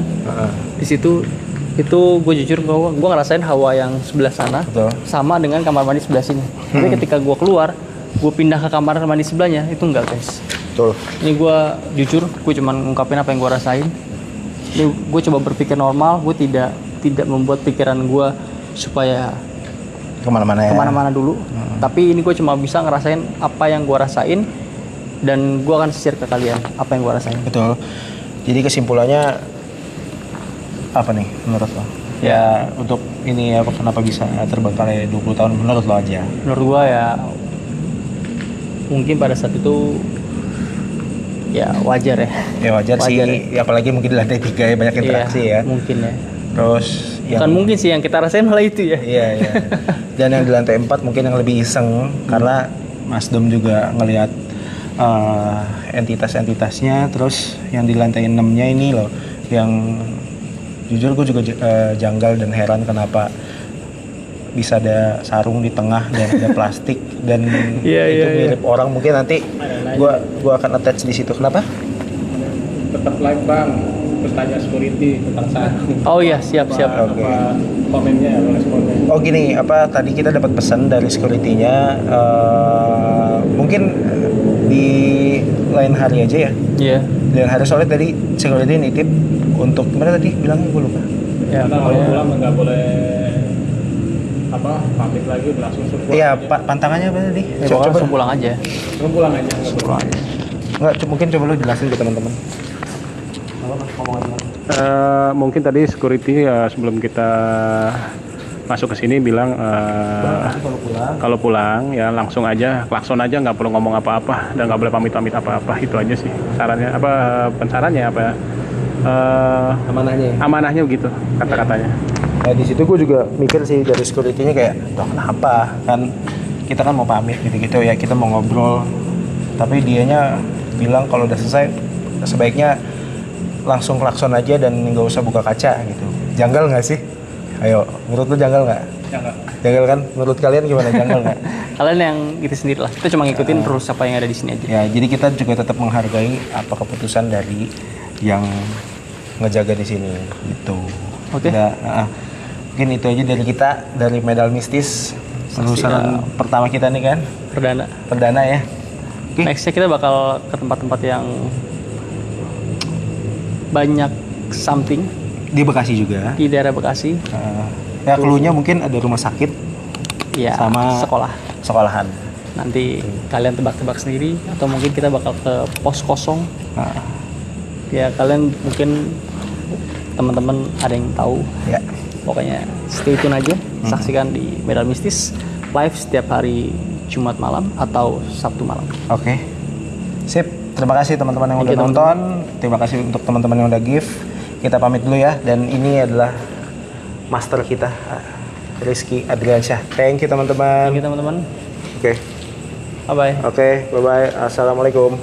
Di situ Itu gue jujur gue ngerasain hawa yang sebelah sana Betul. sama dengan kamar mandi sebelah sini. Tapi ketika gue keluar, gue pindah ke kamar mandi sebelahnya itu enggak guys. Betul. Ini gue jujur, gue cuma ngungkapin apa yang gue rasain. Ini gue coba berpikir normal, gue tidak membuat pikiran gue supaya Kemana-mana ya. kemana-mana dulu. Tapi ini gue cuma bisa ngerasain apa yang gue rasain dan gue akan share ke kalian apa yang gue rasain. Betul. Jadi kesimpulannya apa nih menurut lo? Ya untuk ini ya kenapa bisa terbengkalai 20 tahun menurut lo aja? Menurut gue ya mungkin pada saat itu ya wajar ya. Ya wajar sih, Wajar ya, apalagi mungkin di lantai 3 ya banyak interaksi Iya, ya. mungkin ya. Terus yang Bukan mungkin sih yang kita rasain malah itu ya. Iya, iya. Dan yang di lantai 4 mungkin yang lebih iseng karena Mas Dom juga ngelihat entitas-entitasnya. Terus yang di lantai 6-nya ini loh yang jujur gue juga janggal dan heran kenapa bisa ada sarung di tengah dan ada plastik dan Iya, itu iya, mirip orang. Mungkin nanti gua akan attach di situ. Kenapa? Tetap live bang, terus tanya security tentang sarung. Oh iya, siap. Oke. Apa komennya, responnya? Oh gini, apa tadi kita dapat pesan dari security-nya mungkin di lain hari aja ya. Iya. Di lain hari soalnya tadi security nitip untuk gimana tadi bilangnya gue lupa. Ya, Karena kalau pokoknya pulang nggak boleh pamit lagi langsung suruh pulang Iya, aja. pantangannya apa tadi? ya pokoknya langsung pulang aja. Langsung pulang aja, nggak boleh. Pulang aja. Enggak, mungkin coba lu jelasin ke teman-teman. Mungkin tadi security sebelum kita masuk ke sini bilang kalau pulang ya langsung aja klakson aja, nggak perlu ngomong apa-apa dan nggak boleh pamit apa-apa. Itu aja sih sarannya, apa pensarannya apa amanahnya begitu kata-katanya. Nah di situ gue juga mikir sih dari security-nya kayak, "Loh, kenapa? Kan kita kan mau pamit gitu-gitu ya, kita mau ngobrol." Tapi dianya bilang kalau udah selesai sebaiknya langsung klakson aja dan nggak usah buka kaca gitu. Janggal nggak sih? Ayo, menurut lu janggal nggak? Janggal kan? Menurut kalian gimana, janggal nggak? Kalian yang itu sendiri lah. Kita cuma ngikutin rules apa yang ada di sini aja. Ya, jadi kita juga tetap menghargai apa keputusan dari yang ngejaga di sini gitu. Oke. Mungkin itu aja dari kita, dari Medal Mistis. Penelusuran pertama kita nih kan, perdana ya. Oke. Nextnya kita bakal ke tempat-tempat yang banyak something Di Bekasi juga. di daerah Bekasi. Ya clue-nya mungkin ada rumah sakit Ya, sama sekolahan. Nanti kalian tebak-tebak sendiri atau mungkin kita bakal ke pos kosong. Nah, Ya kalian mungkin teman-teman ada yang tahu. ya. Pokoknya stay tune aja, saksikan di Medal Mistis live setiap hari Jumat malam atau Sabtu malam. Oke. Sip. Terima kasih teman-teman yang Thank udah you, nonton. Terima kasih untuk teman-teman yang udah give. Kita pamit dulu ya. Dan ini adalah master kita, Rizky Adriansyah. Thank you teman-teman. Oke teman-teman, Oke. bye-bye. Oke, bye-bye. Assalamualaikum.